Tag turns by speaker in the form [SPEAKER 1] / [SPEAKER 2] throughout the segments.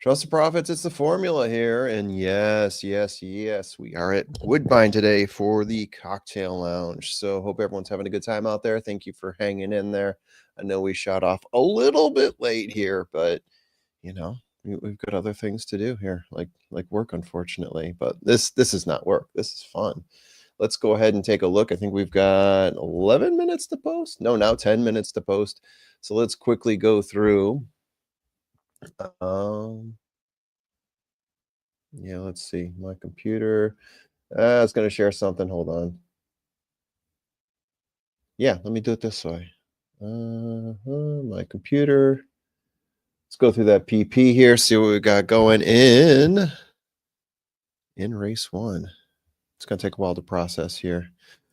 [SPEAKER 1] Trust the profits, it's the formula here. And yes, yes, yes, we are at Woodbine today for the cocktail lounge. So hope everyone's having a good time out there. Thank you for hanging in there. I know we shot off a little bit late here, but you know, we've got other things to do here, like work, unfortunately. But this is not work. This is fun. Let's go ahead and take a look. I think we've got 11 minutes to post. No, now 10 minutes to post. So let's quickly go through. Um, Yeah, let's see. My computer. I was going to share something. Hold on. Yeah, let me do it this way. My computer. Let's go through that PP here, see what we got going in race one. It's going to take a while to process here.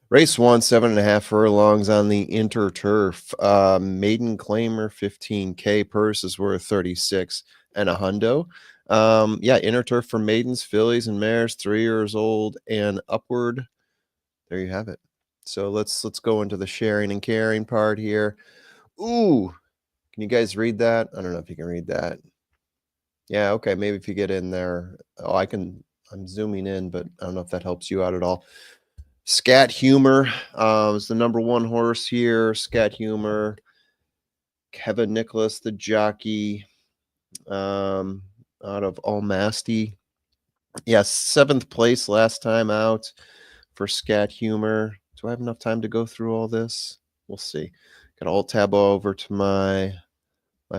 [SPEAKER 1] Race one, 7.5 furlongs on the interturf. Maiden claimer, 15K. Purse is worth 36 and a hundo. Yeah, interturf for maidens, fillies, and mares, 3 years old and upward. There you have it. So let's go into the sharing and caring part here. Ooh, can you guys read that? I don't know if you can read that. Yeah, okay, maybe if you get in there. Oh, I'm zooming in, but I don't know if that helps you out at all. Scat Humor is the number one horse here. Scat Humor. Kevin Nicholas, the jockey, out of Almasty. Yeah, 7th place last time out for Scat Humor. Do I have enough time to go through all this? We'll see. Got to alt tab over to my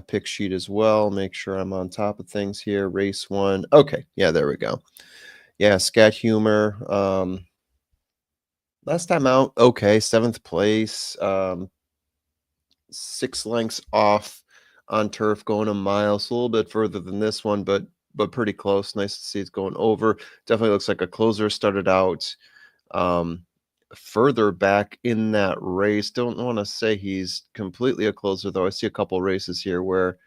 [SPEAKER 1] pick sheet as well. Make sure I'm on top of things here. Race one. Okay, yeah, there we go. Yeah, Scat Humor. Last time out, okay, 7th place. 6 lengths off on turf, going a mile. It's a little bit further than this one, but pretty close. Nice to see it's going over. Definitely looks like a closer. Started out further back in that race. Don't want to say he's completely a closer, though. I see a couple races here where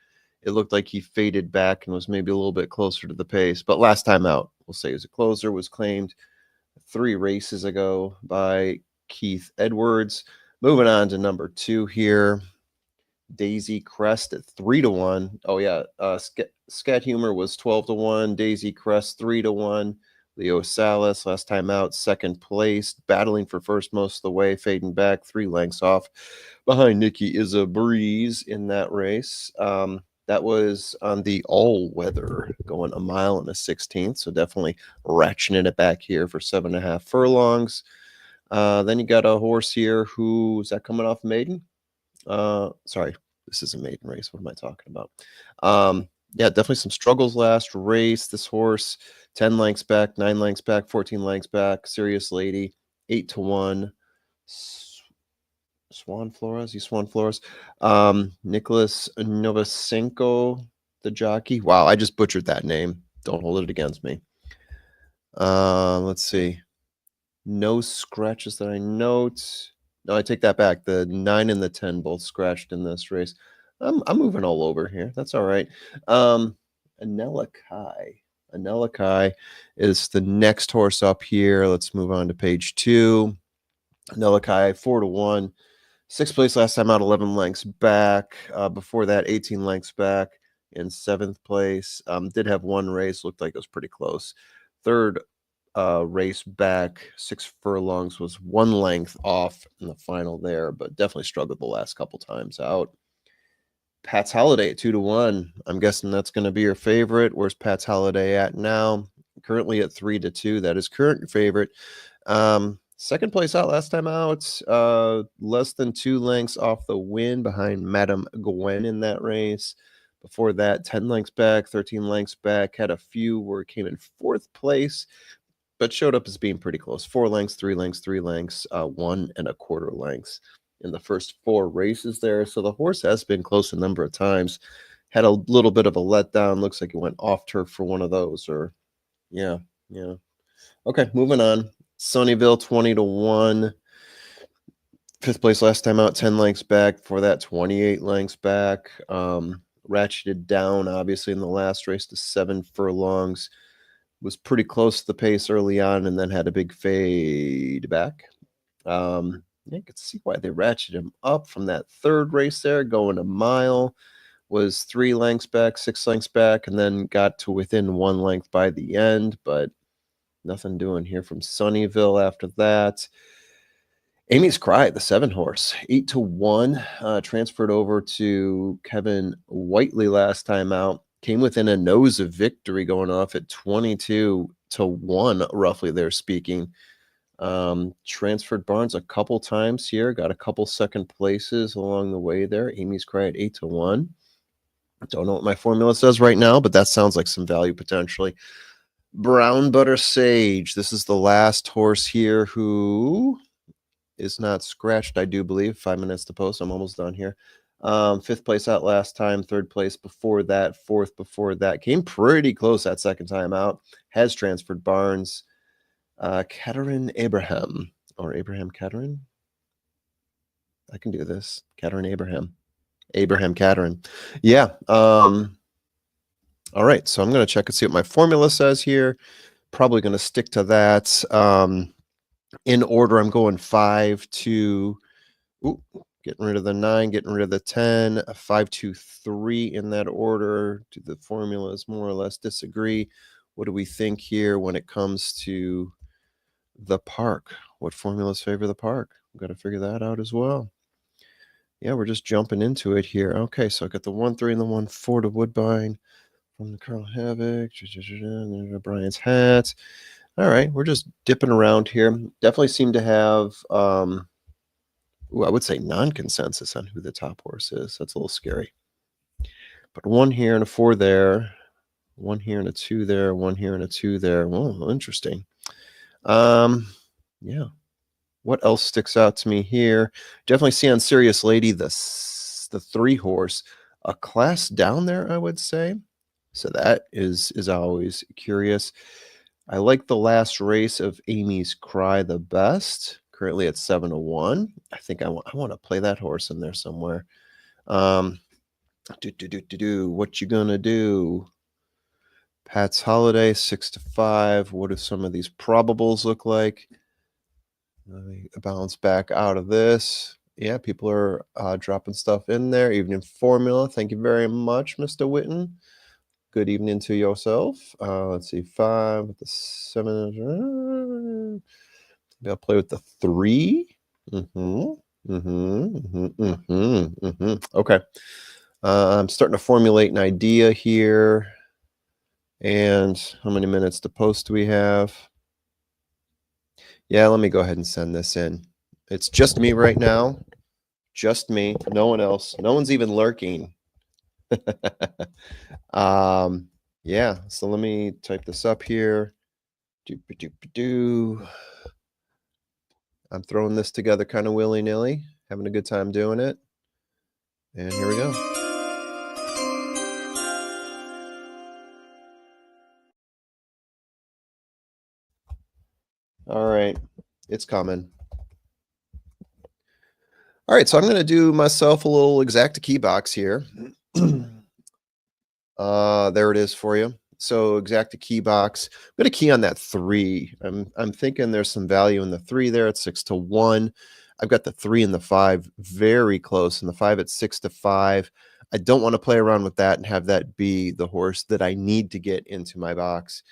[SPEAKER 1] it looked like he faded back and was maybe a little bit closer to the pace. But last time out, we'll say he was a closer, was claimed 3 races ago by Keith Edwards. Moving on to number 2 here. Daisy Crest at 3-1. Oh yeah, Scat Humor was 12-1. Daisy Crest 3-1. Leo Salas last time out, 2nd place, battling for first most of the way, fading back 3 lengths off behind Nikki is a breeze in that race. That was on the all weather, going a mile and a 16th. So definitely ratcheting it back here for 7.5 furlongs. Then you got a horse here who's that coming off maiden. Sorry, this is a maiden race. What am I talking about? Yeah, definitely some struggles last race. This horse, 10 lengths back, 9 lengths back, 14 lengths back. Serious Lady, 8-1. Swan Flores, Nicholas Novosenko, the jockey. Wow, I just butchered that name. Don't hold it against me. Let's see. No scratches that I note. No, I take that back. The 9 and the 10 both scratched in this race. I'm moving all over here. That's all right. Anela Kai. Anela Kai is the next horse up here. Let's move on to page 2. Anela Kai, 4-1. 6th place last time out, 11 lengths back. Before that, 18 lengths back in 7th place. Did have one race. Looked like it was pretty close. 3rd race back, 6 furlongs, was 1 length off in the final there, but definitely struggled the last couple times out. Pat's Holiday at 2-1. I'm guessing that's going to be your favorite. Where's Pat's Holiday at now? Currently at 3-2. That is current favorite. 2nd place out last time out. Less than 2 lengths off the win behind Madam Gwen in that race. Before that, 10 lengths back, 13 lengths back. Had a few where it came in 4th place, but showed up as being pretty close. 4 lengths, 3 lengths, 3 lengths, 1.25 lengths in the first 4 races there. So the horse has been close a number of times. Had a little bit of a letdown. Looks like he went off turf for one of those. Or yeah. Okay, moving on. Sunnyville, 20-1. 5th place last time out, 10 lengths back. For that, 28 lengths back. Ratcheted down, obviously, in the last race to 7 furlongs. Was pretty close to the pace early on and then had a big fade back. You can see why they ratcheted him up from that 3rd race there, going a mile. was 3 lengths back, 6 lengths back, and then got to within 1 length by the end, but nothing doing here from Sunnyvale after that. Amy's Cry, the 7 horse, 8-1, transferred over to Kevin Whiteley last time out. Came within a nose of victory, going off at 22-1, roughly there speaking. Transferred barns a couple times here, got a couple second places along the way there. Amy's Cry at 8-1. Don't know what my formula says right now, but that sounds like some value potentially. Brown Butter Sage. This is the last horse here who is not scratched, I do believe. 5 minutes to post. I'm almost done here. 5th place out last time, 3rd place before that, 4th before that. Came pretty close that second time out. Has transferred barns. Katerin Abraham, or Abraham Katerin. I can do this. Katerin Abraham. Abraham Katerin. Yeah. All right. So I'm going to check and see what my formula says here. Probably going to stick to that. In order, I'm going 5 to, getting rid of the 9, getting rid of the 10, 5, 2, 3 in that order. Do the formulas more or less disagree? What do we think here when it comes to the park? What formulas favor the park? We've got to figure that out as well. Yeah, we're just jumping into it here. Okay, so I got the 1-3 and the 1-4 to Woodbine from the Carl Havoc, Brian's hat. All right, we're just dipping around here. Definitely seem to have, I would say non-consensus on who the top horse is. That's a little scary. But 1 here and a 4 there. 1 here and a 2 there. 1 here and a 2 there. Oh, interesting. Yeah. What else sticks out to me here? Definitely see on Serious Lady the 3 horse, a class down there, I would say. So that is always curious. I like the last race of Amy's Cry the best. Currently at 7-1. I think I want to play that horse in there somewhere. What you gonna do? Pat's Holiday 6-5. What do some of these probables look like? Let me bounce back out of this. Yeah, people are dropping stuff in there. Evening formula. Thank you very much, Mr. Witten. Good evening to yourself. Let's see, 5 with the 7. Maybe I'll play with the 3. Okay. I'm starting to formulate an idea here. And how many minutes to post do we have? Yeah, let me go ahead and send this in. It's just me right now. Just me. No one else. No one's even lurking. Yeah, so let me type this up here. I'm throwing this together kind of willy-nilly, having a good time doing it. And here we go. All right, it's coming. All right, so I'm going to do myself a little exacta key box here. There it is for you. So exacta key box. I'm going to key on that 3. I'm thinking there's some value in the 3 there at 6-1. I've got the 3 and the 5 very close, and the 5 at 6-5. I don't want to play around with that and have that be the horse that I need to get into my box.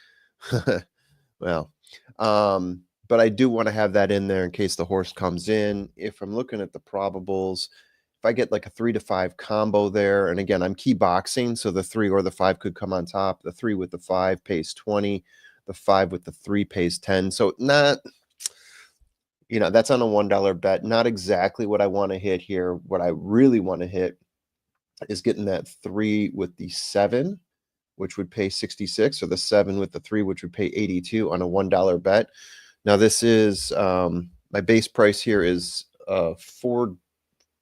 [SPEAKER 1] Well, but I do want to have that in there in case the horse comes in. If I'm looking at the probables, if I get like a 3-5 combo there, and again, I'm key boxing, so the 3 or the 5 could come on top. The 3 with the 5 pays 20. The 5 with the 3 pays 10. So not, that's on a $1 bet. Not exactly what I want to hit here. What I really want to hit is getting that 3 with the 7, which would pay 66, or the 7 with the 3, which would pay 82 on a $1 bet. Now this is my base price here is $4.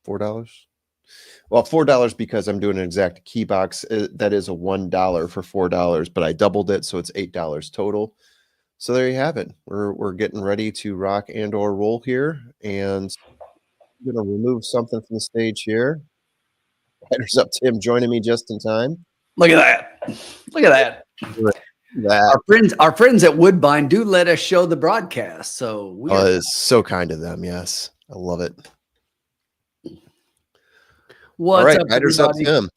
[SPEAKER 1] Well, $4 because I'm doing an exact key box. That is a $1 for $4, but I doubled it, so it's $8 total. So there you have it. We're getting ready to rock and or roll here, and I'm going to remove something from the stage here. Headers up, Tim, joining me just in time.
[SPEAKER 2] Look at that! Look at that! Our friends at Woodbine do let us show the broadcast, so
[SPEAKER 1] it's so kind of them. Yes, I love it.
[SPEAKER 2] What's up,
[SPEAKER 1] headers up, Tim.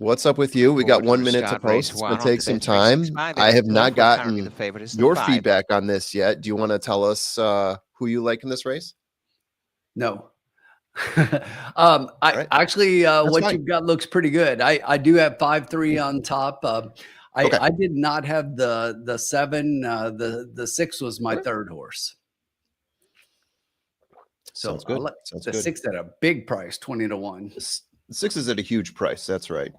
[SPEAKER 1] What's up with you? We got 1 minute to post. It's going to take some time. I have not gotten your feedback on this yet. Do you want to tell us who you like in this race?
[SPEAKER 2] No. Actually, what you've got looks pretty good. I do have 5-3 on top. I did not have the 7. The 6 was my third horse. So
[SPEAKER 1] sounds good.
[SPEAKER 2] The 6 at a big price, 20-1.
[SPEAKER 1] The 6 is at a huge price. That's right.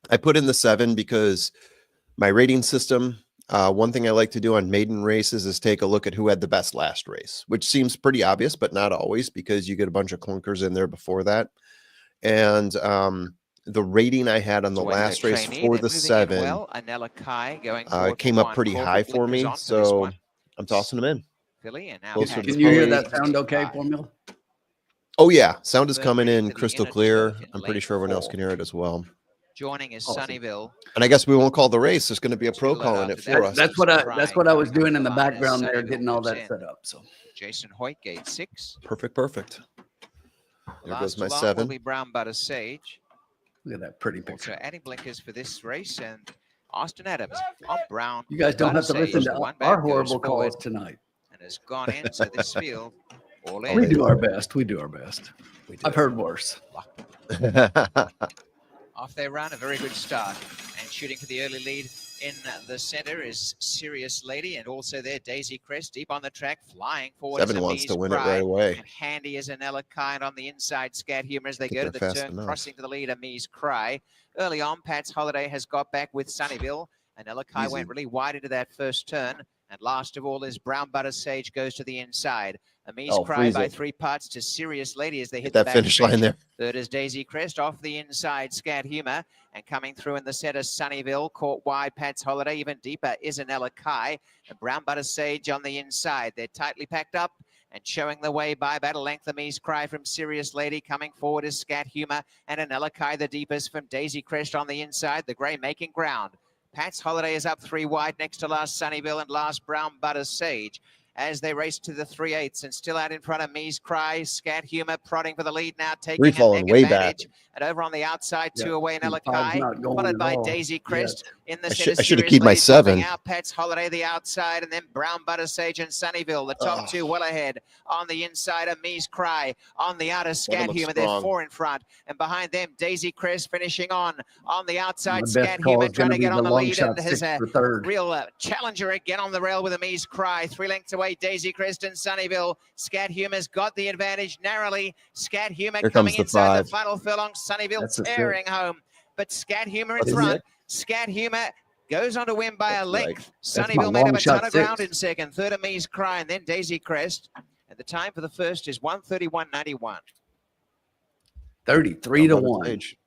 [SPEAKER 1] I put in the 7 because my rating system, one thing I like to do on maiden races is take a look at who had the best last race, which seems pretty obvious, but not always, because you get a bunch of clunkers in there before that. And the rating I had on the last race for the 7 came up pretty high for me. So I'm tossing them in.
[SPEAKER 2] Can you hear that sound okay, Formula?
[SPEAKER 1] Oh, yeah. Sound is coming in crystal clear. I'm pretty sure everyone else can hear it as well.
[SPEAKER 3] Joining is Sunnyville.
[SPEAKER 1] And I guess we won't call the race. There's going to be a pro calling it for us.
[SPEAKER 2] That's what I was doing in the background there, getting all that set up. So
[SPEAKER 3] Jason Hoyt, gate 6.
[SPEAKER 1] Perfect. There goes my 7.
[SPEAKER 3] Will be Brown Butter Sage.
[SPEAKER 2] Look at that pretty picture.
[SPEAKER 3] Also adding blinkers for this race, and Austin Adams on Brown.
[SPEAKER 2] You guys don't have to listen to our horrible calls tonight.
[SPEAKER 3] And has gone into this field. All in.
[SPEAKER 2] We do our best. I've heard worse.
[SPEAKER 3] Off they run, a very good start. And shooting for the early lead in the center is Serious Lady, and also there Daisy Crest deep on the track, flying forward.
[SPEAKER 1] 7 wants to win it right away.
[SPEAKER 3] And handy as Anella Kind on the inside. Scat Humor as they go to the turn, crossing to the lead. Amise Cry. Early on, Pat's Holiday has got back with Sunnyville. Anella Kai went really wide into that first turn. And last of all is Brown Butter Sage goes to the inside. Amise Cry by 3 parts to Serious Lady as they hit
[SPEAKER 1] that finish line there.
[SPEAKER 3] Third is Daisy Crest off the inside, Scat Humor. And coming through in the center, Sunnyville, caught wide, Pat's Holiday. Even deeper is Anella Kai. And Brown Butter Sage on the inside. They're tightly packed up and showing the way by battle length. Amise Cry from Serious Lady. Coming forward is Scat Humor. And Anella Kai, the deepest from Daisy Crest on the inside. The grey making ground. Pat's Holiday is up 3 wide next to last Sunnyville and last Brown Butter Sage as they race to the 3/8 and still out in front of Mies Cry. Scat Humor prodding for the lead now, taking a big advantage. And over on the outside, 2 away, Anella Kai, followed by Daisy Crest in the center.
[SPEAKER 1] I should have kept my 7.
[SPEAKER 3] Out Pat's Holiday the outside, and then Brown Butter Sage and Sunnyville. The top 2 well ahead. On the inside of Mies Cry. On the outer, Scat Humor. They're 4 in front. And behind them, Daisy Crest finishing on the outside. Scat Humor trying to get on the lead and has a real challenger again on the rail with a Mies Cry. 3 lengths away, Daisy Crest and Sunnyville. Scat Humor's got the advantage narrowly. Scat Humor coming inside the final furlong. Sunnyville tearing home, but Scat Humor in front. Scat Humor goes on to win by a length. Sunnyville made up a ton of ground in second. Third, Amise Cry, and then Daisy Crest. And the time for the first is 1:31.91.
[SPEAKER 2] 33-1.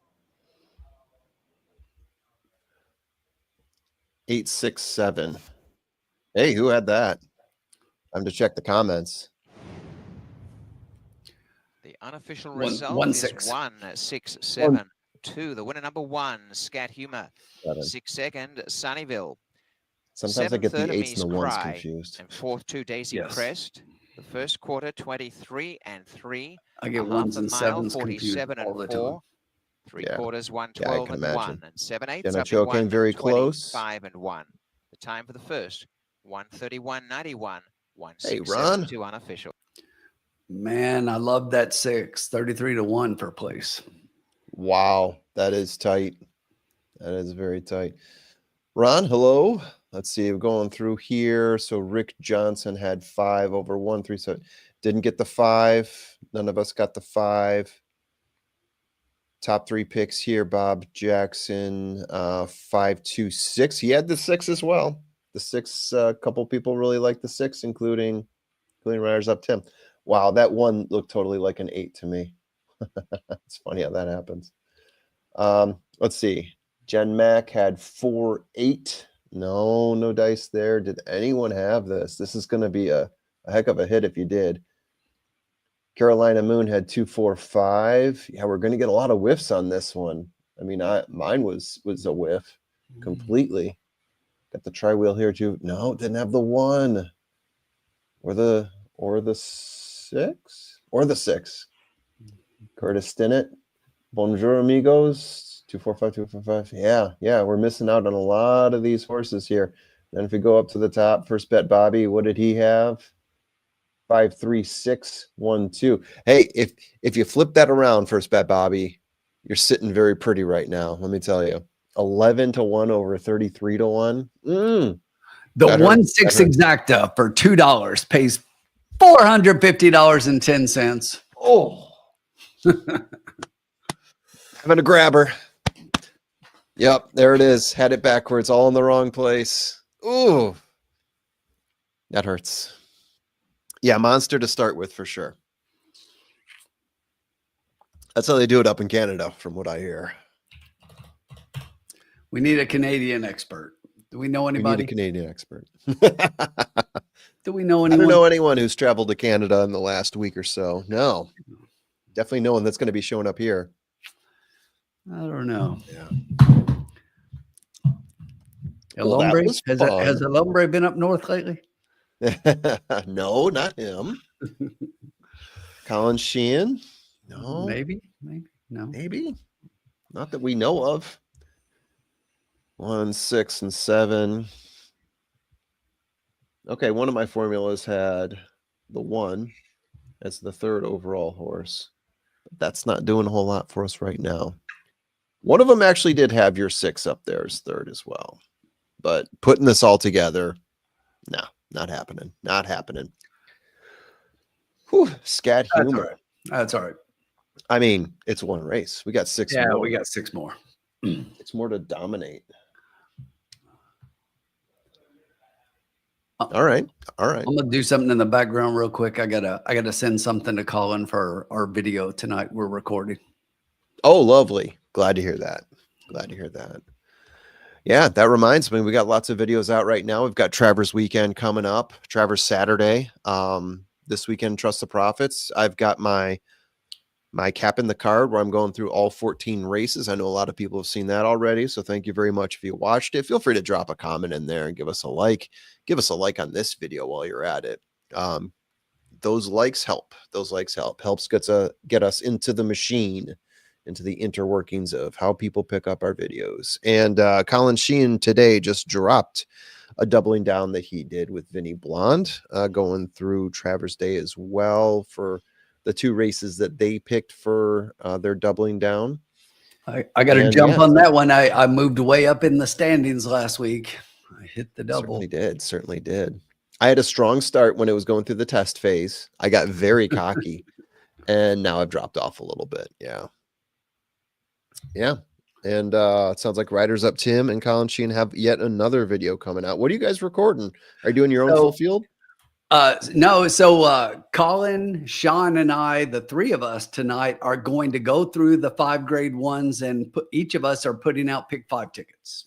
[SPEAKER 1] 867. Hey, who had that? Time to check the comments.
[SPEAKER 3] The unofficial result is 1-6-7-2. The winner number 1, Scat Humor. 6 second, Sunnyville.
[SPEAKER 1] Sometimes I get the 8s and the 1s confused.
[SPEAKER 3] And 4th, 2, Daisy Crest. The first quarter, 23-3.
[SPEAKER 2] I get 1s and 7s
[SPEAKER 3] 47
[SPEAKER 2] all the
[SPEAKER 3] and 4.
[SPEAKER 2] time.
[SPEAKER 3] 3 quarters, 112 and 1. And 7/8.
[SPEAKER 1] Joe came very close.
[SPEAKER 3] 5 and 1. The time for the first, 1:31.91.
[SPEAKER 1] 1-6-7-2
[SPEAKER 3] unofficial.
[SPEAKER 2] Man, I love that 6. 33-1 per place.
[SPEAKER 1] Wow, that is tight. That is very tight. Ron, hello. Let's see. We're going through here. So Rick Johnson had 5 over 137. Didn't get the 5. None of us got the 5. Top 3 picks here. Bob Jackson, 5-2-6. He had the 6 as well. The 6, a couple people really like the 6, including Riders Up Tim. Wow, that one looked totally like an 8 to me. It's funny how that happens. Let's see. Jen Mack had 4-8. No dice there. Did anyone have this? This is going to be a heck of a hit if you did. Carolina Moon had 2-4-5. Yeah, we're going to get a lot of whiffs on this one. I mean, mine was a whiff completely. Got the tri-wheel here too. No, didn't have the 1 or the 6 or the 6. Curtis Stinnett. Bonjour, amigos. 245, 245. Yeah. We're missing out on a lot of these horses here. And if we go up to the top, first bet Bobby, what did he have? 53612. Hey, if you flip that around, first bet Bobby, you're sitting very pretty right now. Let me tell you, 11-1 over 33-1.
[SPEAKER 2] The 1/6 exacta for $2 pays $450.10.
[SPEAKER 1] Oh, having a grabber. Yep, there it is. Had it backwards, all in the wrong place. Ooh, that hurts. Yeah, monster to start with for sure. That's how they do it up in Canada, from what I hear.
[SPEAKER 2] We need a Canadian expert. Do we know anybody?
[SPEAKER 1] We need a Canadian expert.
[SPEAKER 2] Do we know anyone?
[SPEAKER 1] I don't know anyone who's traveled to Canada in the last week or so. No, definitely no one that's going to be showing up here.
[SPEAKER 2] I don't know.
[SPEAKER 1] Yeah.
[SPEAKER 2] Well, has El Hombre been up north lately?
[SPEAKER 1] No, not him. Colin Sheehan? No.
[SPEAKER 2] Maybe. No.
[SPEAKER 1] Maybe. Not that we know of. 1, 6, and 7. Okay, one of my formulas had the 1 as the 3rd overall horse. But that's not doing a whole lot for us right now. One of them actually did have your 6 up there as 3rd as well. But putting this all together, no, not happening. Not happening. Whew, scat humor.
[SPEAKER 2] That's all right.
[SPEAKER 1] I mean, it's one race. We got 6 more.
[SPEAKER 2] Yeah, we got 6 more.
[SPEAKER 1] 6 more to dominate. All right.
[SPEAKER 2] I'm gonna do something in the background real quick. I gotta send something to Colin for our video tonight. We're recording.
[SPEAKER 1] Oh, lovely. Glad to hear that. Yeah, that reminds me, we got lots of videos out right now. We've got Travers weekend coming up, Travers Saturday. This weekend, Trust the Profits. I've got my cap in the card where I'm going through all 14 races. I know a lot of people have seen that already, so thank you very much if you watched it. Feel free to drop a comment in there and give us a like. Give us a like on this video while you're at it. Those likes help. Helps get us into the machine, into the interworkings of how people pick up our videos. And Colin Sheehan today just dropped a doubling down that he did with Vinny Blonde, going through Travers Day as well for the 2 races that they picked for their doubling down.
[SPEAKER 2] I got to jump on that one. I moved way up in the standings last week. I hit the double.
[SPEAKER 1] Certainly did. I had a strong start when it was going through the test phase. I got very cocky, and now I've dropped off a little bit. Yeah. And it sounds like Riders Up Tim and Colin Sheehan have yet another video coming out. What are you guys recording? Are you doing your own full field?
[SPEAKER 2] No. So Colin, Sean, and I, the 3 of us tonight, are going to go through the 5 grade 1s, and each of us are putting out pick 5 tickets.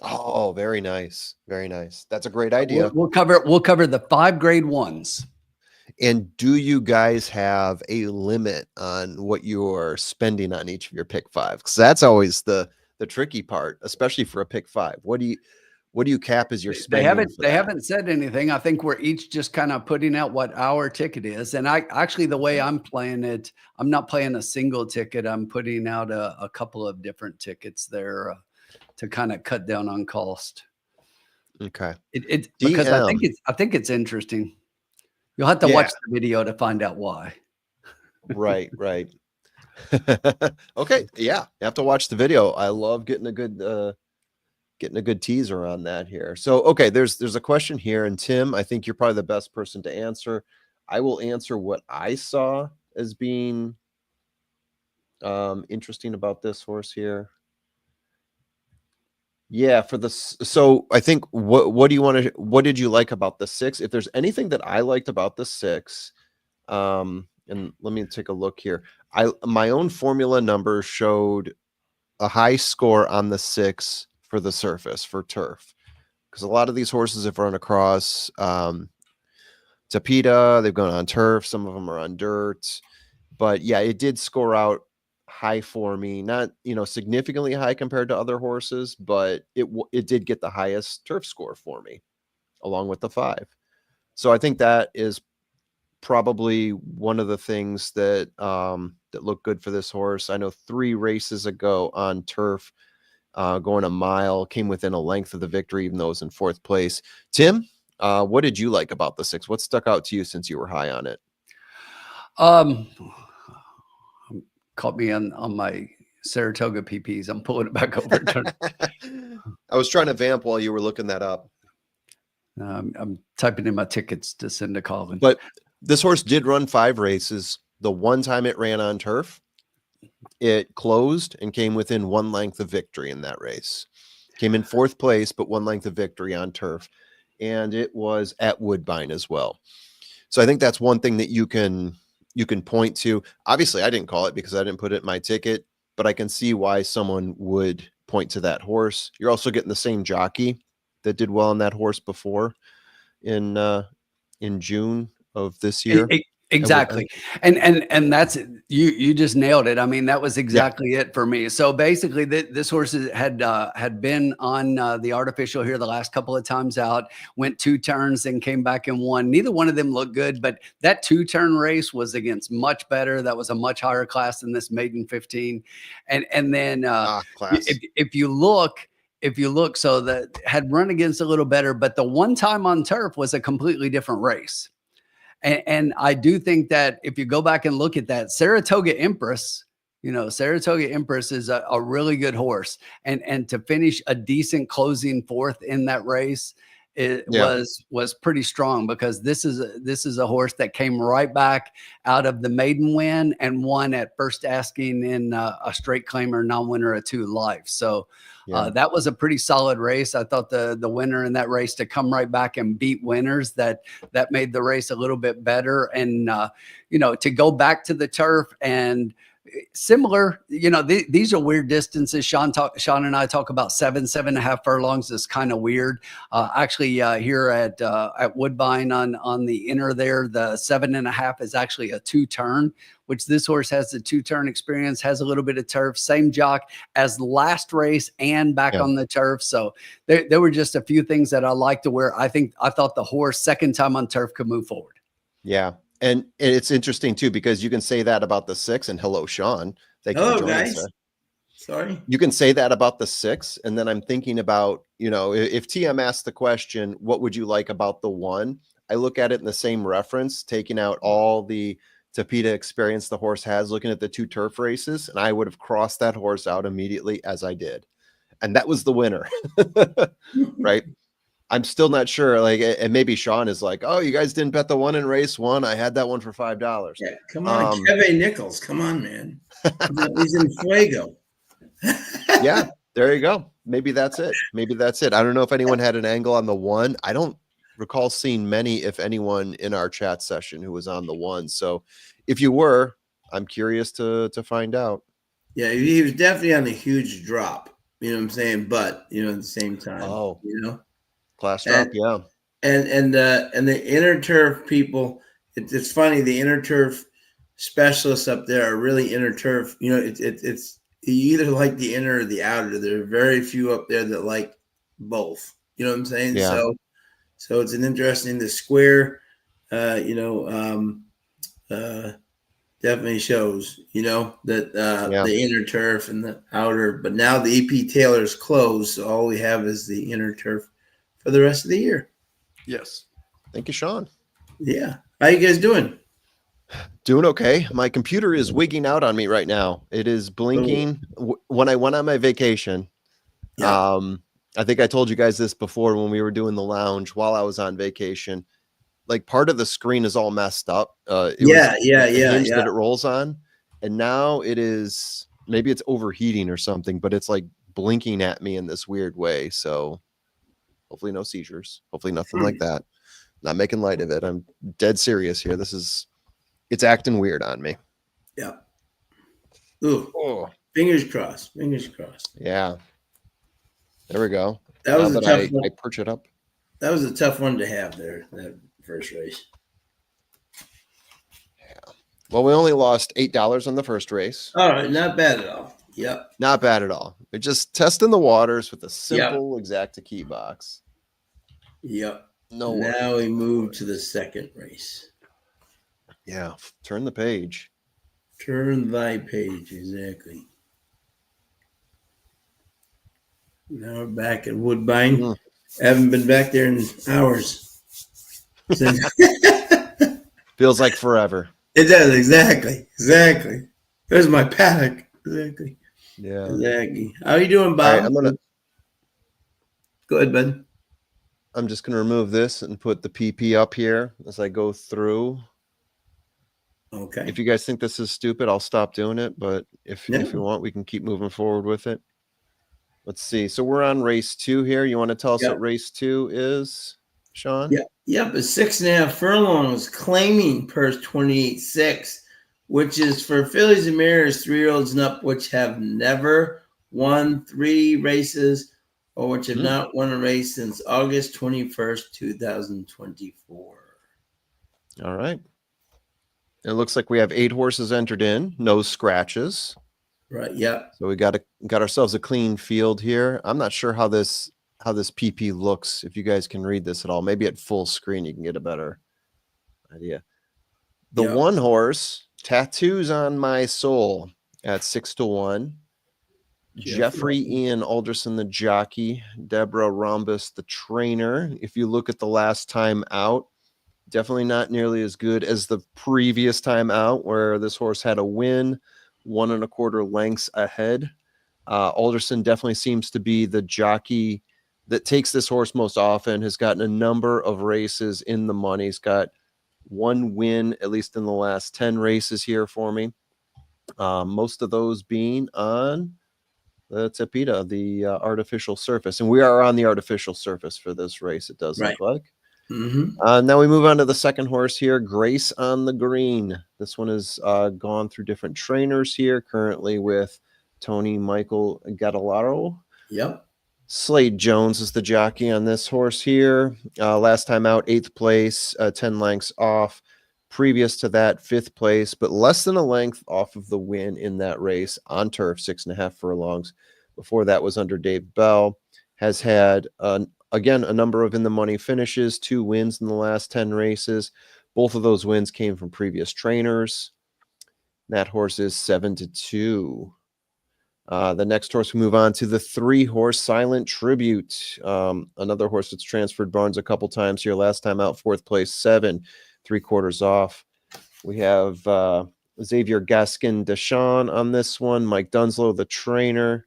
[SPEAKER 1] Oh, very nice. Very nice. That's a great idea.
[SPEAKER 2] We'll cover the 5 grade 1s.
[SPEAKER 1] And do you guys have a limit on what you're spending on each of your pick 5? Because that's always the tricky part, especially for a pick 5. What do you cap as your spending?
[SPEAKER 2] They haven't said anything. I think we're each just kind of putting out what our ticket is. And I actually, the way I'm playing it, I'm not playing a single ticket. I'm putting out a couple of different tickets there to kind of cut down on cost.
[SPEAKER 1] Okay.
[SPEAKER 2] Because I think it's interesting. You'll have to watch the video to find out why.
[SPEAKER 1] Right. Okay. Yeah. You have to watch the video. I love getting a good teaser on that here. So, okay, there's a question here, and Tim, I think you're probably the best person to answer. I will answer what I saw as being interesting about this horse here. Yeah, so I think what did you like about the 6? If there's anything that I liked about the 6, and let me take a look here. My own formula number showed a high score on the 6 for the surface, for turf, because a lot of these horses have run across Tapeta, they've gone on turf, some of them are on dirt, but yeah, it did score out high for me, not significantly high compared to other horses, but it did get the highest turf score for me, along with the 5. So I think that is probably one of the things that that looked good for this horse. I know 3 races ago on turf, going a mile, came within a length of the victory, even though it was in 4th place. Tim, what did you like about the 6? What stuck out to you since you were high on it?
[SPEAKER 2] Caught me on my Saratoga PPs. I'm pulling it back over.
[SPEAKER 1] I was trying to vamp while you were looking that up.
[SPEAKER 2] I'm typing in my tickets to send to Colin.
[SPEAKER 1] But this horse did run 5 races. The one time it ran on turf, it closed and came within 1 length of victory in that race. Came in 4th place, but 1 length of victory on turf. And it was at Woodbine as well. So I think that's one thing that you can point to. Obviously, I didn't call it because I didn't put it in my ticket, but I can see why someone would point to that horse. You're also getting the same jockey that did well on that horse before in June of this year.
[SPEAKER 2] Exactly. And that's it. You just nailed it. I mean, that was exactly it for me. So basically this horse had been on the artificial here the last couple of times out, went 2 turns and came back and won. Neither one of them looked good, but that 2-turn race was against much better. That was a much higher class than this maiden 15. And then if you look, so that had run against a little better, but the one time on turf was a completely different race. And I do think that if you go back and look at that, Saratoga Empress, Saratoga Empress is a really good horse. And to finish a decent closing 4th in that race, it was pretty strong, because this is a horse that came right back out of the maiden win and won at first asking in a straight claimer non-winner of 2 life. So that was a pretty solid race. I thought the winner in that race to come right back and beat winners, that made the race a little bit better. And to go back to the turf and similar, these are weird distances. Sean and I talk about 7.5 furlongs is kind of weird. Actually, here at Woodbine on the inner there, the 7.5 is actually a 2-turn, which this horse has the 2-turn experience, has a little bit of turf, same jock as last race and back on the turf. So there were just a few things that I liked, to where I thought the horse second time on turf could move forward.
[SPEAKER 1] Yeah. And it's interesting too, because you can say that about the 6, and hello, Sean. Thank you for joining us.
[SPEAKER 4] Sorry.
[SPEAKER 1] You can say that about the 6. And then I'm thinking about, if TM asked the question, what would you like about the 1? I look at it in the same reference, taking out all the Tapeta experience the horse has, looking at the 2 turf races, and I would have crossed that horse out immediately, as I did. And that was the winner, right? I'm still not sure. And maybe Sean is like, "Oh, you guys didn't bet the 1 in race 1. I had that one for $5."
[SPEAKER 4] Yeah, come on, Kevin Nichols. Come on, man. He's in Fuego.
[SPEAKER 1] Yeah, there you go. Maybe that's it. I don't know if anyone had an angle on the 1. I don't recall seeing many, if anyone, in our chat session who was on the 1. So if you were, I'm curious to find out.
[SPEAKER 4] Yeah, he was definitely on a huge drop. You know what I'm saying? But at the same time,
[SPEAKER 1] class drop,
[SPEAKER 4] and the inner turf people. It's funny. The inner turf specialists up there are really inner turf. It's you either like the inner or the outer. There are very few up there that like both. You know what I'm saying?
[SPEAKER 1] Yeah.
[SPEAKER 4] So it's an interesting. The square, definitely shows, that the inner turf and the outer. But now the EP Taylor is closed, so all we have is the inner turf for the rest of the year.
[SPEAKER 2] Yes.
[SPEAKER 1] Thank you, Sean.
[SPEAKER 4] Yeah. How you guys doing?
[SPEAKER 1] Doing okay. My computer is wigging out on me right now. It is blinking. When I went on my vacation, I think I told you guys this before when we were doing the lounge while I was on vacation. Like, part of the screen is all messed up. That it rolls on, and now it is, maybe it's overheating or something, but it's like blinking at me in this weird way. So hopefully no seizures, hopefully nothing like that. Not making light of it. I'm dead serious here. It's acting weird on me.
[SPEAKER 4] Yeah. Ooh. Oh. Fingers crossed.
[SPEAKER 1] Yeah. There we go.
[SPEAKER 4] That was a tough one.
[SPEAKER 1] I perch it up.
[SPEAKER 4] That was a tough one to have there, that first race.
[SPEAKER 1] Yeah. Well, we only lost $8 on the first race.
[SPEAKER 4] All right. Not bad at all. Yep.
[SPEAKER 1] Not bad at all. We're just testing the waters with a simple Exacta key box.
[SPEAKER 4] Yep.
[SPEAKER 1] No.
[SPEAKER 4] Now we move to the second race.
[SPEAKER 1] Yeah, turn the page.
[SPEAKER 4] Turn thy page, exactly. Now we're back at Woodbine. Haven't been back there in hours.
[SPEAKER 1] Feels like forever.
[SPEAKER 4] It does, exactly. There's my paddock. Exactly.
[SPEAKER 1] Yeah.
[SPEAKER 4] Exactly. How you doing, Bob?
[SPEAKER 1] All right, I'm gonna
[SPEAKER 4] go ahead, bud.
[SPEAKER 1] I'm just gonna remove this and put the PP up here as I go through.
[SPEAKER 4] Okay.
[SPEAKER 1] If you guys think this is stupid, I'll stop doing it. But if you want, we can keep moving forward with it. Let's see. So we're on race 2 here. You want to tell us what race 2 is, Sean?
[SPEAKER 4] Yep. It's 6.5 furlongs, claiming purse 28.6, which is for fillies and mares, 3-year-olds and up, which have never won 3 races or which have not won a race since August 21st, 2024.
[SPEAKER 1] All right. It looks like we have 8 horses entered in, no scratches.
[SPEAKER 4] Right. Yep.
[SPEAKER 1] So we got ourselves a clean field here. I'm not sure how this PP looks. If you guys can read this at all, maybe at full screen you can get a better idea. The one horse, Tattoos on My Soul, at 6-1. Jeffrey Ian Alderson, the jockey. Deborah Rhombus, the trainer. If you look at the last time out, definitely not nearly as good as the previous time out, where this horse had a win, 1 1/4 lengths ahead. Alderson definitely seems to be the jockey that takes this horse most often, has gotten a number of races in the money. He's got 1 win, at least in the last 10 races here for me. Most of those being on the Tepida, the artificial surface. And we are on the artificial surface for this race, it does look like. Now we move on to the second horse here, Grace on the Green. This one has gone through different trainers here, currently with Tony Michael Gadalaro.
[SPEAKER 4] Yep.
[SPEAKER 1] Slade Jones is the jockey on this horse here. Last time out, 8th place, 10 lengths off. Previous to that, 5th place, but less than a length off of the win in that race on turf, 6.5 furlongs. Before that was under Dave Bell. Has had, again, a number of in the money finishes, 2 wins in the last 10 races. Both of those wins came from previous trainers. That horse is 7-2. The next horse, we move on to the 3-horse Silent Tribute. Another horse that's transferred barns a couple times here. Last time out, 4th place, 7, 3/4 off. We have Xavier Gaskin Deschamps on this one. Mike Dunslow, the trainer.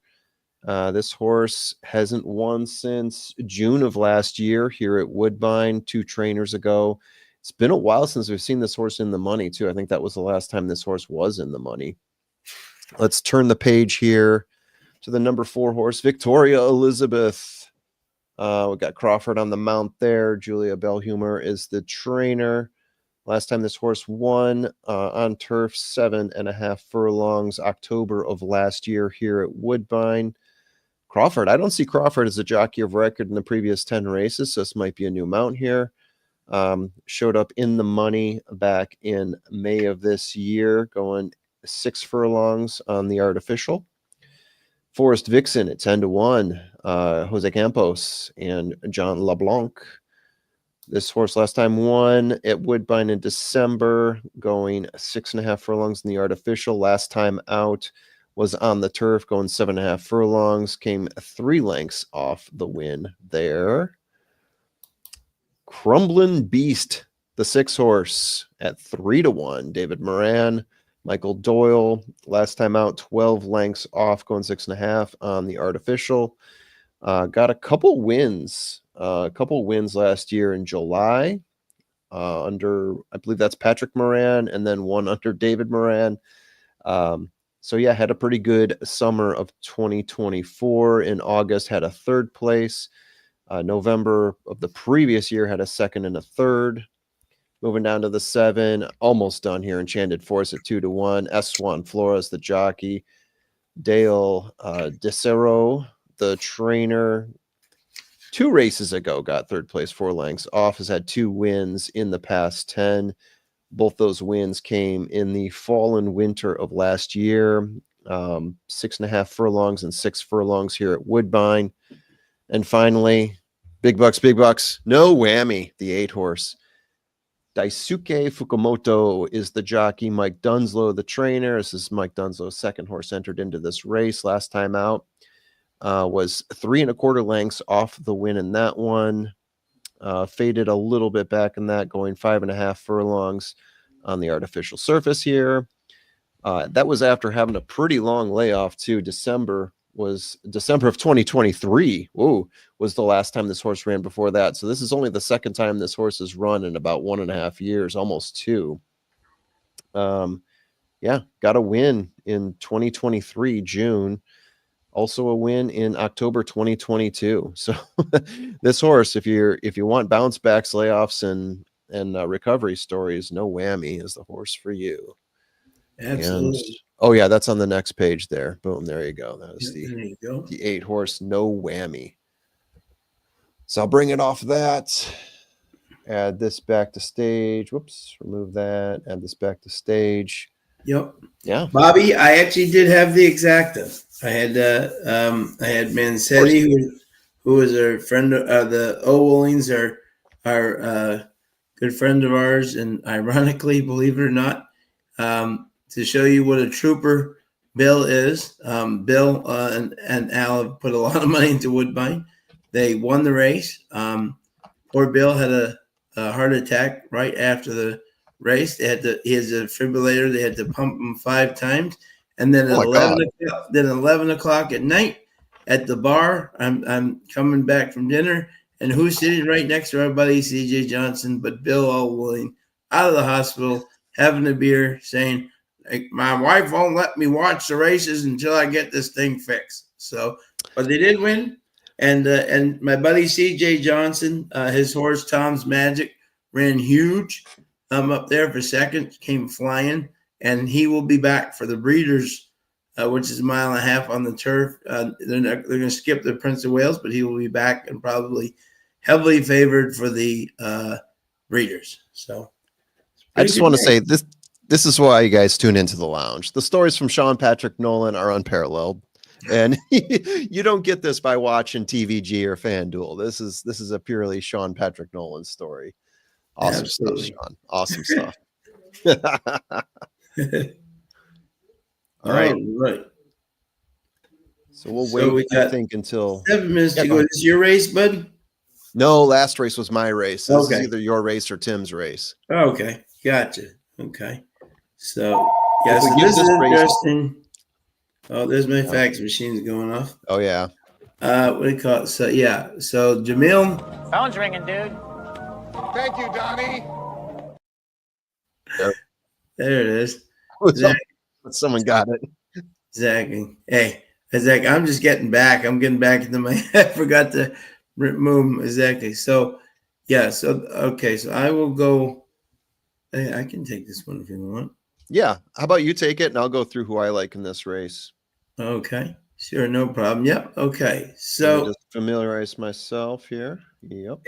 [SPEAKER 1] This horse hasn't won since June of last year here at Woodbine, 2 trainers ago. It's been a while since we've seen this horse in the money, too. I think that was the last time this horse was in the money. Let's turn the page here to the number 4 horse, Victoria Elizabeth. We got Crawford on the mount there. Julia Bellhumer is the trainer. Last time this horse won on turf, 7.5 furlongs, October of last year here at Woodbine. Crawford, I don't see Crawford as a jockey of record in the previous 10 races, so this might be a new mount here. Showed up in the money back in May of this year, going 6 furlongs on the artificial. Forest Vixen at 10-1, Jose Campos and John LeBlanc. This horse last time won at Woodbine in December, going 6.5 furlongs in the artificial. Last time out was on the turf, going 7.5 furlongs, came 3 lengths off the win there. Crumbling Beast, the 6-horse at 3-1, David Moran. Michael Doyle, last time out, 12 lengths off, going 6.5 on the artificial. Got a couple wins last year in July under, I believe that's Patrick Moran, and then one under David Moran. So yeah, had a pretty good summer of 2024. In August, had a 3rd place. November of the previous year had a 2nd and a 3rd. Moving down to the 7, almost done here. Enchanted Force at 2-1. Swan Flores, the jockey. Dale DeCero, the trainer. 2 races ago, got 3rd place, 4 lengths off. Has had 2 wins in the past 10. Both those wins came in the fall and winter of last year. 6.5 furlongs and 6 furlongs here at Woodbine. And finally, big bucks, no whammy, the 8-horse. Daisuke Fukumoto is the jockey. Mike Dunslow, the trainer. This is Mike Dunslow's second horse entered into this race. Last time out was 3 1/4 lengths off the win in that one. Faded a little bit back in that, going 5.5 furlongs on the artificial surface here. That was after having a pretty long layoff too. December of 2023. Whoa, was the last time this horse ran before that. So this is only the second time this horse has run in about 1.5 years, almost 2. Yeah, got a win in 2023, June. Also a win in October 2022. So this horse, if you want bounce backs, layoffs, and recovery stories, No Whammy is the horse for you.
[SPEAKER 4] Absolutely.
[SPEAKER 1] And, oh yeah, that's on the next page there. Boom, there you go. That is
[SPEAKER 4] There you go.
[SPEAKER 1] the 8 horse No Whammy. So I'll bring it off that. Add this back to stage. Whoops, remove that. Add this back to stage.
[SPEAKER 4] Yep.
[SPEAKER 1] Yeah,
[SPEAKER 4] Bobby, I actually did have the exacta. I had Mancetti, who was a friend of the Owellings, our good friend of ours, and ironically, believe it or not, to show you what a trooper Bill is. Bill and Al have put a lot of money into Woodbine. They won the race. Poor Bill had a heart attack right after the race. He has a defibrillator. They had to pump him 5 times. And then at 11 o'clock at night at the bar, I'm coming back from dinner, and who's sitting right next to our buddy CJ Johnson but Bill Allwilling, out of the hospital, having a beer, saying, like, my wife won't let me watch the races until I get this thing fixed. So, but they did win. And my buddy CJ Johnson, his horse Tom's Magic, ran huge. Up there for second, came flying, and he will be back for the breeders, which is 1.5 miles on the turf. They're going to skip the Prince of Wales, but he will be back and probably heavily favored for the breeders. So
[SPEAKER 1] I just want to say this. This is why you guys tune into the lounge. The stories from Sean Patrick Nolan are unparalleled, and you don't get this by watching TVG or FanDuel. This is a purely Sean Patrick Nolan story. Awesome stuff, Sean. Awesome stuff. All right. So we'll wait, I think, until
[SPEAKER 4] 7 minutes to go. Is this your race, bud?
[SPEAKER 1] No, last race was my race. This is either your race or Tim's race.
[SPEAKER 4] Okay. Gotcha. Okay. So, yeah, so this is interesting. Oh, there's my fax machine's going off.
[SPEAKER 1] Oh, yeah.
[SPEAKER 4] What do you call it? So, yeah. So, Jamil.
[SPEAKER 5] Phone's ringing, dude.
[SPEAKER 6] Thank you, Donnie.
[SPEAKER 4] There it is.
[SPEAKER 1] Zach, someone got it.
[SPEAKER 4] Zach. Hey, Zach, I'm just getting back. I'm getting back into my I forgot to remove exactly. So, yeah. So, okay. So, I will go. Hey, I can take this one if you want.
[SPEAKER 1] Yeah. How about you take it, and I'll go through who I like in this race.
[SPEAKER 4] Okay. Sure. No problem. Yep. Okay. So,
[SPEAKER 1] just familiarize myself here. Yep.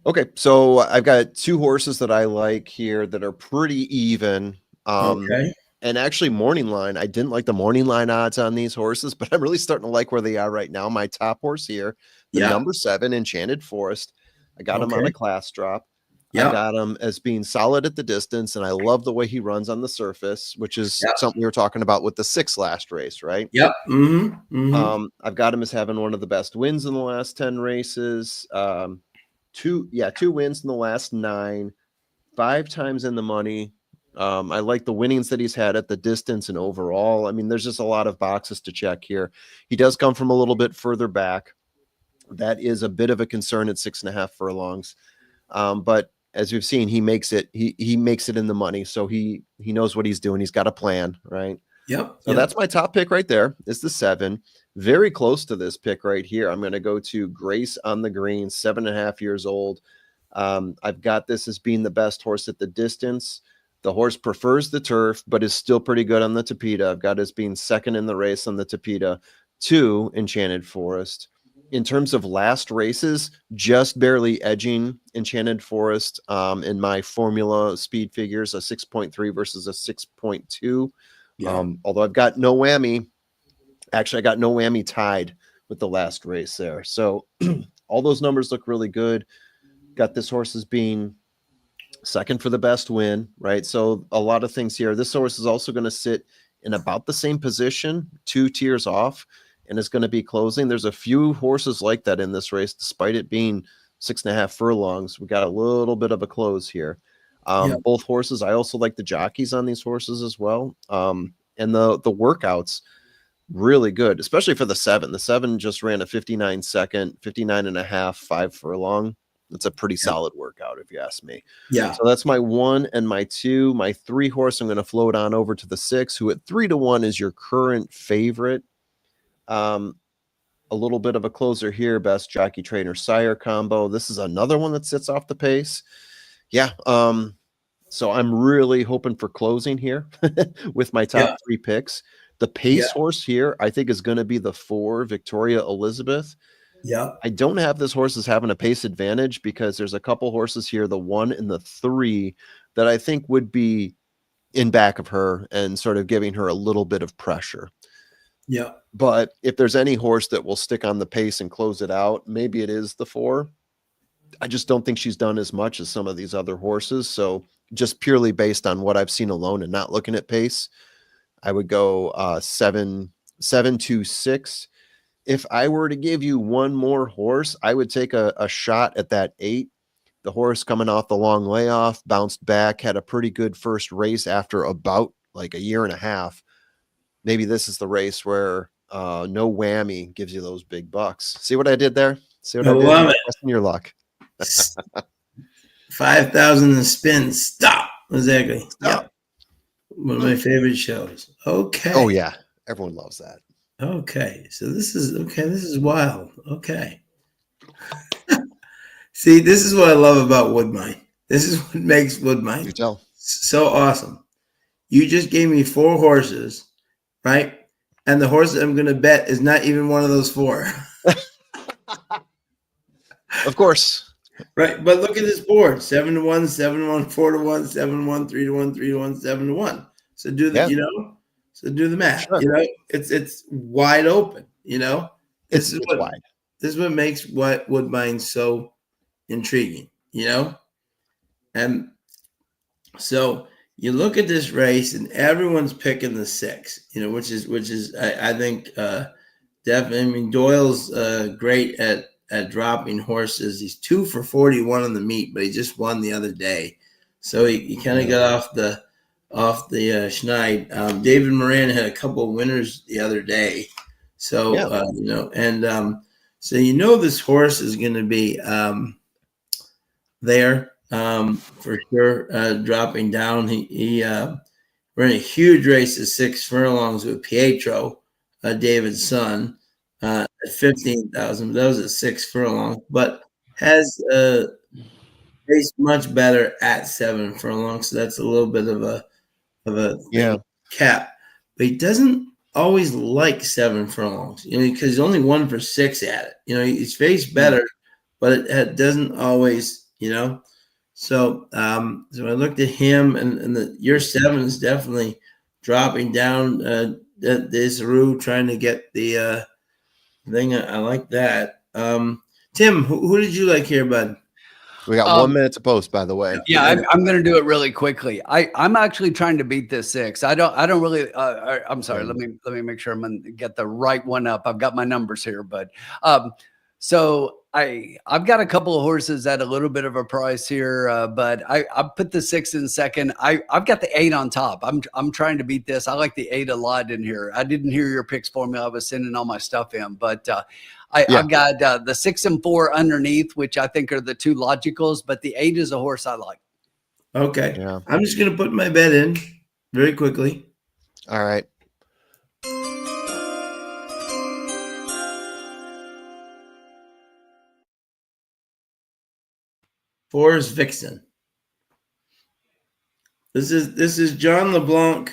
[SPEAKER 1] Okay, so I've got 2 horses that I like here that are pretty even.
[SPEAKER 4] Okay.
[SPEAKER 1] And actually, morning line, I didn't like the morning line odds on these horses, but I'm really starting to like where they are right now. My top horse here, the number 7, Enchanted Forest. I got him on a class drop. I got him as being solid at the distance, and I love the way he runs on the surface, which is something we were talking about with the 6 last race, right?
[SPEAKER 4] Yep. Mm-hmm.
[SPEAKER 1] I've got him as having one of the best wins in the last 10 races. 2 wins in the last 9, 5 times in the money. I like the winnings that he's had at the distance and overall. I mean, there's just a lot of boxes to check here. He does come from a little bit further back. That is a bit of a concern at 6.5 furlongs. But as we've seen, he makes it. He makes it in the money, so he knows what he's doing. He's got a plan, right?
[SPEAKER 4] Yep.
[SPEAKER 1] So that's my top pick right there. Is the 7. Very close to this pick right here. I'm going to go to Grace on the Green, 7.5 years old. I've got this as being the best horse at the distance. The horse prefers the turf, but is still pretty good on the Tapeta. I've got it as being second in the race on the Tapeta to Enchanted Forest. In terms of last races, just barely edging Enchanted Forest in my formula speed figures, a 6.3 versus a 6.2. Although I've got No Whammy. Actually, I got No Whammy tied with the last race there. So all those numbers look really good. got this horse as being second for the best win, right? So a lot of things here. This horse is also going to sit in about the same position, 2 tiers off, and is going to be closing. There's a few horses like that in this race, despite it being 6.5 furlongs. We got a little bit of a close here. Both horses. I also like the jockeys on these horses as well. And the workouts really good, especially for the 7. The 7 just ran a 59 second, 59 and a half, 5 furlong. It's a pretty solid workout, if you ask me.
[SPEAKER 4] Yeah.
[SPEAKER 1] So that's my 1 and my 2. My 3 horse, I'm going to float on over to the 6, who at 3-1 is your current favorite. A little bit of a closer here, best jockey trainer sire combo. This is another one that sits off the pace. Yeah. So I'm really hoping for closing here with my top 3 picks. The pace horse here, I think, is going to be the 4, Victoria Elizabeth.
[SPEAKER 4] Yeah.
[SPEAKER 1] I don't have this horse as having a pace advantage because there's a couple horses here, the 1 and the 3, that I think would be in back of her and sort of giving her a little bit of pressure.
[SPEAKER 4] Yeah.
[SPEAKER 1] But if there's any horse that will stick on the pace and close it out, maybe it is the 4. I just don't think she's done as much as some of these other horses. So just purely based on what I've seen alone and not looking at pace, I would go 7 to 6. If I were to give you one more horse, I would take a shot at that 8. The horse coming off the long layoff, bounced back, had a pretty good first race after about like a year and a half. Maybe this is the race where no whammy gives you those big bucks. See what I did there? See what I did?
[SPEAKER 4] Love it.
[SPEAKER 1] Testing your luck.
[SPEAKER 4] 5,000 in spin. Stop. Exactly. Stop.
[SPEAKER 1] Yeah.
[SPEAKER 4] One of my favorite shows. Okay.
[SPEAKER 1] Oh yeah. Everyone loves that.
[SPEAKER 4] Okay. So this is wild. Okay. See, this is what I love about Woodbine. This is what makes Woodbine so awesome. You just gave me 4 horses, right? And the horse that I'm going to bet is not even one of those 4.
[SPEAKER 1] Of course.
[SPEAKER 4] Right. But look at this board. 7-1, 7-1, 4-1, 7-1, 3-1, 3-1, 7-1. So do the, so do the math.
[SPEAKER 1] Sure.
[SPEAKER 4] It's wide open,
[SPEAKER 1] It's wide.
[SPEAKER 4] This is what makes Woodbine so intriguing, And so you look at this race and everyone's picking the 6, which is I think definitely. I mean, Doyle's great at dropping horses. He's 2 for 41 on the meet, but he just won the other day, so he kind of got off the schneid. David Moran had a couple of winners the other day, so so this horse is going to be there for sure. Dropping down, he ran a huge race at 6 furlongs with Pietro, David's son, at 15,000. That was at 6 furlongs, but has raced much better at 7 furlongs. So that's a little bit of a cap. But he doesn't always like 7 furlongs, because he's only 1 for 6 at it. He's faced better, but it doesn't always, So, so I looked at him, and your 7 is definitely dropping down. This Rue trying to get the thing. I like that. Tim, who did you like here, bud?
[SPEAKER 1] We got 1 minute to post, by the way.
[SPEAKER 2] Yeah, I'm going to do it really quickly. I'm actually trying to beat this 6. I don't really. I'm sorry. Let me make sure I'm going to get the right one up. I've got my numbers here, but so I've got a couple of horses at a little bit of a price here, but I put the 6 in second. I've got the 8 on top. I'm trying to beat this. I like the 8 a lot in here. I didn't hear your picks for me. I was sending all my stuff in, but I've got the 6 and 4 underneath, which I think are the 2 logicals, but the 8 is a horse I like.
[SPEAKER 4] Okay. Yeah. I'm just going to put my bet in very quickly.
[SPEAKER 1] All right.
[SPEAKER 4] Four is Vixen. This is John LeBlanc.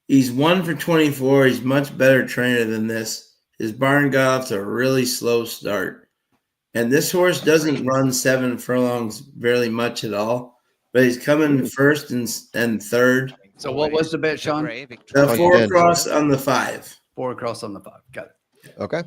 [SPEAKER 4] He's 1 for 24. He's much better trainer than this. His barn got off to a really slow start. And this horse doesn't run 7 furlongs very much at all, but he's coming first and third.
[SPEAKER 2] So what was the bet, Sean?
[SPEAKER 4] 4 across on the 5.
[SPEAKER 2] 4 across on the 5. Got it.
[SPEAKER 1] Okay.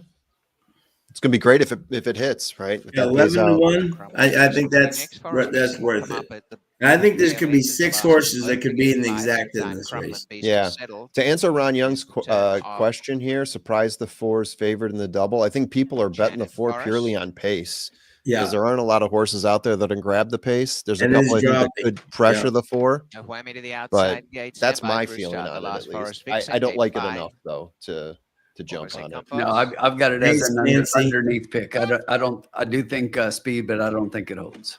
[SPEAKER 1] It's gonna be great if it hits, right? If that pays
[SPEAKER 4] 11 to
[SPEAKER 1] out.
[SPEAKER 4] 1. I think that's worth it. And I think there's could be 6 horses that could be in the exacta in this race.
[SPEAKER 1] Yeah. To answer Ron Young's question here, surprise the 4's favored in the double. I think people are betting the 4 purely on pace.
[SPEAKER 4] Yeah.
[SPEAKER 1] Because there aren't a lot of horses out there that can grab the pace. There's a
[SPEAKER 4] And
[SPEAKER 1] couple I
[SPEAKER 4] it's
[SPEAKER 1] think that
[SPEAKER 4] dropping.
[SPEAKER 1] could pressure the 4.
[SPEAKER 3] No whammy to the outside
[SPEAKER 1] But
[SPEAKER 3] gates.
[SPEAKER 1] that's
[SPEAKER 3] Thereby
[SPEAKER 1] my
[SPEAKER 3] through
[SPEAKER 1] feeling
[SPEAKER 3] start,
[SPEAKER 1] on
[SPEAKER 3] the
[SPEAKER 1] it,
[SPEAKER 3] last
[SPEAKER 1] at
[SPEAKER 3] Forest
[SPEAKER 1] least.
[SPEAKER 3] Vixen,
[SPEAKER 1] I don't
[SPEAKER 3] gate
[SPEAKER 1] like it
[SPEAKER 3] 5.
[SPEAKER 1] enough, though, to jump on it.
[SPEAKER 2] No, I've got it as an
[SPEAKER 4] Nancy.
[SPEAKER 2] underneath pick. I do think speed, but I don't think it holds.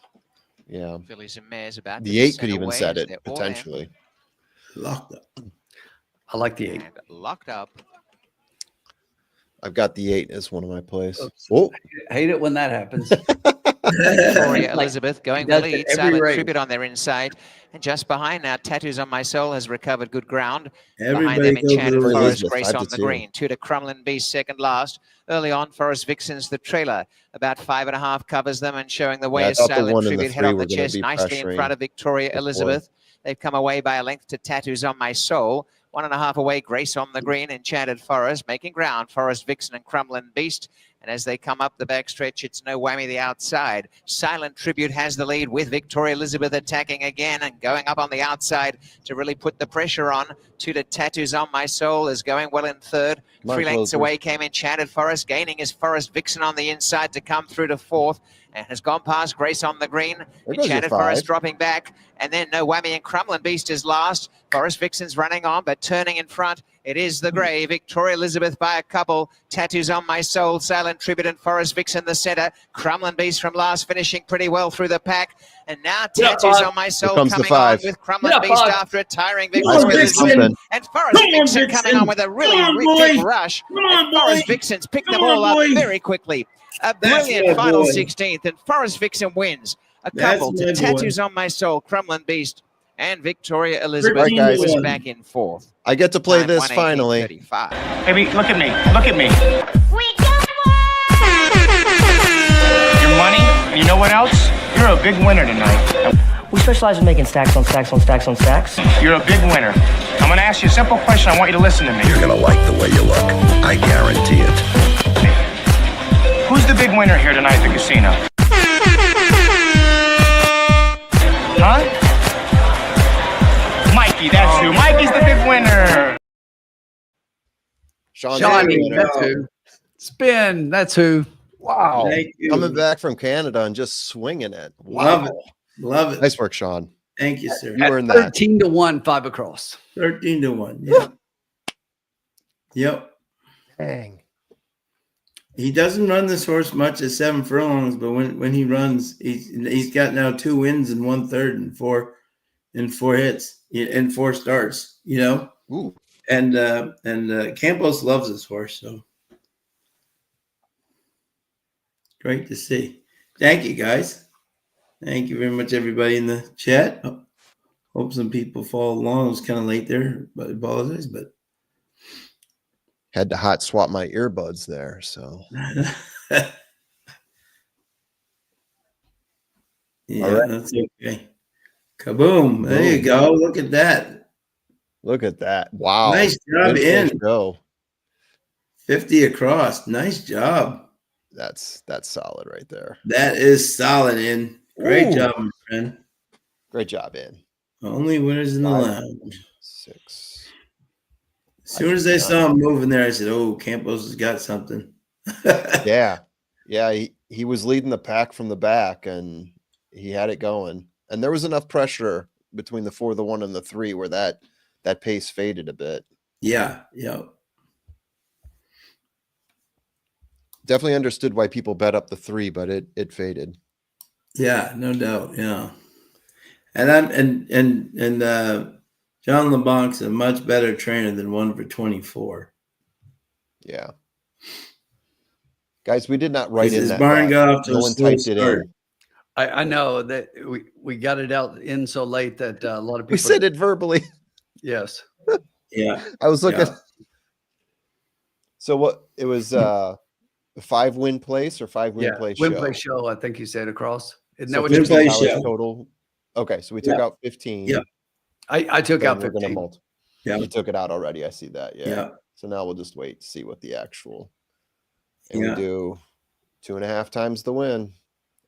[SPEAKER 1] Yeah.
[SPEAKER 3] Fillies and mares about
[SPEAKER 1] The 8 could even set it, potentially.
[SPEAKER 4] Locked up.
[SPEAKER 2] I like the 8.
[SPEAKER 3] Locked up.
[SPEAKER 1] I've got the 8 as one of my plays.
[SPEAKER 2] Oops.
[SPEAKER 1] Oh,
[SPEAKER 2] Hate it when that happens.
[SPEAKER 3] Victoria Elizabeth going the
[SPEAKER 2] does
[SPEAKER 3] lead.
[SPEAKER 2] it every
[SPEAKER 3] Silent
[SPEAKER 2] race.
[SPEAKER 3] Tribute on their inside. And just behind now, Tattoos on My Soul has recovered good ground. Behind
[SPEAKER 4] Everybody
[SPEAKER 3] them,
[SPEAKER 4] go
[SPEAKER 3] Enchanted
[SPEAKER 4] blue.
[SPEAKER 3] Forest,
[SPEAKER 1] Elizabeth,
[SPEAKER 3] Grace
[SPEAKER 1] 5
[SPEAKER 3] on
[SPEAKER 1] to
[SPEAKER 3] the
[SPEAKER 1] 2.
[SPEAKER 3] green. 2 to Crumlin Beast, second last. Early on, Forest Vixen's the trailer. About 5.5 covers them and showing the way
[SPEAKER 1] I
[SPEAKER 3] is
[SPEAKER 1] thought the
[SPEAKER 3] Silent
[SPEAKER 1] 1 and the
[SPEAKER 3] Tribute. Head
[SPEAKER 1] 3
[SPEAKER 3] on
[SPEAKER 1] were
[SPEAKER 3] the
[SPEAKER 1] gonna
[SPEAKER 3] chest,
[SPEAKER 1] be
[SPEAKER 3] nicely in
[SPEAKER 1] pressuring
[SPEAKER 3] front of Victoria
[SPEAKER 1] the 4.
[SPEAKER 3] Elizabeth. They've come away by a length to Tattoos on My Soul. 1.5 away, Grace on the green, Enchanted Forest, making ground, Forest Vixen and Crumlin Beast. And as they come up the backstretch, it's no whammy the outside. Silent Tribute has the lead with Victoria Elizabeth attacking again and going up on the outside to really put the pressure on. 2 to Tattoos on My Soul is going well in third. 3 lengths away came Enchanted Forest, gaining his Forest Vixen on the inside to come through to fourth. And has gone past Grace on the green. Enchanted Forest dropping back. And then no whammy and Crumlin Beast is last. Forest Vixen's running on, but turning in front. It is the grey. Victoria Elizabeth by a couple. Tattoos on My Soul, Silent Tribute and Forest Vixen the centre. Crumlin Beast from last finishing pretty well through the pack. And now Tattoos on My Soul
[SPEAKER 1] comes the
[SPEAKER 3] coming on
[SPEAKER 1] 5.
[SPEAKER 3] with Crumlin Beast after a tiring
[SPEAKER 1] Nice
[SPEAKER 3] Victoria
[SPEAKER 1] Vixen.
[SPEAKER 3] Elizabeth. And Forest Vixen
[SPEAKER 4] Vixen.
[SPEAKER 3] coming on with a really
[SPEAKER 4] Come on,
[SPEAKER 3] big
[SPEAKER 4] boy.
[SPEAKER 3] rush.
[SPEAKER 4] Come on,
[SPEAKER 3] And Forest
[SPEAKER 4] boy.
[SPEAKER 3] Vixen's picked
[SPEAKER 4] Come
[SPEAKER 3] them all
[SPEAKER 4] on,
[SPEAKER 3] up
[SPEAKER 4] boy.
[SPEAKER 3] very quickly. A
[SPEAKER 4] That's
[SPEAKER 3] brilliant
[SPEAKER 4] my
[SPEAKER 3] final
[SPEAKER 4] boy.
[SPEAKER 3] 16th, and Forest Vixen wins. A
[SPEAKER 4] That's
[SPEAKER 3] couple
[SPEAKER 4] my
[SPEAKER 3] to
[SPEAKER 4] boy.
[SPEAKER 3] Tattoos on My Soul, Crumlin Beast, and Victoria Elizabeth,
[SPEAKER 4] 13
[SPEAKER 1] to
[SPEAKER 3] who is
[SPEAKER 4] 1.
[SPEAKER 3] back in fourth.
[SPEAKER 1] I get to play
[SPEAKER 3] Time
[SPEAKER 1] this finally.
[SPEAKER 3] 1:18:35.
[SPEAKER 5] Baby, look at me. Look at me.
[SPEAKER 7] We got one!
[SPEAKER 5] Your money, and you know what else? You're a big winner tonight.
[SPEAKER 8] We specialize in making stacks on stacks on stacks on stacks.
[SPEAKER 5] You're a big winner. I'm gonna ask you a simple question. I want you to listen to me.
[SPEAKER 9] You're gonna like the way you look. I guarantee it.
[SPEAKER 5] Who's the big winner here tonight at the casino? Huh? Mikey, that's who. Mikey's the big winner.
[SPEAKER 1] Sean's
[SPEAKER 2] Johnny,
[SPEAKER 1] the winner.
[SPEAKER 2] that's who. Spin, that's who.
[SPEAKER 1] Wow.
[SPEAKER 4] Thank you.
[SPEAKER 1] Coming back from Canada and just swinging it.
[SPEAKER 4] Love
[SPEAKER 1] Wow.
[SPEAKER 4] it. Love it.
[SPEAKER 1] Nice work, Sean.
[SPEAKER 4] Thank you, sir.
[SPEAKER 1] You
[SPEAKER 2] At
[SPEAKER 1] earned that.
[SPEAKER 2] 13 to 1, 5 across.
[SPEAKER 4] 13 to 1. Yep. Yep.
[SPEAKER 1] Dang.
[SPEAKER 4] He doesn't run this horse much at 7 furlongs, but when he runs, he's got now 2 wins and 1/3 and 4 hits and 4 starts. You know,
[SPEAKER 1] Ooh.
[SPEAKER 4] and Campos loves this horse, so great to see. Thank you, guys. Thank you very much, everybody in the chat. Hope some people follow along. It was kind of late there, but I apologize. But
[SPEAKER 1] Had to hot swap my earbuds there. So
[SPEAKER 4] yeah,
[SPEAKER 1] All right.
[SPEAKER 4] that's okay. Kaboom! There you go. Look at that.
[SPEAKER 1] look at that. Wow.
[SPEAKER 4] Nice job
[SPEAKER 1] Good
[SPEAKER 4] in.
[SPEAKER 1] full show.
[SPEAKER 4] 50 across. Nice job.
[SPEAKER 1] That's solid right there.
[SPEAKER 4] That is solid in. Great
[SPEAKER 1] Ooh.
[SPEAKER 4] job, my friend.
[SPEAKER 1] Great job, in.
[SPEAKER 4] Only winners in the
[SPEAKER 1] 5,
[SPEAKER 4] lounge.
[SPEAKER 1] 6.
[SPEAKER 4] As soon as I saw him moving there, I said, "Oh, Campos has got something."
[SPEAKER 1] Yeah. Yeah. He was leading the pack from the back and he had it going. And there was enough pressure between the 4, the 1, and the 3 where that pace faded a bit.
[SPEAKER 4] Yeah. Yeah.
[SPEAKER 1] Definitely understood why people bet up the 3, but it faded.
[SPEAKER 4] Yeah, no doubt. Yeah. And John LeBlanc's a much better trainer than 1 for 24.
[SPEAKER 1] Yeah. Guys, we did not write in
[SPEAKER 4] His
[SPEAKER 1] that.
[SPEAKER 4] barn
[SPEAKER 1] bet.
[SPEAKER 4] got off to
[SPEAKER 1] No
[SPEAKER 4] a
[SPEAKER 1] one
[SPEAKER 4] slow
[SPEAKER 1] typed it
[SPEAKER 4] start.
[SPEAKER 1] in.
[SPEAKER 2] I know that we got it out in so late that a lot of people.
[SPEAKER 1] We said it verbally.
[SPEAKER 2] Yes.
[SPEAKER 4] Yeah.
[SPEAKER 1] I was looking.
[SPEAKER 4] Yeah.
[SPEAKER 1] So what it was 5 win place or 5 win place
[SPEAKER 2] Win
[SPEAKER 1] show?
[SPEAKER 2] play show. I think you said across. Isn't
[SPEAKER 1] So
[SPEAKER 2] that what you
[SPEAKER 4] 15
[SPEAKER 2] said?
[SPEAKER 4] play
[SPEAKER 1] $15
[SPEAKER 4] show.
[SPEAKER 1] total. Okay, so we took
[SPEAKER 4] Yeah.
[SPEAKER 1] out 15.
[SPEAKER 4] Yeah.
[SPEAKER 2] I took
[SPEAKER 1] then
[SPEAKER 2] out
[SPEAKER 1] we're gonna
[SPEAKER 2] 15.
[SPEAKER 4] Yeah.
[SPEAKER 1] You took it out already. I see that. Yeah.
[SPEAKER 4] Yeah.
[SPEAKER 1] So now we'll just wait to see what the actual. And
[SPEAKER 4] Yeah.
[SPEAKER 1] we do 2.5 times the win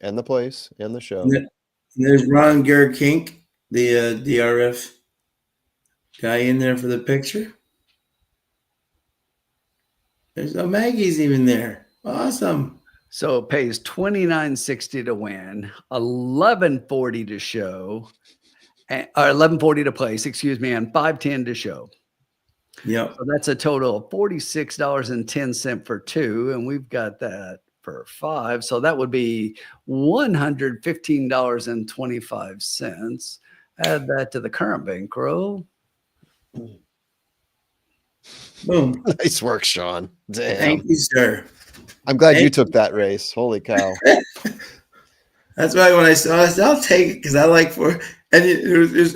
[SPEAKER 1] and the place and the show.
[SPEAKER 4] And there's Ron Gerkink, the DRF guy in there for the picture. There's Maggie's even there. Awesome.
[SPEAKER 2] So it pays $29.60 to win, $11.40 to show, or $11.40 to place, excuse me, and $5.10 to show.
[SPEAKER 4] Yep.
[SPEAKER 2] So that's a total of $46.10 for 2, and we've got that for 5. So that would be $115.25. Add that to the current bankroll.
[SPEAKER 4] Boom.
[SPEAKER 1] Nice work, Sean. Damn.
[SPEAKER 4] Thank you, sir.
[SPEAKER 1] I'm glad you took that race. Holy cow.
[SPEAKER 4] That's why when I saw this, I'll take it because I like for. And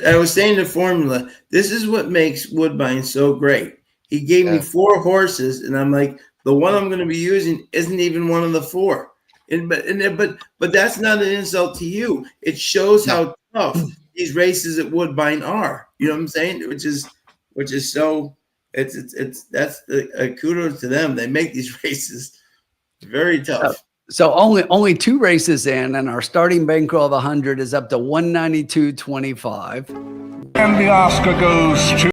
[SPEAKER 4] I was saying the formula. This is what makes Woodbine so great. He gave me 4 horses, and I'm like, the one I'm going to be using isn't even one of the 4. But that's not an insult to you. It shows how tough these races at Woodbine are. You know what I'm saying? Which is so. That's the kudos to them. They make these races very tough.
[SPEAKER 2] So only 2 races in, and our starting bankroll of 100 is up to $192.25.
[SPEAKER 5] And the Oscar goes to...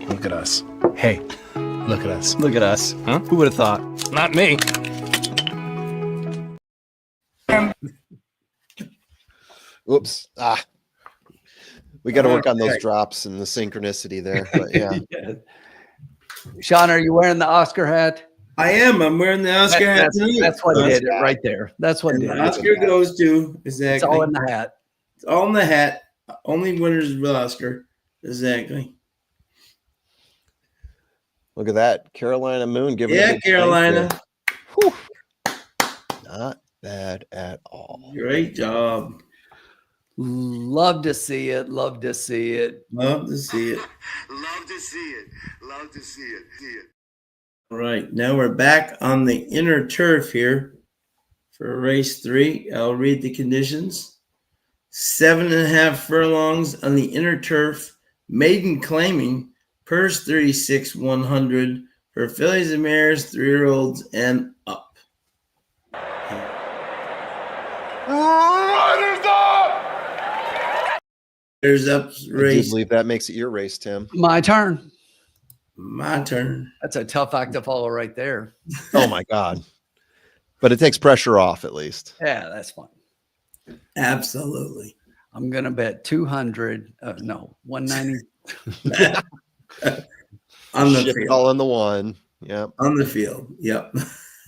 [SPEAKER 7] Look at us. Hey, look at us. Look at us. Huh? Who would have thought? Not me.
[SPEAKER 1] Oops. We got to work on those drops and the synchronicity there. But yeah.
[SPEAKER 2] Sean, are you wearing the Oscar hat?
[SPEAKER 4] I am. I'm wearing the Oscar hat tonight.
[SPEAKER 2] That's what did it right there. That's what did it.
[SPEAKER 4] Oscar goes to exactly.
[SPEAKER 2] It's all in the hat.
[SPEAKER 4] It's all in the hat. Only winners of Oscar. Exactly.
[SPEAKER 1] Look at that. Carolina Moon giving it a big
[SPEAKER 4] Carolina.
[SPEAKER 1] Whew. Not bad at all.
[SPEAKER 4] Great job.
[SPEAKER 2] Love to see it. Love to see it.
[SPEAKER 4] Love to see it.
[SPEAKER 6] Love to see it. Love to see it. See it.
[SPEAKER 4] All right. Now we're back on the inner turf here for race 3. I'll read the conditions. 7.5 furlongs on the inner turf. Maiden claiming. Purse 36,100 for fillies and mares, 3-year-olds and up.
[SPEAKER 6] Riders up!
[SPEAKER 4] There's up
[SPEAKER 1] I
[SPEAKER 4] race.
[SPEAKER 1] do believe that makes it your race, Tim.
[SPEAKER 2] My turn.
[SPEAKER 4] My turn.
[SPEAKER 2] That's a tough act to follow right there.
[SPEAKER 1] Oh my God. But it takes pressure off at least.
[SPEAKER 2] Yeah, that's fun.
[SPEAKER 4] Absolutely.
[SPEAKER 2] I'm going to bet 200. No, 190.
[SPEAKER 4] On the
[SPEAKER 1] Ship
[SPEAKER 4] field.
[SPEAKER 1] all in the one. Yep.
[SPEAKER 4] On the field. Yep.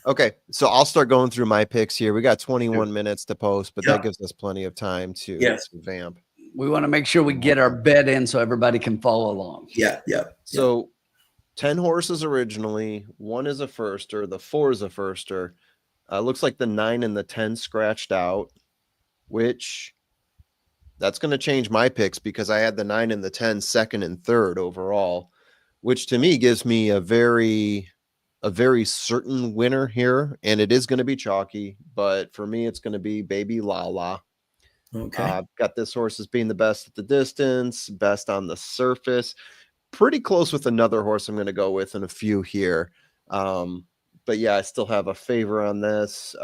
[SPEAKER 1] Okay. So I'll start going through my picks here. We got 21 minutes to post, but that gives us plenty of time to vamp.
[SPEAKER 2] We want to make sure we get our bet in so everybody can follow along.
[SPEAKER 4] Yeah.
[SPEAKER 1] So 10 horses originally, 1 is a firster, the 4 is a firster. Looks like the 9 and the 10 scratched out, which that's going to change my picks because I had the 9 and the 10 second and third overall, which to me gives me a very certain winner here. And it is going to be chalky, but for me, it's going to be Baby Lala.
[SPEAKER 4] Okay.
[SPEAKER 1] Got this horse as being the best at the distance, best on the surface. Pretty close with another horse I'm going to go with in a few here. But yeah, I still have a favor on this.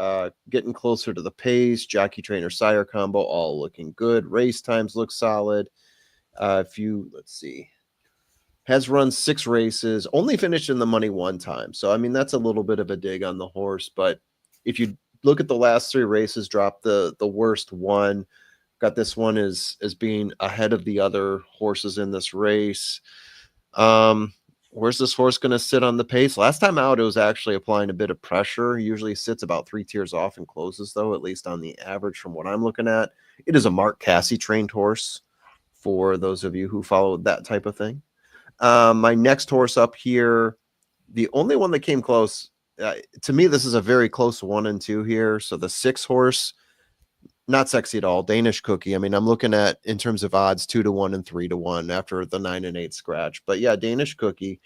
[SPEAKER 1] Getting closer to the pace, jockey trainer sire combo, all looking good. Race times look solid. Let's see, has run 6 races, only finished in the money 1 time. So, I mean, that's a little bit of a dig on the horse. But if you look at the last 3 races, dropped the worst one. Got this one as being ahead of the other horses in this race. Where's this horse going to sit on the pace? Last time out, it was actually applying a bit of pressure. Usually sits about 3 tiers off and closes, though, at least on the average from what I'm looking at. It is a Mark Cassie trained horse for those of you who follow that type of thing. My next horse up here, the only one that came close, to me, this is a very close 1 and 2 here. So the 6 horse, not sexy at all. Danish Cookie. I mean, I'm looking at in terms of odds 2-1 and 3-1 after the 9 and 8 scratch. But yeah, Danish Cookie,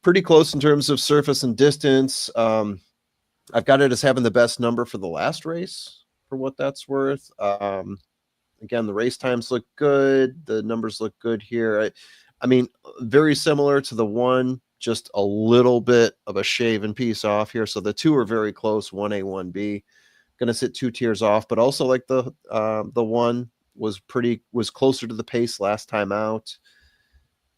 [SPEAKER 1] pretty close in terms of surface and distance. I've got it as having the best number for the last race for what that's worth. Again, the race times look good. The numbers look good here. I mean, very similar to the 1. just a little bit of a shaven piece off here. So the two are very close, 1A, 1B. Going to sit 2 tiers off, but also like the one was closer to the pace last time out.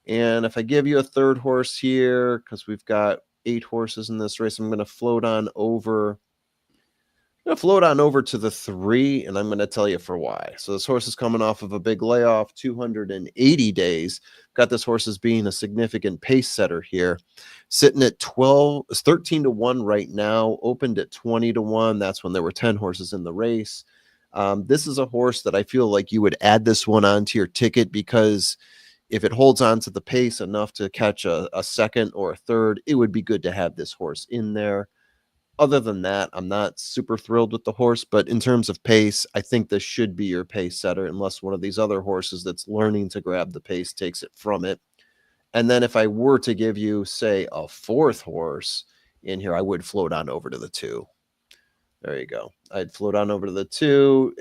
[SPEAKER 1] And if I give you a third horse here, because we've got 8 horses in this race, I'm going to float on over. I'm going to float on over to the 3, and I'm going to tell you for why. So this horse is coming off of a big layoff, 280 days. Got this horse as being a significant pace setter here. Sitting at 13 to 1 right now, opened at 20 to 1. That's when there were 10 horses in the race. This is a horse that I feel like you would add this one onto your ticket, because if it holds on to the pace enough to catch a second or a third, it would be good to have this horse in there. Other than that, I'm not super thrilled with the horse, but in terms of pace, I think this should be your pace setter, unless one of these other horses that's learning to grab the pace takes it from it. And then if I were to give you, say, a fourth horse in here, I would float on over to the 2. There you go. I'd float on over to the 2.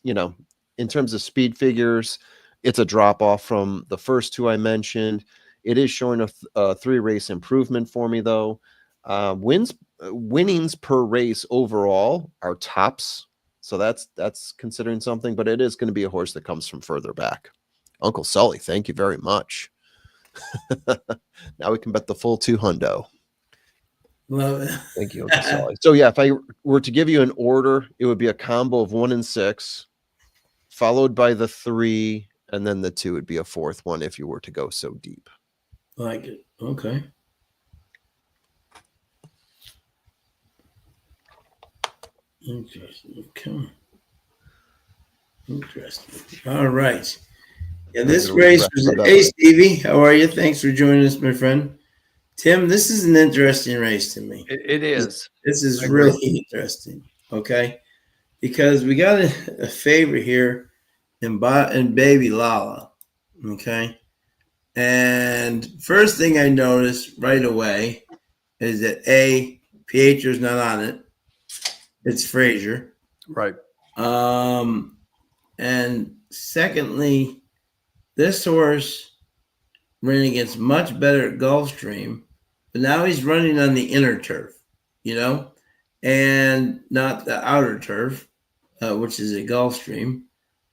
[SPEAKER 1] In terms of speed figures, it's a drop off from the first 2 I mentioned. It is showing a 3-race improvement for me, though. Winnings per race overall are tops, so that's considering something, but it is going to be a horse that comes from further back. Uncle Sully, thank you very much. Now we can bet the full 200.
[SPEAKER 4] Love it.
[SPEAKER 1] Thank you, Uncle Sully. So yeah, if I were to give you an order, it would be a combo of 1 and 6, followed by the 3, and then the 2 would be a fourth one if you were to go so deep.
[SPEAKER 4] Like it. Okay. Interesting. Okay. Interesting. All right. Yeah, this race was. Hey, Stevie, how are you? Thanks for joining us, my friend. Tim, this is an interesting race to me.
[SPEAKER 2] It is.
[SPEAKER 4] This is really interesting. Okay, because we got a favorite here in Baby Lala. Okay, and first thing I noticed right away is that Pietro's not on it. It's Frazier.
[SPEAKER 2] Right.
[SPEAKER 4] And secondly, this horse ran against much better at Gulfstream, but now he's running on the inner turf, and not the outer turf, which is at Gulfstream,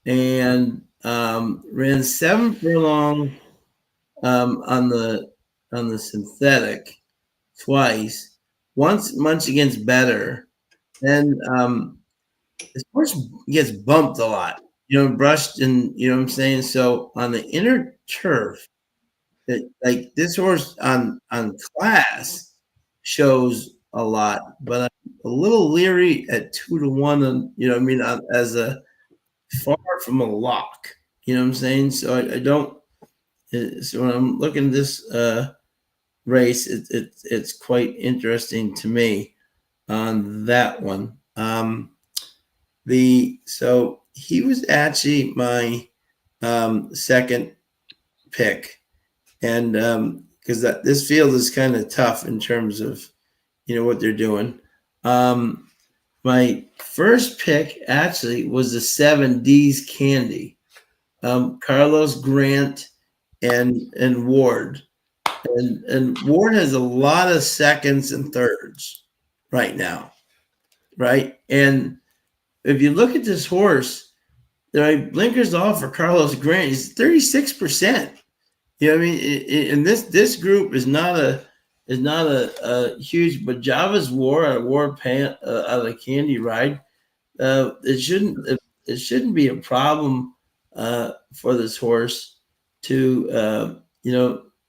[SPEAKER 4] and ran 7 furlong on the synthetic twice, once against bettor. Then this horse gets bumped a lot, brushed, and you know what I'm saying. So on the inner turf, like this horse on class shows a lot, but I'm a little leery at 2 to 1, and as a far from a lock, you know what I'm saying. So I don't. So when I'm looking at this race, it's quite interesting to me on that one. So he was actually my second pick, and because this field is kind of tough in terms of what they're doing. My first pick actually was the 7D's Candy, Carlos Grant and Ward, and Ward has a lot of seconds and thirds right now, right? And if you look at this horse, blinkers off for Carlos Grant. He's 36%. You know what I mean? And this group is not a huge, but Java's War Pant out of the Candy Ride. It shouldn't be a problem for this horse to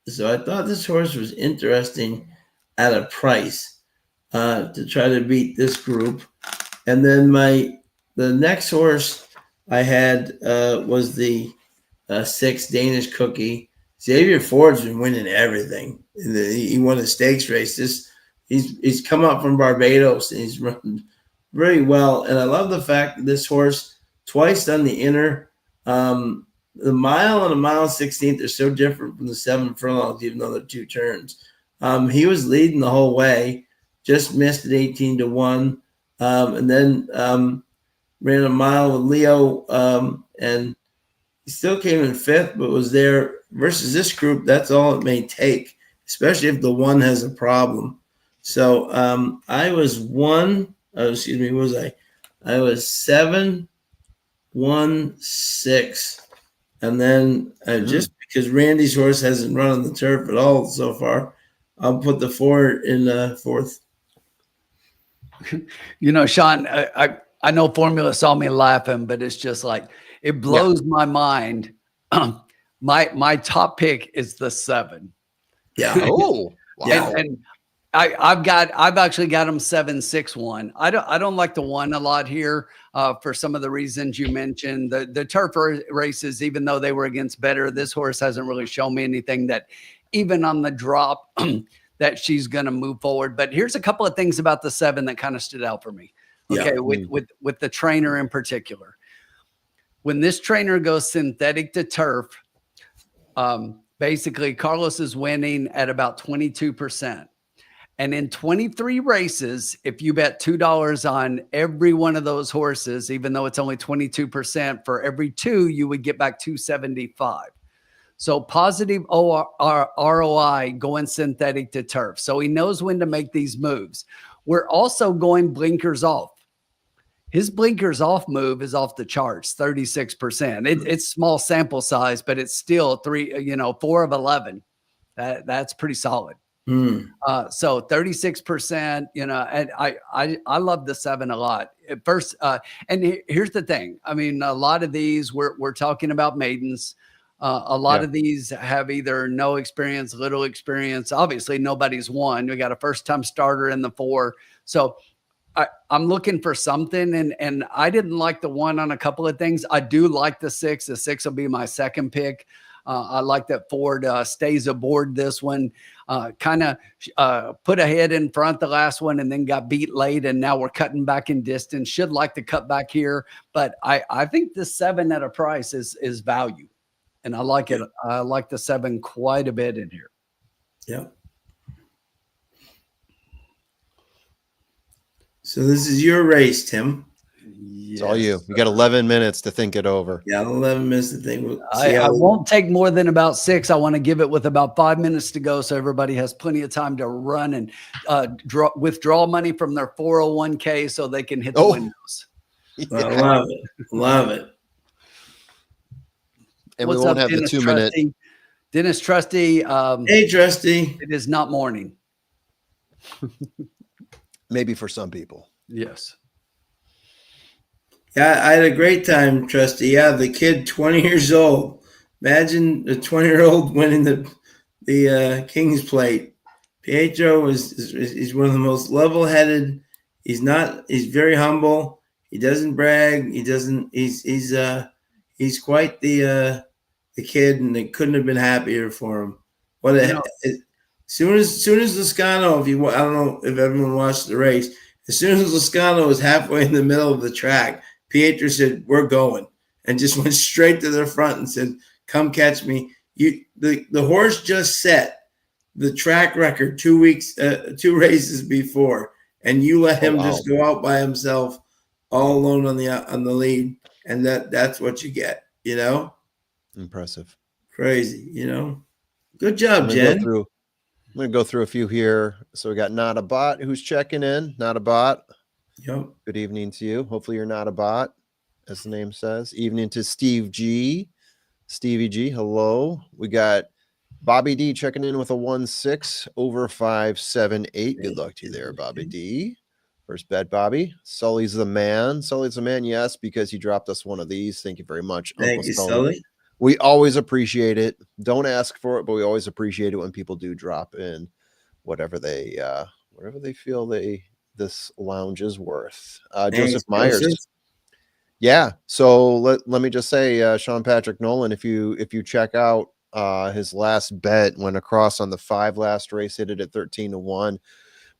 [SPEAKER 4] So I thought this horse was interesting at a price to try to beat this group. And then the next horse I had was the 6 Danish Cookie. Xavier Ford's been winning everything. He won a stakes race. He's come up from Barbados, and he's run very well. And I love the fact that this horse twice on the inner. The mile and a mile 16th are so different from the 7 furlongs, even though they're 2 turns. He was leading the whole way, just missed at 18 to 1, and then ran a mile with Leo, and he still came in 5th, but was there versus this group. That's all it may take especially if the one has a problem. So I was one. Excuse me. What was I? I was 7-1-6, and then just because Randy's horse hasn't run on the turf at all so far, I'll put the 4 in fourth.
[SPEAKER 2] You know, Sean, I know Formula saw me laughing, but it's just like it blows my mind. My top pick is the 7.
[SPEAKER 4] Yeah.
[SPEAKER 1] Oh, wow.
[SPEAKER 2] And I've actually got him 7-6-1. I don't like the 1 a lot here for some of the reasons you mentioned. The turf races, even though they were against Bettor, this horse hasn't really shown me anything that even on the drop that she's going to move forward. But here's a couple of things about the 7 that kind of stood out for me. Okay, with the trainer in particular. When this trainer goes synthetic to turf, basically Carlos is winning at about 22%. And in 23 races, if you bet $2 on every one of those horses, even though it's only 22%, for every 2, you would get back 275. So positive ROI going synthetic to turf. So he knows when to make these moves. We're also going blinkers off. His blinkers off move is off the charts, 36%. It's small sample size, but it's still 4 of 11. That's pretty solid. So 36%, and I love the 7 a lot. At first, and here's the thing. I mean, a lot of these we're talking about maidens. A lot of these have either no experience, little experience. Obviously, nobody's won. We got a first-time starter in the 4. So I'm looking for something, and I didn't like the 1 on a couple of things. I do like the 6. The 6 will be my second pick. I like that Ford stays aboard this one. Kind of put ahead in front the last one and then got beat late, and now we're cutting back in distance. Should like to cut back here, but I think the 7 at a price is value. And I like it. I like the 7 quite a bit in here.
[SPEAKER 4] Yeah. So this is your race, Tim.
[SPEAKER 1] It's all you. You got 11 minutes to think it over.
[SPEAKER 4] Yeah, 11 minutes to think. We'll
[SPEAKER 2] I won't take more than about 6. I want to give it with about 5 minutes to go, so everybody has plenty of time to run and withdraw money from their 401k so they can hit the windows.
[SPEAKER 4] I love it. Love it.
[SPEAKER 1] And
[SPEAKER 2] What's
[SPEAKER 1] we won't
[SPEAKER 2] up,
[SPEAKER 1] have
[SPEAKER 2] Dennis
[SPEAKER 1] the 2 minute.
[SPEAKER 2] Trusty? Dennis Trusty.
[SPEAKER 4] Hey, Trusty.
[SPEAKER 2] It is not morning.
[SPEAKER 1] Maybe for some people.
[SPEAKER 2] Yes.
[SPEAKER 4] Yeah, I had a great time, Trusty. Yeah, the kid, 20 years old. Imagine a 20-year-old winning the King's Plate. Pietro is one of the most level-headed. He's very humble. He doesn't brag. He's quite the kid, and they couldn't have been happier for him. Soon as Lascano, I don't know if everyone watched the race, as soon as Lascano was halfway in the middle of the track, Pietro said, "We're going," and just went straight to the front and said, "Come catch me." The horse just set the track record 2 races before, and you let him just go out by himself, all alone on the lead, and that's what you get.
[SPEAKER 1] Impressive.
[SPEAKER 4] Crazy. Good job, Jen.
[SPEAKER 1] I'm going to go through a few here. So we got Not a Bot who's checking in. Not a Bot.
[SPEAKER 4] Yep.
[SPEAKER 1] Good evening to you. Hopefully you're not a bot, as the name says. Evening to Steve G. Stevie G, hello. We got Bobby D checking in with a 1-6 over 5-7-8. Good luck to you there, Bobby D. First bet, Bobby. Sully's the man. Sully's the man, yes, because he dropped us one of these. Thank you very much.
[SPEAKER 4] Thank you, Sully.
[SPEAKER 1] We always appreciate it. Don't ask for it, but we always appreciate it when people do drop in whatever they feel this lounge is worth. Joseph Myers.
[SPEAKER 4] Joseph.
[SPEAKER 1] Yeah. So let me just say, Sean Patrick Nolan, if you check out his last bet, went across on the 5 last race, hit it at 13-1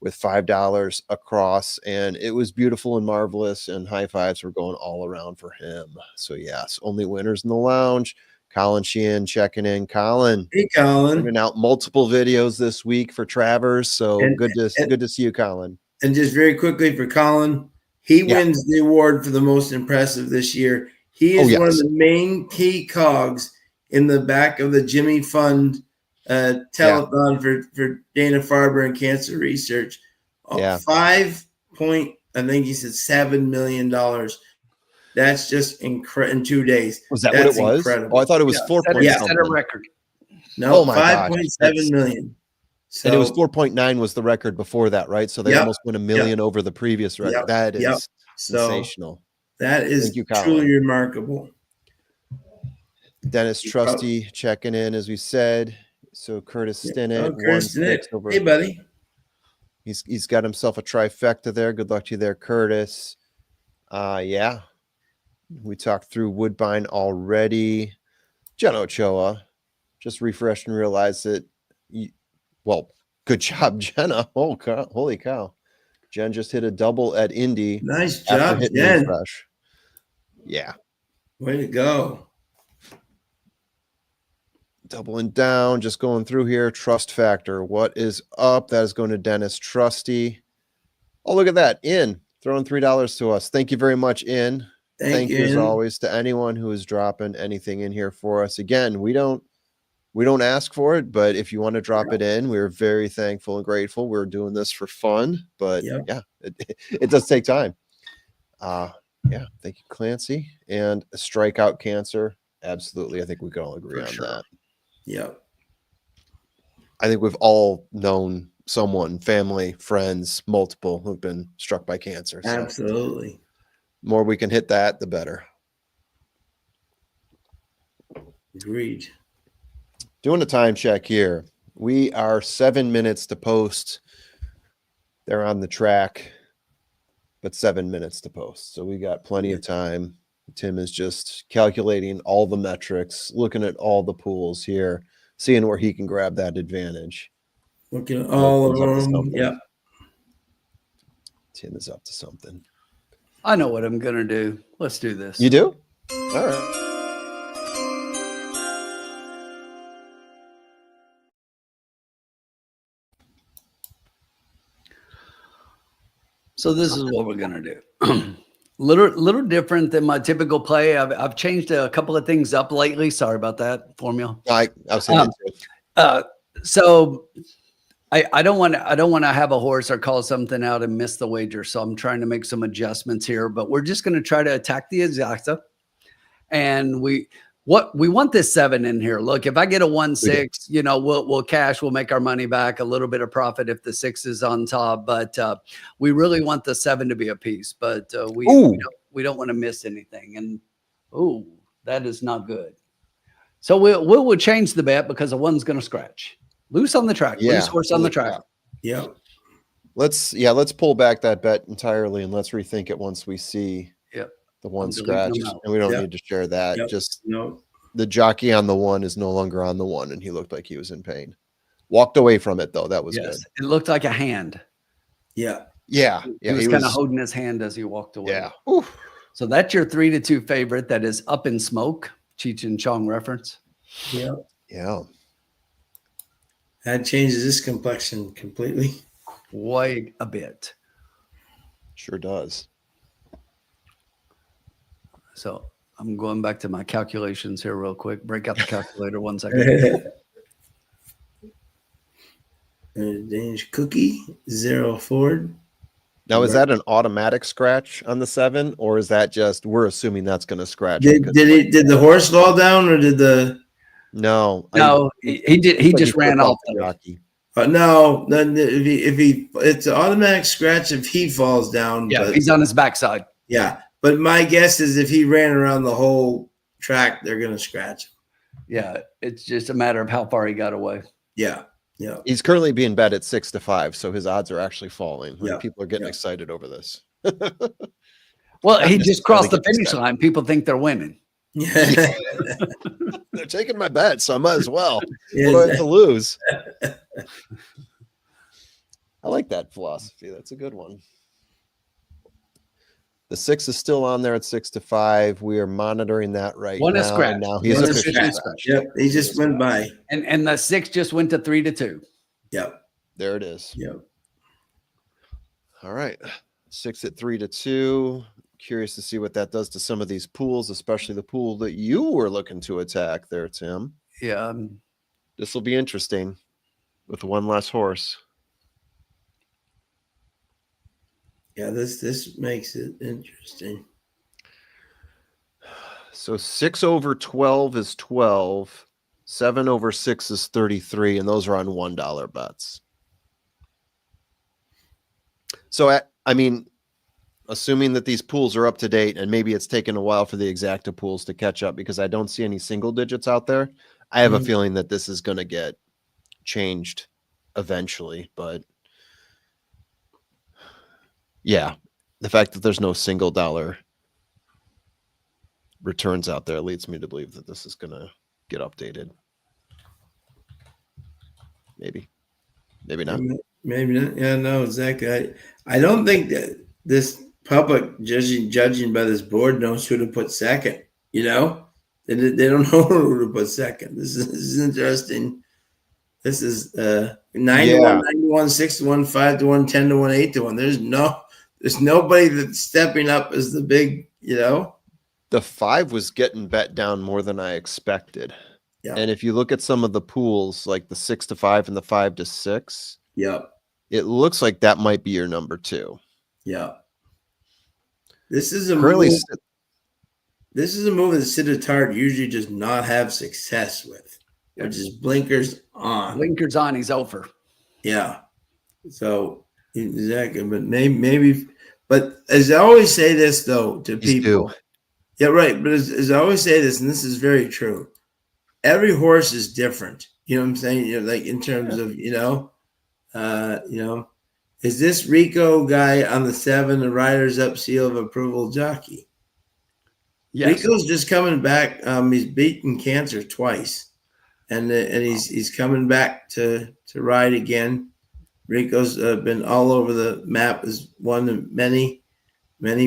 [SPEAKER 1] with $5 across, and it was beautiful and marvelous, and high fives were going all around for him. So yes, only winners in the lounge. Colin Sheehan checking in. Colin.
[SPEAKER 4] Hey, Colin.
[SPEAKER 1] Putting out multiple videos this week for Travers. So good to see you, Colin.
[SPEAKER 4] And just very quickly for Colin, he wins the award for the most impressive this year. He is one of the main key cogs in the back of the Jimmy Fund telethon for Dana-Farber and cancer research.
[SPEAKER 1] Yeah.
[SPEAKER 4] 5 point, I think he said $7 million. That's just in 2 days.
[SPEAKER 1] Was that
[SPEAKER 4] That's
[SPEAKER 1] what it was?
[SPEAKER 4] incredible.
[SPEAKER 1] Oh, I thought it was 4 point
[SPEAKER 2] Set
[SPEAKER 1] something.
[SPEAKER 2] a record.
[SPEAKER 4] No,
[SPEAKER 1] Oh my gosh.
[SPEAKER 4] 5.7 million. So,
[SPEAKER 1] and it was 4.9 was the record before that, right? So they almost went $1 million over the previous record. That is sensational.
[SPEAKER 4] That is
[SPEAKER 1] Thank you,
[SPEAKER 4] truly remarkable.
[SPEAKER 1] Dennis Trusty checking in, as we said. So Curtis Stinnett,
[SPEAKER 4] Curtis
[SPEAKER 1] 1-6 over.
[SPEAKER 4] Hey, buddy.
[SPEAKER 1] He's got himself a trifecta there. Good luck to you there, Curtis. Yeah. We talked through Woodbine already. Jen Ochoa. Just refreshed and realized that well, good job, Jenna. Oh, holy cow. Jen just hit a double at Indy.
[SPEAKER 4] Nice job, Jen.
[SPEAKER 1] Refresh. Yeah.
[SPEAKER 4] Way to go.
[SPEAKER 1] Doubling down, just going through here. Trust factor. What is up? That is going to Dennis Trusty. Oh, look at that. In. Throwing $3 to us. Thank you very much, In. Thank you as always to anyone who is dropping anything in here for us. Again, we don't ask for it, but if you want to drop it in, we're very thankful and grateful. We're doing this for fun, but yeah, it does take time. Yeah, thank you, Clancy. And a strikeout cancer. Absolutely. I think we can all agree on that.
[SPEAKER 4] Yeah.
[SPEAKER 1] I think we've all known someone, family, friends, multiple who've been struck by cancer. So
[SPEAKER 4] absolutely.
[SPEAKER 1] The more we can hit that, the better.
[SPEAKER 4] Agreed.
[SPEAKER 1] Doing a time check here. We are 7 minutes to post. They're on the track, but 7 minutes to post. So we got plenty of time. Tim is just calculating all the metrics, looking at all the pools here, seeing where he can grab that advantage.
[SPEAKER 4] Looking at all of them. Yeah.
[SPEAKER 1] Tim is up to something.
[SPEAKER 2] I know what I'm going to do. Let's do this.
[SPEAKER 1] You do? All right.
[SPEAKER 2] So this is what we're going to do. little different than my typical play. I've changed a couple of things up lately. Sorry about that, Formula.
[SPEAKER 1] I was saying
[SPEAKER 2] so I don't want to have a horse or call something out and miss the wager. So I'm trying to make some adjustments here, but we're just going to try to attack the exacta. And we want this 7 in here. Look, if I get a 1-6, you know, we'll cash, we'll make our money back, a little bit of profit if the 6 is on top. But we really want the 7 to be a piece. But we don't want to miss anything. And that is not good. So we'll change the bet because the 1's going to scratch. Loose on the track.
[SPEAKER 1] Yeah.
[SPEAKER 2] Loose horse on the track.
[SPEAKER 4] Yeah.
[SPEAKER 1] Let's pull back that bet entirely and let's rethink it once we see the 1 scratch. And we don't need to share that. Just the jockey on the 1 is no longer on the 1, and he looked like he was in pain. Walked away from it though. That was good.
[SPEAKER 2] It looked like a hand.
[SPEAKER 4] Yeah.
[SPEAKER 1] Yeah.
[SPEAKER 2] He was kind of holding his hand as he walked away.
[SPEAKER 1] Yeah.
[SPEAKER 2] Oof. So that's your 3-2 favorite that is up in smoke. Cheech and Chong reference.
[SPEAKER 4] Yeah.
[SPEAKER 1] Yeah.
[SPEAKER 4] That changes this complexion completely.
[SPEAKER 2] Quite a bit.
[SPEAKER 1] Sure does.
[SPEAKER 2] So I'm going back to my calculations here real quick. Break out the calculator 1 second.
[SPEAKER 4] Danish Cookie, 0 Ford.
[SPEAKER 1] Now, is that an automatic scratch on the 7, or is that just we're assuming that's going to scratch?
[SPEAKER 4] Did the horse fall down, or did the?
[SPEAKER 1] No,
[SPEAKER 2] he did. He just ran off the
[SPEAKER 4] jockey. No, then if he it's an automatic scratch if he falls down.
[SPEAKER 2] Yeah,
[SPEAKER 4] but,
[SPEAKER 2] he's on his backside.
[SPEAKER 4] Yeah, but my guess is if he ran around the whole track, they're going to scratch him.
[SPEAKER 2] Yeah, it's just a matter of how far he got away.
[SPEAKER 4] Yeah. Yeah.
[SPEAKER 1] He's currently being bet at 6-5, so his odds are actually falling.
[SPEAKER 4] Yeah.
[SPEAKER 1] People are getting excited over this.
[SPEAKER 2] Well, he just crossed the finish line. People think they're winning.
[SPEAKER 4] Yeah.
[SPEAKER 1] They're taking my bet, so I might as well. What do I have to lose? I like that philosophy. That's a good one. The 6 is still on there at 6-5. We are monitoring that right now.
[SPEAKER 2] One is scratch.
[SPEAKER 1] Now he's officially scratched.
[SPEAKER 4] Yep, he just went by.
[SPEAKER 2] And the 6 just went to 3-2.
[SPEAKER 4] Yep.
[SPEAKER 1] There it is.
[SPEAKER 4] Yep.
[SPEAKER 1] All right. 6 at 3-2. Curious to see what that does to some of these pools, especially the pool that you were looking to attack there, Tim.
[SPEAKER 2] Yeah.
[SPEAKER 1] This will be interesting with one less horse.
[SPEAKER 4] Yeah, this makes it interesting.
[SPEAKER 1] So 6 over 12 is 12. 7 over 6 is 33, and those are on $1 bets. So, I mean, assuming that these pools are up to date, and maybe it's taken a while for the exacta pools to catch up because I don't see any single digits out there, I have a feeling that this is going to get changed eventually. But yeah, the fact that there's no single dollar returns out there leads me to believe that this is going to get updated. Maybe not.
[SPEAKER 4] Maybe not. Yeah, no, exactly. I don't think that this public judging by this board knows who to put second. You know, they don't know who to put second. This is interesting. This is 9 to 1, 9 to 1, 6 to 1, 5 to 1, 10 to 1, 8 to 1. There's nobody that's stepping up as the big, you know.
[SPEAKER 1] The 5 was getting bet down more than I expected.
[SPEAKER 4] Yeah.
[SPEAKER 1] And if you look at some of the pools, like the 6 to 5 and the 5 to 6, it looks like that might be your number 2.
[SPEAKER 4] Yeah. This is a
[SPEAKER 1] Currently,
[SPEAKER 4] move. This is a move that Siddharth usually does not have success with, which is blinkers on.
[SPEAKER 2] Blinkers on, he's over.
[SPEAKER 4] Yeah. So exactly, but maybe. But as I always say this though to people, yeah, right. But as I always say this, and this is very true. Every horse is different. You know what I'm saying? You know, like in terms of you know, is this Rico guy on the 7 the riders up seal of approval jockey? Yes. Rico's just coming back. He's beaten cancer twice, and he's coming back to ride again. Rico's been all over the map, has won many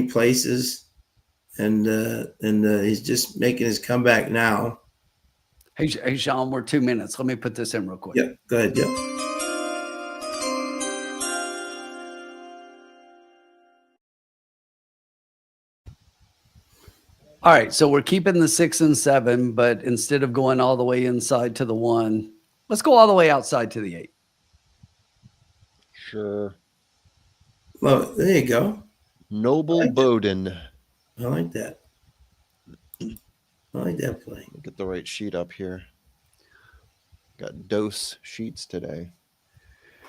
[SPEAKER 4] places, and he's just making his comeback now.
[SPEAKER 2] Hey, Sean, we're 2 minutes. Let me put this in real quick.
[SPEAKER 4] Yeah, go ahead. Yeah.
[SPEAKER 2] All right, so we're keeping the 6 and 7, but instead of going all the way inside to the 1, let's go all the way outside to the 8.
[SPEAKER 1] Sure.
[SPEAKER 4] Well, there you go.
[SPEAKER 1] Noble Bowden.
[SPEAKER 4] I like that. I like that play.
[SPEAKER 1] Get the right sheet up here. Got dose sheets today.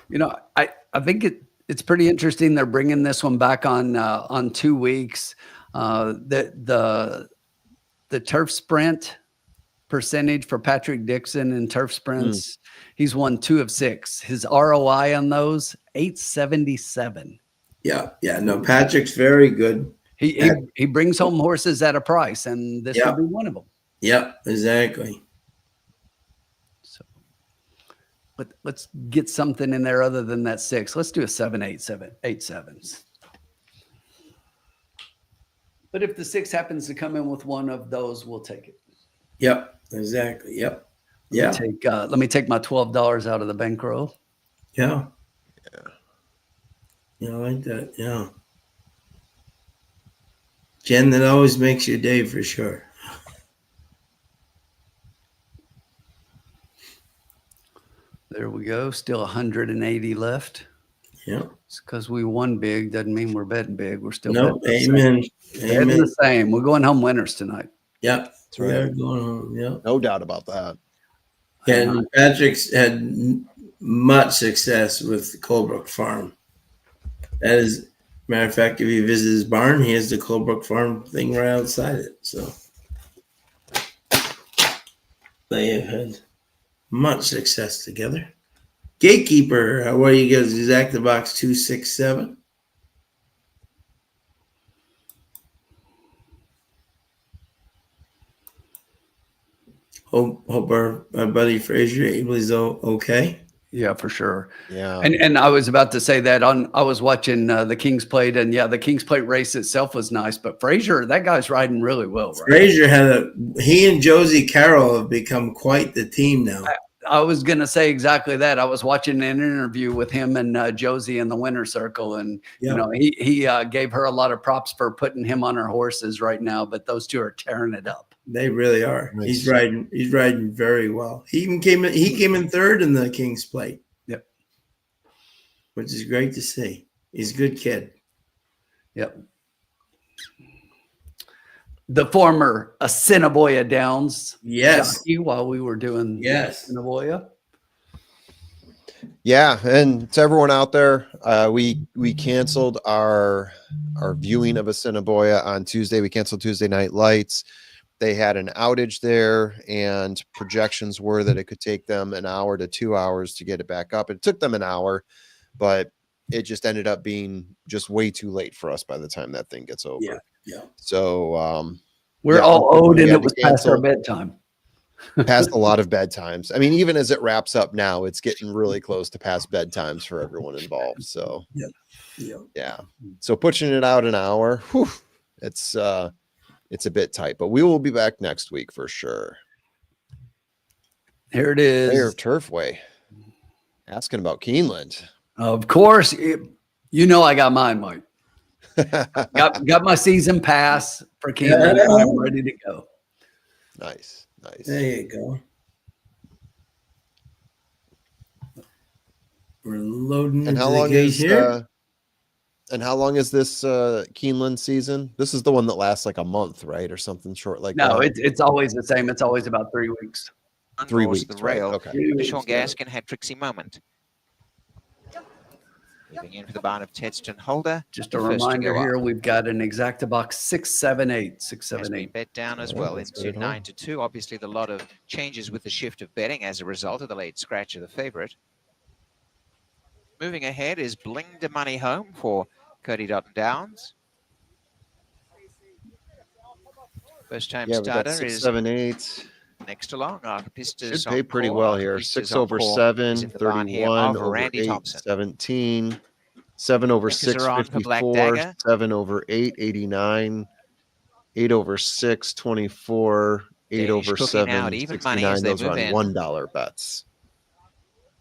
[SPEAKER 2] You know, I think it's pretty interesting. They're bringing this one back on 2 weeks. The turf sprint percentage for Patrick Dixon in turf sprints, he's won 2 of 6. His ROI on those 877.
[SPEAKER 4] Yeah. No, Patrick's very good.
[SPEAKER 2] He brings home horses at a price, and this will be one of them.
[SPEAKER 4] Yep, exactly.
[SPEAKER 2] So, but let's get something in there other than that 6. Let's do a 7, 8, 7, 8 sevens. But if the 6 happens to come in with one of those, we'll take it.
[SPEAKER 4] Yep, exactly. Yep.
[SPEAKER 2] Let me take my $12 out of the bankroll.
[SPEAKER 4] Yeah. I like that. Yeah. Jen, that always makes your day for sure.
[SPEAKER 2] There we go. Still 180 left.
[SPEAKER 4] Yeah.
[SPEAKER 2] It's because we won big. Doesn't mean we're betting big. We're still
[SPEAKER 4] amen.
[SPEAKER 2] Betting the same. We're going home winners tonight.
[SPEAKER 4] Yep. That's right. We're going home. Yeah.
[SPEAKER 1] No doubt about that.
[SPEAKER 4] And Patrick's had much success with Colebrook Farm. That is, matter of fact, if you visit his barn, he has the Colebrook Farm thing right outside it. So they have had much success together. Gatekeeper, where you get exact box 267. Hope our buddy Frazier is okay.
[SPEAKER 2] Yeah, for sure.
[SPEAKER 1] Yeah.
[SPEAKER 2] And I was about to say that I was watching the King's Plate, and the King's Plate race itself was nice, but Frazier, that guy's riding really well. Right?
[SPEAKER 4] Frazier he and Josie Carroll have become quite the team now.
[SPEAKER 2] I was going to say exactly that. I was watching an interview with him and Josie in the winner's circle, and you know, he gave her a lot of props for putting him on her horses right now, but those two are tearing it up.
[SPEAKER 4] They really are.
[SPEAKER 1] Nice.
[SPEAKER 4] He's riding very well. He even came in third in the King's Plate.
[SPEAKER 2] Yep.
[SPEAKER 4] Which is great to see. He's a good kid.
[SPEAKER 2] Yep. The former Assiniboia Downs jockey while we were doing Assiniboia.
[SPEAKER 1] Yeah, and to everyone out there, we canceled our viewing of Assiniboia on Tuesday. We canceled Tuesday Night Lights. They had an outage there, and projections were that it could take them an hour to 2 hours to get it back up. It took them an hour, but it just ended up being just way too late for us by the time that thing gets over.
[SPEAKER 4] Yeah.
[SPEAKER 1] So
[SPEAKER 2] we're all owed, and it was past our bedtime.
[SPEAKER 1] Past a lot of bedtimes. I mean, even as it wraps up now, it's getting really close to past bedtimes for everyone involved. So yeah. So pushing it out an hour, whew, it's a bit tight, but we will be back next week for sure.
[SPEAKER 2] Here it is.
[SPEAKER 1] Mayor Turfway asking about Keeneland.
[SPEAKER 2] Of course, you know I got mine, Mike. got my season pass for Keeneland. I'm ready to go.
[SPEAKER 1] Nice.
[SPEAKER 4] There you go. We're loading.
[SPEAKER 1] And how long is here? And how long is this Keeneland season? This is the one that lasts like a month, right, or something short like that.
[SPEAKER 2] No, it's always the same. It's always about 3 weeks.
[SPEAKER 1] 3 weeks.
[SPEAKER 3] The rail.
[SPEAKER 1] Right? Okay.
[SPEAKER 3] Sean Gaskin had Trixie Moment. Moving in for the barn of Tedston Holder.
[SPEAKER 2] Just a reminder here, we've got an exacta box 678. 678.
[SPEAKER 3] Bet down as well into 9-2. Obviously, a lot of changes with the shift of betting as a result of the late scratch of the favorite. Moving ahead is Bling de Money Home for Cody Dotton Downs. First time starter
[SPEAKER 1] 6,
[SPEAKER 3] is
[SPEAKER 1] 7, 8.
[SPEAKER 3] Next along.
[SPEAKER 1] Should pay pretty well here. 6 over 7, 31 over 8, 17. 7 over 6, 54. 7 over 8, 89. 8 over 6, 24. 8 over 7, 69. Those are on $1 bets.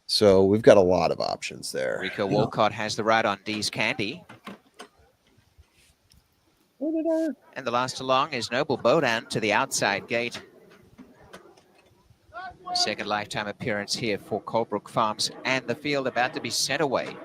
[SPEAKER 1] So we've got a lot of options there.
[SPEAKER 3] Rico Walcott has the ride on Dee's Candy. And the last along is Noble Bodan to the outside gate. Second lifetime appearance here for Colebrook Farms, and the field about to be sent away.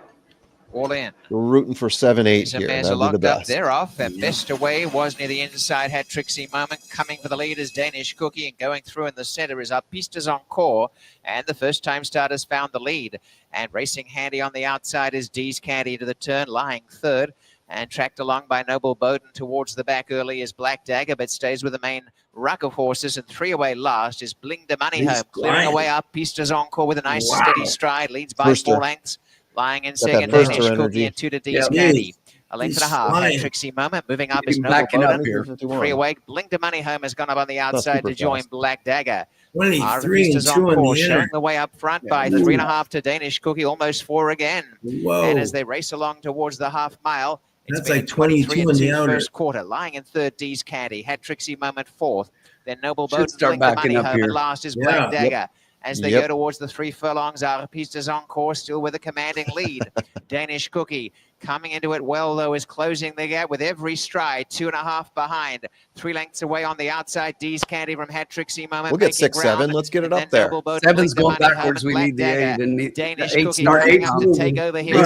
[SPEAKER 3] All in.
[SPEAKER 1] We're rooting for 7, 8 here. That'd be the best.
[SPEAKER 3] They're off. And best away was near the inside. Had Trixie Moment coming for the lead is Danish Cookie, and going through in the center is Pistas Encore. And the first time starters found the lead. And racing handy on the outside is Dee's Candy to the turn, lying third. And tracked along by Noble Bowden towards the back early is Black Dagger, but stays with the main ruck of horses. And 3 away last is Bling de Money Home, clearing away up. Pistas Encore with a nice steady stride, leads by 4 lengths. Lying in second, Danish Cookie, and 2 to Dee's Candy. A length and a half. And Trixie Moment moving up is Noble Bowden. 3 away. Bling de Money Home has gone up on the outside to join Black Dagger.
[SPEAKER 4] 23 and 2 on the
[SPEAKER 3] showing the way up front by 3.5 to Danish Cookie, almost 4 again.
[SPEAKER 4] Whoa.
[SPEAKER 3] And as they race along towards the half mile,
[SPEAKER 4] that's like 22 in the outer.
[SPEAKER 3] First quarter. Lying in third, Dee's Candy. Had Trixie Moment fourth. Then Noble Bowden,
[SPEAKER 2] start backing up here.
[SPEAKER 3] And last is Black Dagger. As they go towards the 3 furlongs, Pistas Encore still with a commanding lead. Danish Cookie coming into it well, though, is closing the gap with every stride. 2.5 behind. 3 lengths away on the outside. Dee's Candy from Hat Trixie Moment.
[SPEAKER 1] We'll get 6, 7. Let's get it up there.
[SPEAKER 2] 7's going backwards. We need the 8. And
[SPEAKER 3] Danish
[SPEAKER 2] 8
[SPEAKER 3] Cookie coming up to take over here.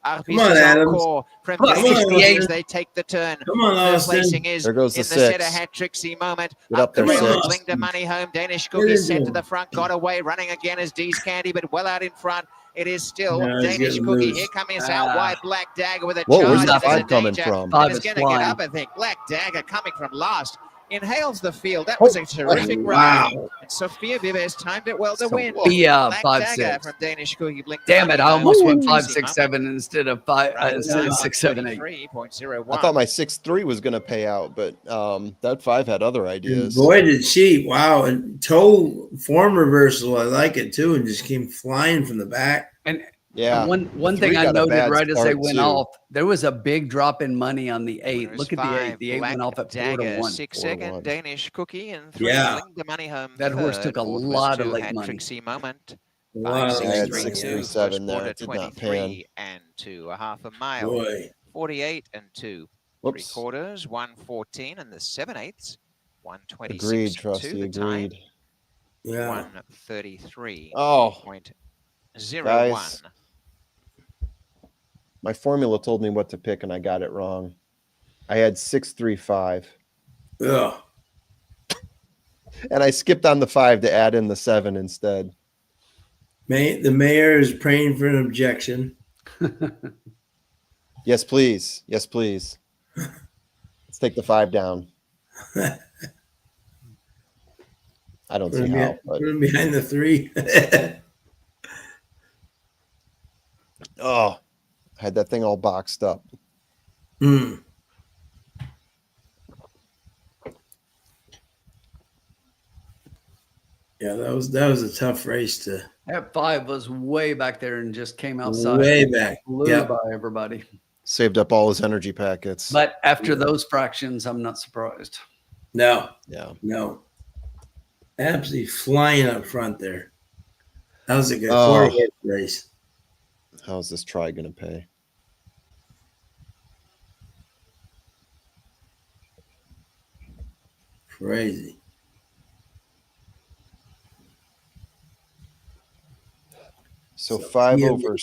[SPEAKER 4] Come on, Adams.
[SPEAKER 3] From as they take the turn.
[SPEAKER 4] Come on, Austin.
[SPEAKER 1] There goes the 6.
[SPEAKER 3] Center, Hat Trixie Moment.
[SPEAKER 1] Get up there, 6.
[SPEAKER 3] Bling de Money Home. Danish Cookie sent to the front. Got away. Running again as Dee's Candy, but well out in front. It is still Danish Cookie.
[SPEAKER 4] Loose.
[SPEAKER 3] Here coming out wide. Black Dagger with a
[SPEAKER 1] Whoa,
[SPEAKER 3] charge.
[SPEAKER 1] where's that 5 coming from?
[SPEAKER 3] It's going to get up, I think. Black Dagger coming from last. Inhales the field. That was a terrific ride. And Sophia Vives timed it well to win.
[SPEAKER 2] Sophia,
[SPEAKER 3] Black
[SPEAKER 2] 5,
[SPEAKER 3] Dagger
[SPEAKER 2] 6.
[SPEAKER 3] from Danish Cookie.
[SPEAKER 2] Damn it! I almost went 5, 6, 7 instead of 5. Instead of 6, 7, 8.
[SPEAKER 3] 3.01.
[SPEAKER 1] I thought my 6-3 was going to pay out, but that 5 had other ideas.
[SPEAKER 4] Boy, did she! Wow, and toe form reversal. I like it too, and just came flying from the back.
[SPEAKER 2] And
[SPEAKER 1] yeah,
[SPEAKER 2] one thing I noted right as they went off, there was a big drop in money on the 8. Look at the 8. The 8 went off at 4 to 1.
[SPEAKER 3] 6 second Danish Cookie and 3 the Money Home.
[SPEAKER 2] That horse took a lot of late money.
[SPEAKER 3] Trixie Moment.
[SPEAKER 4] Wow,
[SPEAKER 1] I had 6, 3, 7 there. It did not pan.
[SPEAKER 3] And 2, a half a mile.
[SPEAKER 4] Boy.
[SPEAKER 3] 48 and 2. 3/4, 114 and the 7/8. 126
[SPEAKER 1] Agreed,
[SPEAKER 3] to
[SPEAKER 1] Trusty.
[SPEAKER 3] the time.
[SPEAKER 1] Agreed.
[SPEAKER 4] Yeah.
[SPEAKER 3] 133.01.
[SPEAKER 1] Oh, guys, my formula told me what to pick, and I got it wrong. I had 635,
[SPEAKER 4] Ugh.
[SPEAKER 1] and I skipped on the 5 to add in the 7 instead.
[SPEAKER 4] The mayor is praying for an objection.
[SPEAKER 1] Yes, please. Yes, please. Let's take the 5 down. I don't see how, but
[SPEAKER 4] Put him behind the 3.
[SPEAKER 1] oh, I had that thing all boxed up.
[SPEAKER 4] Mm. Yeah, that was a tough race to.
[SPEAKER 2] That 5 was way back there and just came outside.
[SPEAKER 4] Way back.
[SPEAKER 2] Blew by everybody.
[SPEAKER 1] Saved up all his energy packets.
[SPEAKER 2] But after those fractions, I'm not surprised.
[SPEAKER 4] No.
[SPEAKER 1] Yeah.
[SPEAKER 4] No. Absolutely flying up front there. That was a good quarter race.
[SPEAKER 1] How's this try going to pay?
[SPEAKER 4] Crazy.
[SPEAKER 1] So 5 over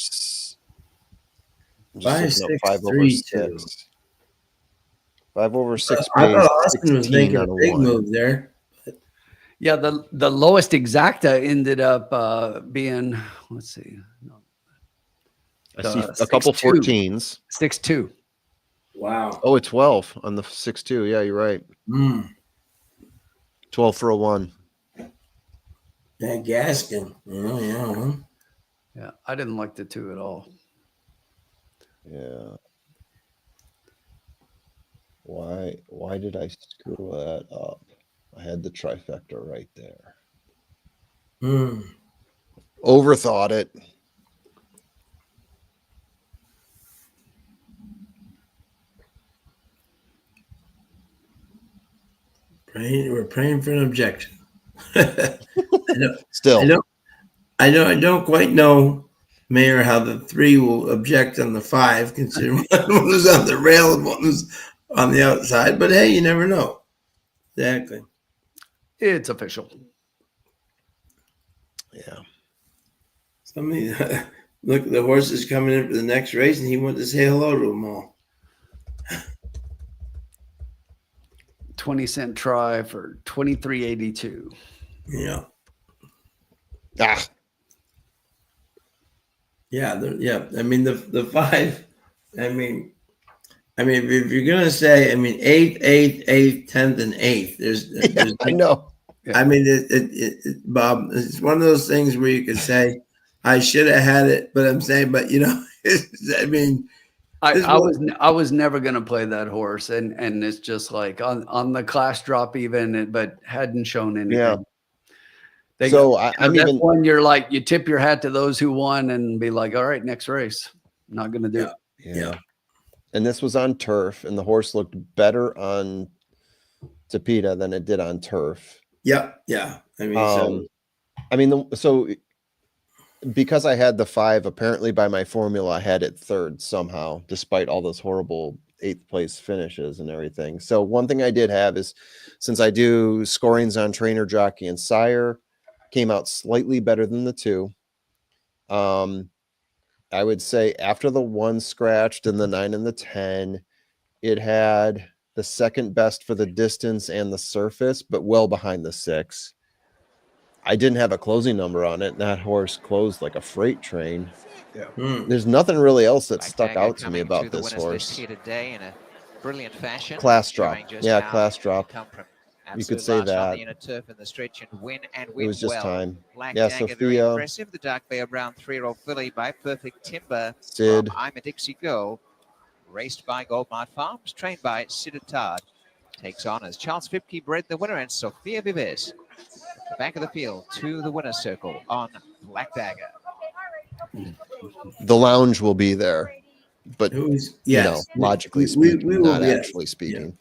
[SPEAKER 4] 5, 6,
[SPEAKER 1] 5
[SPEAKER 4] 3,
[SPEAKER 1] over
[SPEAKER 4] 2.
[SPEAKER 1] 6. 5 over 6
[SPEAKER 4] I
[SPEAKER 1] pays
[SPEAKER 4] thought Austin was
[SPEAKER 1] 16
[SPEAKER 4] making
[SPEAKER 1] on
[SPEAKER 4] a
[SPEAKER 1] a
[SPEAKER 4] big
[SPEAKER 1] 1.
[SPEAKER 4] move there.
[SPEAKER 2] Yeah, the lowest exacta ended up being, let's see.
[SPEAKER 1] I see a couple 14s.
[SPEAKER 2] 6-2.
[SPEAKER 4] Wow.
[SPEAKER 1] Oh, a 12 on the 6-2. Yeah, you're right. 12 for a 1.
[SPEAKER 4] Yeah, Gaskin.
[SPEAKER 2] Yeah, I didn't like the 2 at all.
[SPEAKER 1] Yeah. Why did I screw that up? I had the trifecta right there. Overthought it.
[SPEAKER 4] We're praying for an objection.
[SPEAKER 1] Still.
[SPEAKER 4] I don't quite know, Mayor, how the 3 will object on the 5, considering one was on the rail and one was on the outside. But hey, you never know. Exactly.
[SPEAKER 2] It's official.
[SPEAKER 1] Yeah.
[SPEAKER 4] Somebody look, the horse is coming in for the next race, and he wanted to say hello to them all.
[SPEAKER 2] 20-cent try for $23.82.
[SPEAKER 4] Yeah.
[SPEAKER 1] Ah.
[SPEAKER 4] Yeah. I mean, the 5. I mean, if you're gonna say, 8th, 10th, and 8th, there's
[SPEAKER 1] I know.
[SPEAKER 4] I mean, Bob, it's one of those things where you could say, I should have had it, but I'm saying, but I mean,
[SPEAKER 2] I was never going to play that horse, and it's just like on the class drop even, but hadn't shown anything.
[SPEAKER 1] Yeah.
[SPEAKER 2] I'm even one. You're like, you tip your hat to those who won and be like, all right, next race. I'm not going to do it.
[SPEAKER 1] Yeah. And this was on turf, and the horse looked better on Tapeta than it did on turf.
[SPEAKER 4] Yeah. Yeah.
[SPEAKER 1] So because I had the 5, apparently by my formula, I had it 3rd somehow, despite all those horrible 8th place finishes and everything. So one thing I did have is, since I do scorings on trainer, jockey, and sire, came out slightly better than the 2. I would say after the 1 scratched and the 9 and the 10, it had the second best for the distance and the surface, but well behind the 6. I didn't have a closing number on it, and that horse closed like a freight train.
[SPEAKER 2] Yeah.
[SPEAKER 1] There's nothing really else that stuck out to me about this horse.
[SPEAKER 3] Here today in a brilliant fashion.
[SPEAKER 1] Class drop. Yeah, class drop. You could say that. It was just time. Yeah, Sophia.
[SPEAKER 3] Impressive. The dark bear brown 3-year-old filly by Perfect Timber.
[SPEAKER 1] Sid.
[SPEAKER 3] I'm a Dixie Go. Raced by Goldmart Farms. Trained by Sid Attard. Takes honors. Charles Fipke bred the winner, and Sophia Vives. The back of the field to the winner's circle on Black Dagger.
[SPEAKER 1] The lounge will be there, but logically speaking, not actually speaking.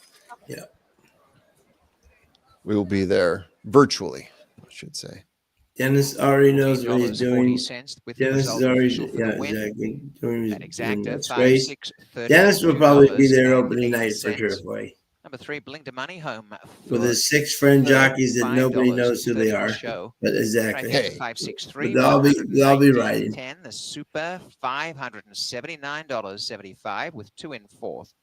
[SPEAKER 4] Yeah.
[SPEAKER 1] We will be there virtually, I should say.
[SPEAKER 4] Dennis already knows what he's doing.
[SPEAKER 3] Dennis
[SPEAKER 4] is already
[SPEAKER 3] exactly doing
[SPEAKER 4] this race. Dennis will probably be there opening night for Turfway.
[SPEAKER 3] number 3, Bling to Money, home
[SPEAKER 4] with
[SPEAKER 3] for
[SPEAKER 4] his 6 friend
[SPEAKER 3] third,
[SPEAKER 4] jockeys that nobody
[SPEAKER 3] $5
[SPEAKER 4] knows who they
[SPEAKER 3] 30 to
[SPEAKER 4] are.
[SPEAKER 3] show.
[SPEAKER 4] But exactly.
[SPEAKER 3] Trifecta
[SPEAKER 1] Hey,
[SPEAKER 3] 563,
[SPEAKER 4] they'll be riding.
[SPEAKER 3] 10, the Super $579.75 with 2 in 4th.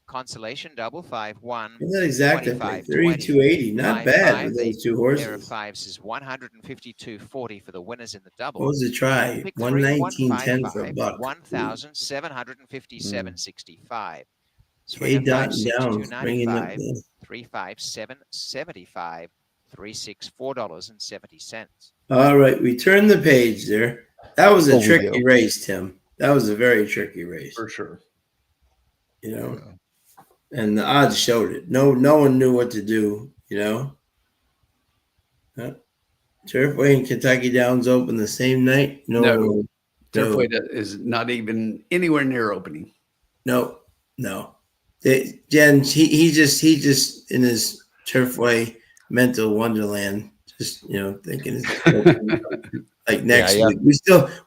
[SPEAKER 3] Consolation double 5-1.
[SPEAKER 4] Isn't that exactly
[SPEAKER 3] 25,
[SPEAKER 4] 3280? Not bad for those 2
[SPEAKER 3] pair of
[SPEAKER 4] horses.
[SPEAKER 3] 5s is 152.40 for the winners in the double.
[SPEAKER 4] What was the try?
[SPEAKER 3] Pick
[SPEAKER 4] 119.10 for a buck.
[SPEAKER 3] 1,757.65.
[SPEAKER 4] K dot and down, bringing up the
[SPEAKER 3] 357.75. $364.70.
[SPEAKER 4] All right, we turn the page there. That was a
[SPEAKER 1] Oh, we
[SPEAKER 4] tricky
[SPEAKER 1] do.
[SPEAKER 4] race, Tim. That was a very tricky race.
[SPEAKER 2] For sure.
[SPEAKER 4] You know, and the odds showed it. No one knew what to do. You know, Turfway and Kentucky Downs open the same night. No.
[SPEAKER 2] Turfway is not even anywhere near opening.
[SPEAKER 4] No. Jen, he just in his Turfway mental wonderland, just thinking like next week.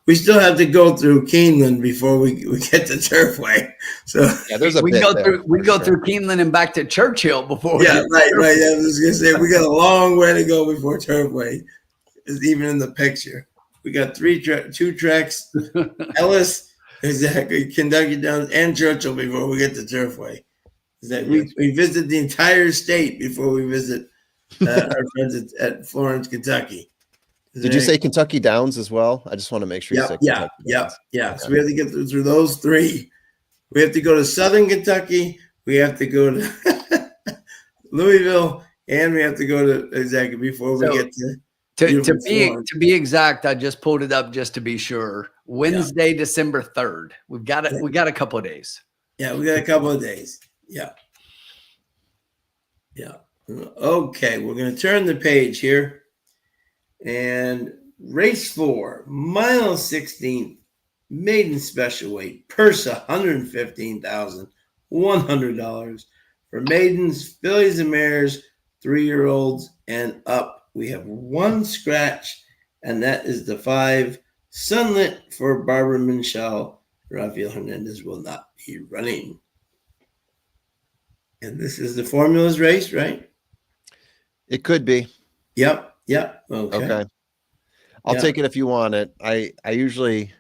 [SPEAKER 4] We still have to go through Keeneland before we get to Turfway. So
[SPEAKER 1] Yeah, there's a
[SPEAKER 2] we
[SPEAKER 1] bit
[SPEAKER 2] go
[SPEAKER 1] there,
[SPEAKER 2] through
[SPEAKER 1] for sure.
[SPEAKER 2] Keeneland and back to Churchill before. We
[SPEAKER 4] yeah,
[SPEAKER 2] get to
[SPEAKER 4] right.
[SPEAKER 2] Turfway.
[SPEAKER 4] I was gonna say we got a long way to go before Turfway is even in the picture. We got 2 tracks, Ellis, exactly, Kentucky Downs, and Churchill before we get to Turfway. Is that we visit the entire state before we visit our friends at Florence, Kentucky.
[SPEAKER 1] Did you say Kentucky Downs as well? I just want to make sure you said Kentucky Downs.
[SPEAKER 4] Yeah. So we have to get through those 3. We have to go to Southern Kentucky. We have to go to Louisville, and we have to go to exactly before we get to
[SPEAKER 2] be exact. I just pulled it up just to be sure. Wednesday, December 3rd. We got a couple of days.
[SPEAKER 4] Yeah, we got a couple of days. Yeah. Okay, we're going to turn the page here. And race 4, mile 16th, maiden special weight, purse $115,100 for maidens, fillies and mares, 3-year-olds and up. We have 1 scratch, and that is the 5 Sunlit for Barbara Minshall. Rafael Hernandez will not be running. And this is the formulas race, right?
[SPEAKER 1] It could be.
[SPEAKER 4] Yep. Okay.
[SPEAKER 1] I'll take it if you want it. I usually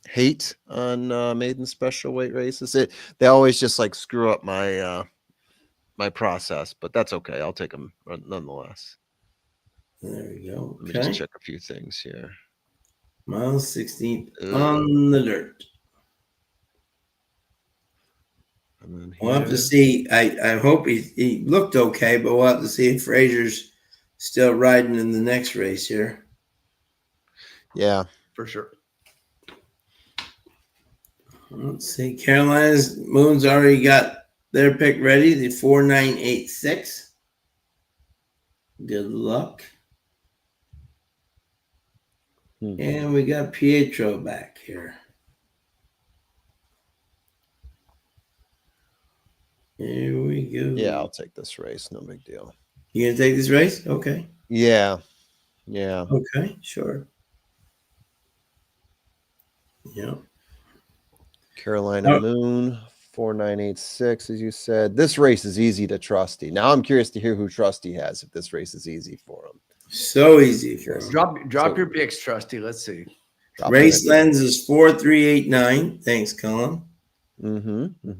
[SPEAKER 1] hate on maiden special weight races. They always just like screw up my my process, but that's okay. I'll take them nonetheless.
[SPEAKER 4] There we go.
[SPEAKER 1] Let me just check a few things here.
[SPEAKER 4] Mile 16th on the dirt. We'll have to see. I hope he looked okay, but we'll have to see if Frazier's still riding in the next race here.
[SPEAKER 1] Yeah,
[SPEAKER 2] for sure.
[SPEAKER 4] Let's see. Carolina's Moon's already got their pick ready. The 4986. Good luck. And we got Pietro back here. Here we go.
[SPEAKER 1] Yeah, I'll take this race. No big deal.
[SPEAKER 4] You gonna take this race? Okay.
[SPEAKER 1] Yeah.
[SPEAKER 4] Okay, sure. Yeah.
[SPEAKER 1] Carolina Moon 4986, as you said. This race is easy to Trusty. Now I'm curious to hear who Trusty has. If this race is easy for him.
[SPEAKER 4] So easy for him.
[SPEAKER 2] Drop your picks, Trusty. Let's see.
[SPEAKER 4] Race lens is 4389. Thanks, Colin.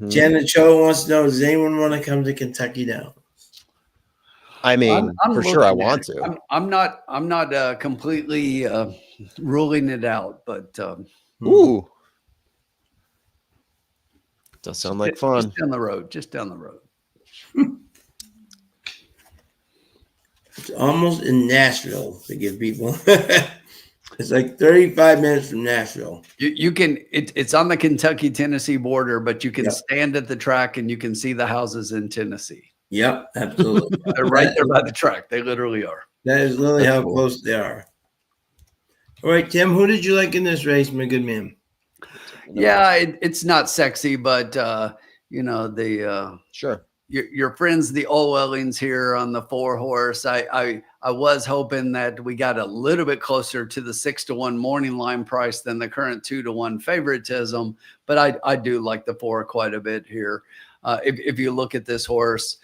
[SPEAKER 4] Janet Cho wants to know: does anyone want to come to Kentucky Downs?
[SPEAKER 1] I mean, for sure, I want to.
[SPEAKER 2] I'm not completely ruling it out, but
[SPEAKER 1] ooh, does sound like fun.
[SPEAKER 2] Just down the road.
[SPEAKER 4] It's almost in Nashville to give people. It's like 35 minutes from Nashville.
[SPEAKER 2] You can. It's on the Kentucky-Tennessee border, but you can stand at the track and you can see the houses in Tennessee.
[SPEAKER 4] Yep, absolutely.
[SPEAKER 2] They're right there by the track. They literally are.
[SPEAKER 4] That is literally how close they are. All right, Tim, who did you like in this race, my good man?
[SPEAKER 2] Yeah, it's not sexy, but
[SPEAKER 1] sure.
[SPEAKER 2] Your friends, the Olwellings here on the 4-horse. I was hoping that we got a little bit closer to the 6-1 morning line price than the current 2-1 favoritism, but I do like the 4 quite a bit here. If you look at this horse,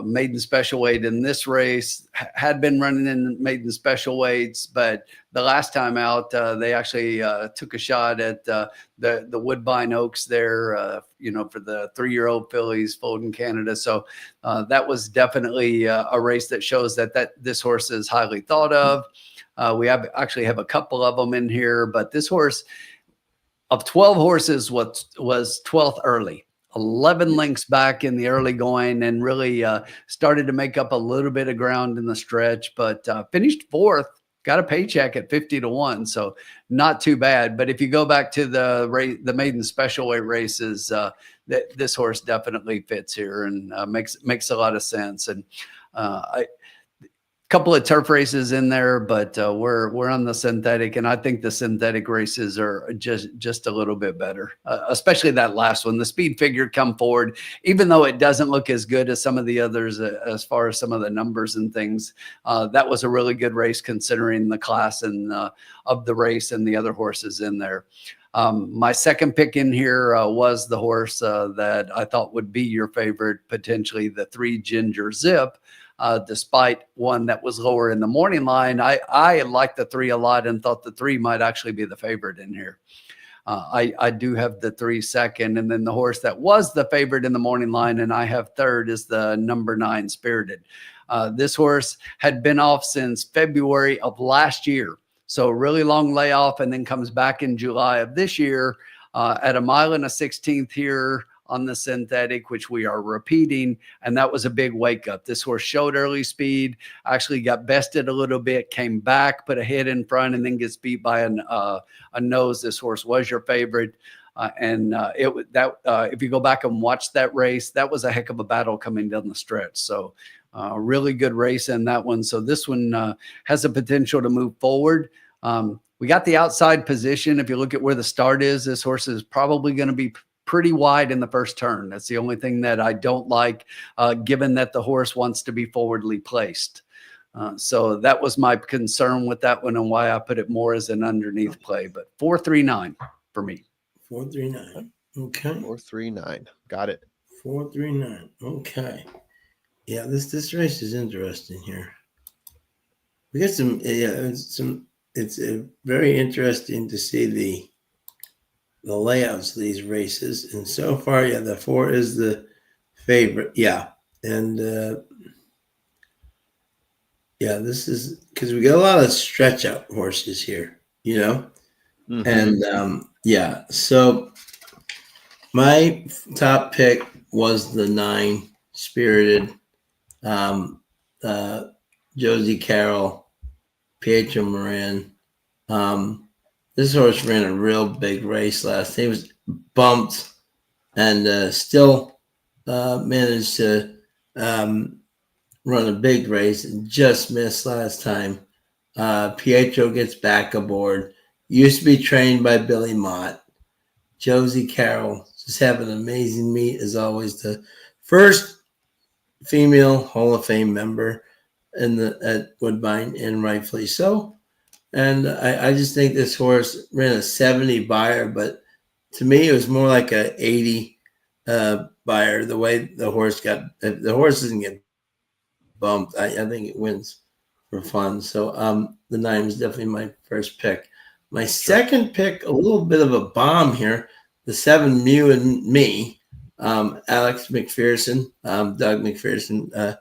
[SPEAKER 2] maiden special weight in this race, had been running in maiden special weights, but the last time out, they actually took a shot at the Woodbine Oaks there, you know, for the 3-year-old fillies, Fulton, Canada. So that was definitely a race that shows that this horse is highly thought of. We actually have a couple of them in here, but this horse, of 12 horses, was 12th early. 11 lengths back in the early going, and really started to make up a little bit of ground in the stretch, but finished 4th, got a paycheck at 50-1. So not too bad. But if you go back to the maiden special weight races, this horse definitely fits here and makes a lot of sense. And couple of turf races in there, but we're on the synthetic, and I think the synthetic races are just a little bit better, especially that last one. The speed figure come forward, even though it doesn't look as good as some of the others as far as some of the numbers and things. That was a really good race considering the class and of the race and the other horses in there. My second pick in here was the horse that I thought would be your favorite, potentially the 3 Ginger Zip. Despite one that was lower in the morning line, I liked the 3 a lot and thought the 3 might actually be the favorite in here. I do have the 3 second, and then the horse that was the favorite in the morning line and I have third is the number 9 Spirited. This horse had been off since February of last year, so a really long layoff, and then comes back in July of this year at a 1.1 miles here on the synthetic, which we are repeating. And that was a big wake up. This horse showed early speed, actually got bested a little bit, came back, put a head in front, and then gets beat by a nose. This horse was your favorite. If you go back and watch that race, that was a heck of a battle coming down the stretch. So really good race in that one. So this one has the potential to move forward. We got the outside position. If you look at where the start is, this horse is probably going to be pretty wide in the first turn. That's the only thing that I don't like, given that the horse wants to be forwardly placed. So that was my concern with that one and why I put it more as an underneath play. But 4-3-9 for me.
[SPEAKER 4] 4-3-9. Okay.
[SPEAKER 1] 4-3-9. Got it.
[SPEAKER 4] 4-3-9. Okay. Yeah, this race is interesting here. We got some. It's very interesting to see the layouts of these races, and so far, yeah, the 4 is the favorite. Yeah, and yeah, this is because we got a lot of stretch out horses here, you know, and yeah. So my top pick was the 9 Spirited, Josie Carroll, Pietro Moran. This horse ran a real big race last time. He was bumped and still managed to run a big race and just missed last time. Pietro gets back aboard. Used to be trained by Billy Mott. Josie Carroll just have an amazing meet, as always. The first female Hall of Fame member at Woodbine, and rightfully so. And I just think this horse ran a 70 buyer, but to me, it was more like a 80 buyer. The way the horse doesn't get bumped. I think it wins for fun. So the 9 was definitely my first pick. My second pick, a little bit of a bomb here. The 7 Mew and Me, Alex McPherson, Doug McPherson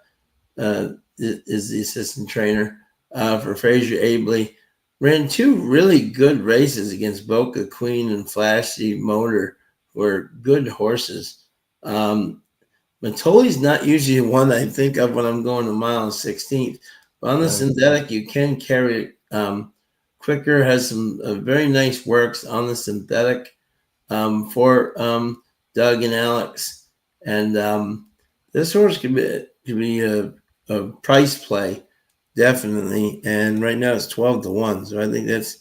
[SPEAKER 4] is the assistant trainer for Fraser Abley. Ran 2 really good races against Boca Queen and Flashy Motor, who are good horses. Matoli's not usually one I think of when I'm going a mile 16th. But on the synthetic, you can carry it quicker, has some very nice works on the synthetic for Doug and Alex. And this horse could be a price play. Definitely. And right now it's 12-1. So I think that's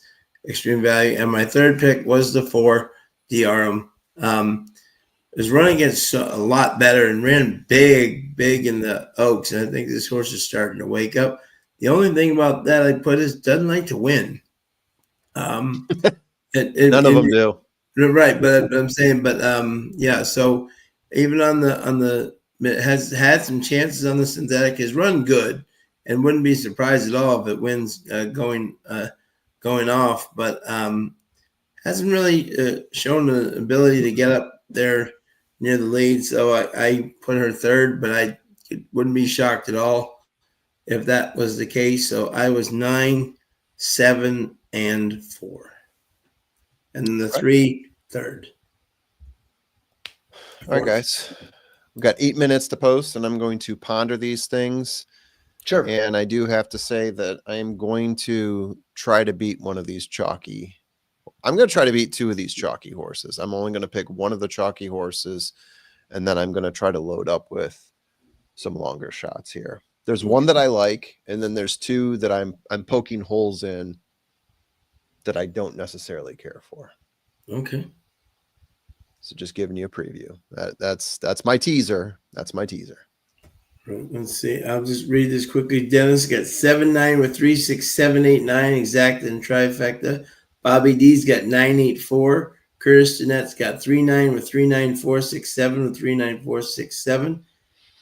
[SPEAKER 4] extreme value. And my third pick was the 4, Diarum. Was running against a lot better and ran big in the Oaks. And I think this horse is starting to wake up. The only thing about that I put is doesn't like to win.
[SPEAKER 1] None of them do.
[SPEAKER 4] Right. But I'm saying, yeah. So even on the has had some chances on the synthetic, has run good, and wouldn't be surprised at all if it wins going off, but hasn't really shown the ability to get up there near the lead. So I put her third, but I wouldn't be shocked at all if that was the case. So I was 9, 7, and 4. And the 3 third.
[SPEAKER 1] All right, guys. We've got 8 minutes to post, and I'm going to ponder these things.
[SPEAKER 2] Sure.
[SPEAKER 1] And I do have to say that I am going to try to beat one of these chalky. I'm going to try to beat 2 of these chalky horses. I'm only going to pick one of the chalky horses, and then I'm going to try to load up with some longer shots here. There's one that I like, and then there's 2 that I'm poking holes in that I don't necessarily care for.
[SPEAKER 4] Okay.
[SPEAKER 1] So just giving you a preview. That's my teaser. That's my teaser.
[SPEAKER 4] Right, let's see. I'll just read this quickly. Dennis got 7-9 with 3, 6, 7, 8, 9 exact and trifecta. Bobby D's got 9, 8, 4. Curtis Jeanette's got 3-9 with 3, 9, 4, 6, 7 with 3, 9, 4, 6, 7.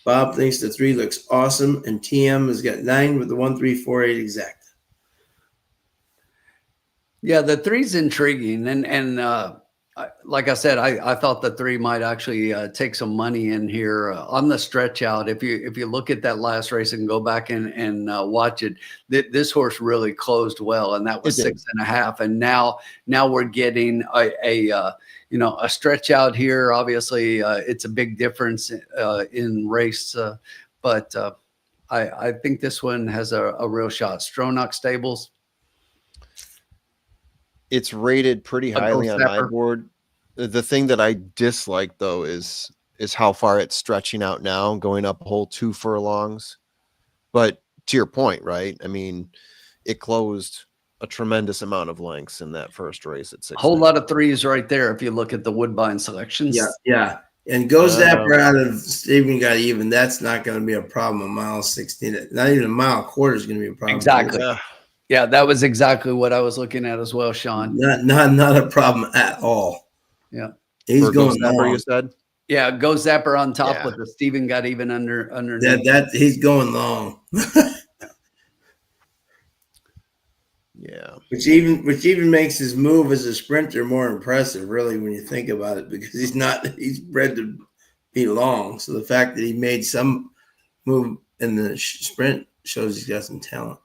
[SPEAKER 4] Bob thinks the 3 looks awesome, and TM has got 9 with the 1, 3, 4, 8 exact.
[SPEAKER 2] Yeah, the 3's intriguing, and like I said, I thought the 3 might actually take some money in here on the stretch out. If you look at that last race and go back and watch it, this horse really closed well, and that was 6.5. And now we're getting a stretch out here. Obviously, it's a big difference in race, but I think this one has a real shot. Stronach Stables.
[SPEAKER 1] It's rated pretty highly on my board. The thing that I dislike, though, is how far it's stretching out now, going up a whole 2 furlongs. But to your point, right? I mean, it closed a tremendous amount of lengths in that first race at 6.
[SPEAKER 2] A whole lot of 3s right there if you look at the Woodbine selections.
[SPEAKER 4] Yeah. And goes Zapper out of Stephen got even. That's not going to be a problem. A mile 16, not even a mile quarter is going to be a problem.
[SPEAKER 2] Exactly. Yeah, that was exactly what I was looking at as well, Sean.
[SPEAKER 4] Not a problem at all.
[SPEAKER 2] Yeah,
[SPEAKER 4] he's going
[SPEAKER 1] Zapper, you said.
[SPEAKER 2] Yeah, Go Zapper on top with the Stephen got even underneath.
[SPEAKER 4] That he's going long.
[SPEAKER 1] Yeah,
[SPEAKER 4] which even makes his move as a sprinter more impressive, really, when you think about it, because he's bred to be long. So the fact that he made some move in the sprint shows he's got some talent.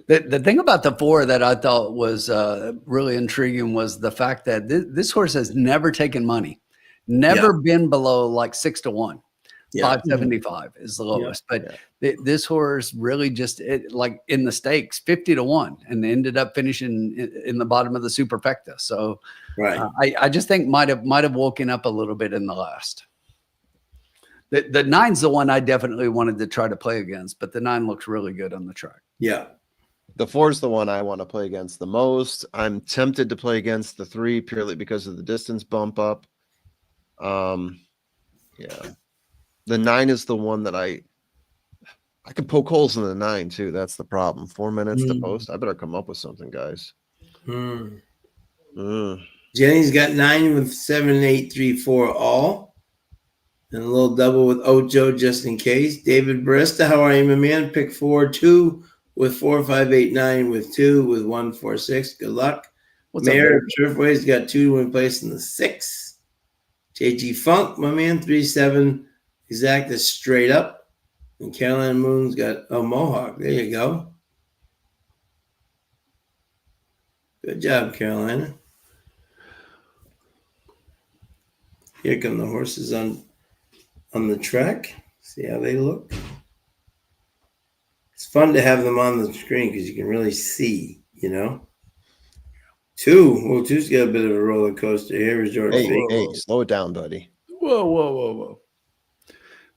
[SPEAKER 2] The thing about the 4 that I thought was really intriguing was the fact that this horse has never taken money, never been below like 6 to 1. 575 is the lowest, but this horse really just like in the stakes 50 to 1 and ended up finishing in the bottom of the superfecta. So I just think might have woken up a little bit in the last. The 9's the one I definitely wanted to try to play against, but the 9 looks really good on the track.
[SPEAKER 4] Yeah.
[SPEAKER 1] The 4 is the one I want to play against the most. I'm tempted to play against the 3 purely because of the distance bump up. Yeah. The 9 is the one that I can poke holes in the 9 too. That's the problem. 4 minutes to post. I better come up with something, guys.
[SPEAKER 4] Jenny's got 9 with 7, 8, 3, 4 all. And a little double with Ocho just in case. David Barista, how are you, my man? Pick 4, 2 with 4, 5, 8, 9 with 2 with 1, 4, 6. Good luck. Mayor of Turfway's got 2 to win place in the 6. JG Funk, my man, 3, 7. Exact is straight up. And Carolina Moon's got a Mohawk. There you go. Good job, Carolina. Here come the horses on the track. See how they look. It's fun to have them on the screen because you can really see, 2. Well, 2's got a bit of a roller coaster here.
[SPEAKER 1] Hey, slow it down, buddy.
[SPEAKER 2] Whoa.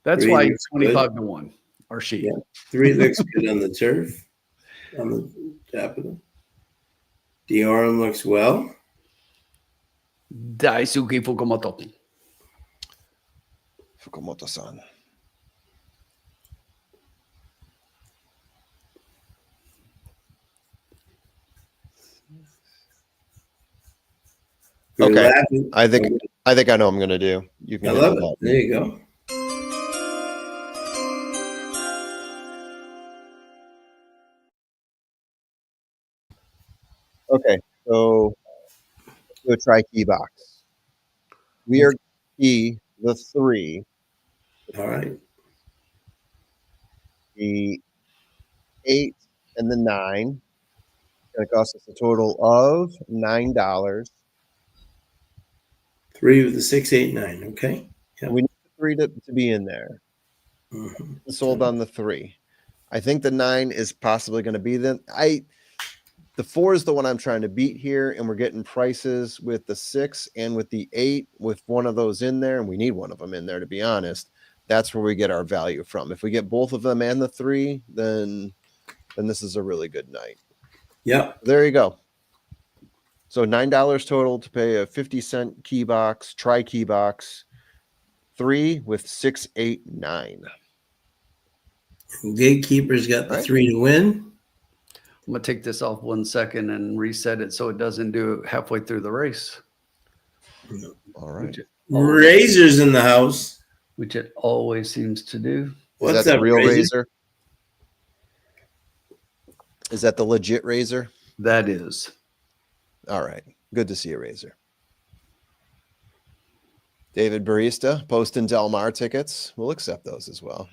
[SPEAKER 2] That's
[SPEAKER 4] 3
[SPEAKER 2] why it's 25 to 1. Or she.
[SPEAKER 4] Yeah. 3 looks good on the turf. On the capital. Diorum looks well.
[SPEAKER 2] Daisuke Fukumoto.
[SPEAKER 1] Fukumoto-san. Okay. I think I know what I'm gonna do. You can
[SPEAKER 4] I love it. There you go.
[SPEAKER 1] Okay, so do a tri-key box. We are key the 3,
[SPEAKER 4] All right.
[SPEAKER 1] the 8, and the 9. It's going to cost us a total of $9.
[SPEAKER 4] 3 with the 6, 8, 9. Okay. Yep.
[SPEAKER 1] We need the 3 to be in there. Sold on the 3. I think the 9 is possibly going to be the 4 is the one I'm trying to beat here, and we're getting prices with the 6 and with the 8 with one of those in there, and we need one of them in there, to be honest. That's where we get our value from. If we get both of them and the 3, then this is a really good night.
[SPEAKER 4] Yep.
[SPEAKER 1] There you go. So $9 total to pay a 50-cent key box, tri-key box, 3 with 6, 8, 9.
[SPEAKER 4] Gatekeeper's got the 3 to win.
[SPEAKER 2] I'm going to take this off 1 second and reset it so it doesn't do it halfway through the race.
[SPEAKER 1] All right.
[SPEAKER 4] Razor's in the house.
[SPEAKER 2] Which it always seems to do.
[SPEAKER 1] Is that the real razor? Is that the legit razor?
[SPEAKER 2] That is.
[SPEAKER 1] All right. Good to see a razor. David Barista, posting Del Mar tickets. We'll accept those as well.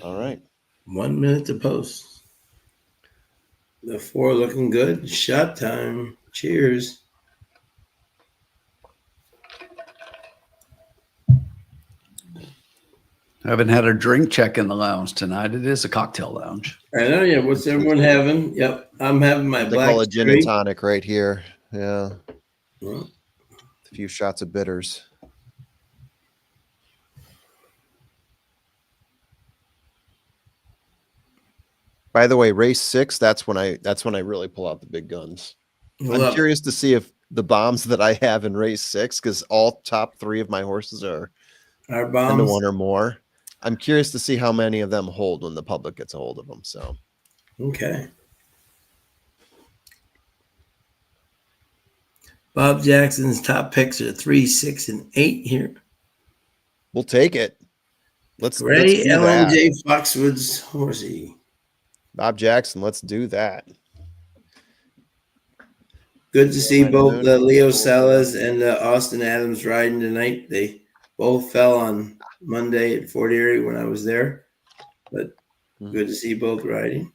[SPEAKER 1] All right.
[SPEAKER 4] 1 minute to post. The 4 looking good. Shot time. Cheers.
[SPEAKER 2] I haven't had a drink check in the lounge tonight. It is a cocktail lounge.
[SPEAKER 4] I know. Yeah. What's everyone having? Yep. I'm having my
[SPEAKER 1] They
[SPEAKER 4] black
[SPEAKER 1] call it gin and tonic right here. Yeah.
[SPEAKER 4] Well,
[SPEAKER 1] A few shots of bitters. By the way, race 6, that's when I really pull out the big guns. I'm curious to see if the bombs that I have in race 6, because all top 3 of my horses are
[SPEAKER 4] bombs
[SPEAKER 1] 10-1 or more. I'm curious to see how many of them hold when the public gets a hold of them. So,
[SPEAKER 4] okay. Bob Jackson's top picks are 3, 6, and 8 here.
[SPEAKER 1] We'll take it. Let's
[SPEAKER 4] Ready,
[SPEAKER 1] do
[SPEAKER 4] LMJ
[SPEAKER 1] that.
[SPEAKER 4] Foxwood's horsey.
[SPEAKER 1] Bob Jackson, let's do that.
[SPEAKER 4] Good to see both Leo Salas and Austin Adams riding tonight. They both fell on Monday at Fort Erie when I was there, but good to see both riding.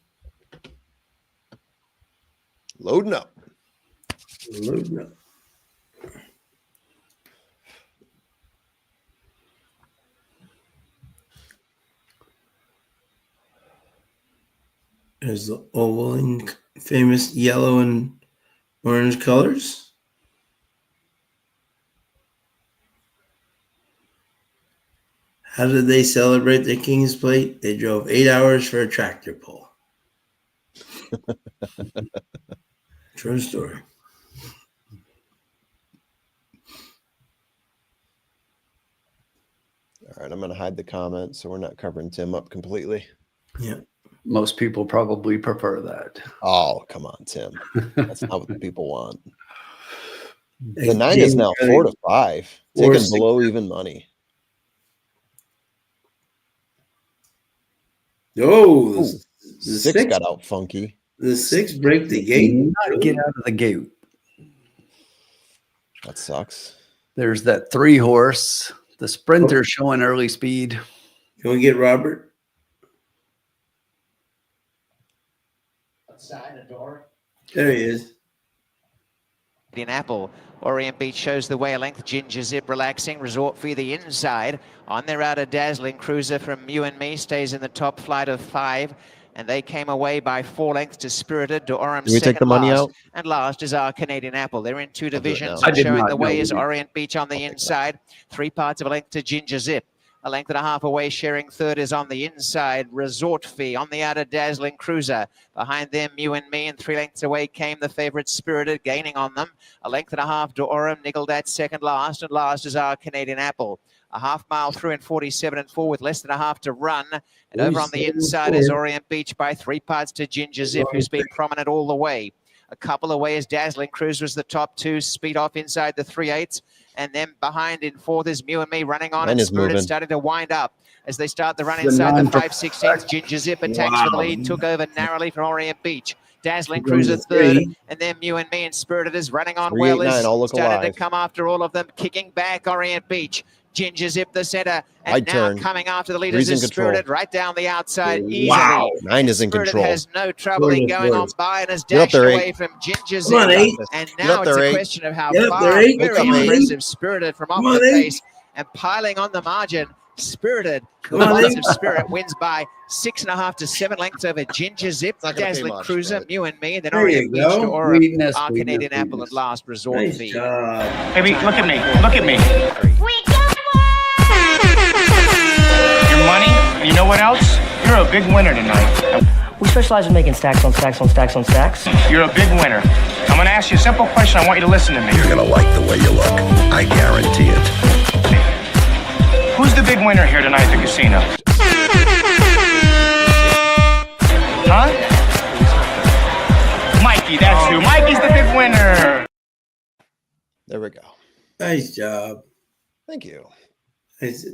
[SPEAKER 1] Loading up.
[SPEAKER 4] Loading up. There's the oval in famous yellow and orange colors. How did they celebrate the King's Plate? They drove 8 hours for a tractor pull. True story.
[SPEAKER 1] All right, I'm going to hide the comments so we're not covering Tim up completely.
[SPEAKER 4] Yeah.
[SPEAKER 2] Most people probably prefer that.
[SPEAKER 1] Oh, come on, Tim. That's not what the people want. The 9 is now 4 to 5, taking below even money.
[SPEAKER 4] Oh, the
[SPEAKER 1] 6 got out funky.
[SPEAKER 4] The 6 break the gate.
[SPEAKER 2] Not get out of the gate.
[SPEAKER 1] That sucks.
[SPEAKER 2] There's that 3 horse. The sprinter showing early speed.
[SPEAKER 4] Can we get Robert?
[SPEAKER 3] Outside the door.
[SPEAKER 4] There he is.
[SPEAKER 3] In Apple, Orient Beach shows the way a length. Ginger Zip relaxing. Resort Fee the inside. On their outer dazzling cruiser from You and Me stays in the top flight of 5. And they came away by 4 lengths to Spirited. Durham
[SPEAKER 1] Do we take the money out?
[SPEAKER 3] And last is our Canadian Apple. They're in 2 divisions.
[SPEAKER 2] I did
[SPEAKER 3] Showing
[SPEAKER 2] not
[SPEAKER 3] the way
[SPEAKER 2] know.
[SPEAKER 3] is Orient Beach on the inside. 3 parts of a length to Ginger Zip. A length and a half away, sharing third is on the inside. Resort Fee on the outer dazzling cruiser. Behind them, You and Me, and 3 lengths away came the favourite Spirited, gaining on them. A length and a half, Durham niggled at second last, and last is our Canadian Apple. A half mile through in 47 and 4 with less than a half to run. And over on the inside is Orient Beach by 3 parts to Ginger Zip, who's been prominent all the way. A couple away is Dazzling Cruiser as the top two. Speed off inside the 3/8. And then behind in fourth is Mew and Me running on. And Spirited starting to wind up as they start the run inside the 5/16. Ginger Zip attacks for the lead. Took over narrowly from Orient Beach. Dazzling Cruiser third, and then Mew and Me and Spirited is running on well. Is starting to come after all of them, kicking back Orient Beach. Ginger Zip the center, and now coming after the leaders is Spirited right down the outside easily.
[SPEAKER 1] Wow, 9 is in control.
[SPEAKER 3] Spirited has no trouble in going on by and has dashed away from Ginger Zip. And now it's a question of how far. Very impressive Spirited from off the pace and piling on the margin. Spirited, the Positive Spirit wins by 6.5 to 7 lengths over Ginger Zip, Dazzling Cruiser, Mew and Me, and then Orient Beach to Aura, our Canadian Apple at last resort fee.
[SPEAKER 5] Baby, look at me. Look at me.
[SPEAKER 10] We got one!
[SPEAKER 5] Your money, and you know what else? You're a big winner tonight.
[SPEAKER 8] We specialize in making stacks on stacks on stacks on stacks.
[SPEAKER 5] You're a big winner. I'm going to ask you a simple question. I want you to listen to me.
[SPEAKER 9] You're going to like the way you look. I guarantee it.
[SPEAKER 5] Who's the big winner here tonight at the casino? Huh? Mikey, that's who. Mikey's the big winner.
[SPEAKER 1] There we go.
[SPEAKER 4] Nice job.
[SPEAKER 1] Thank you.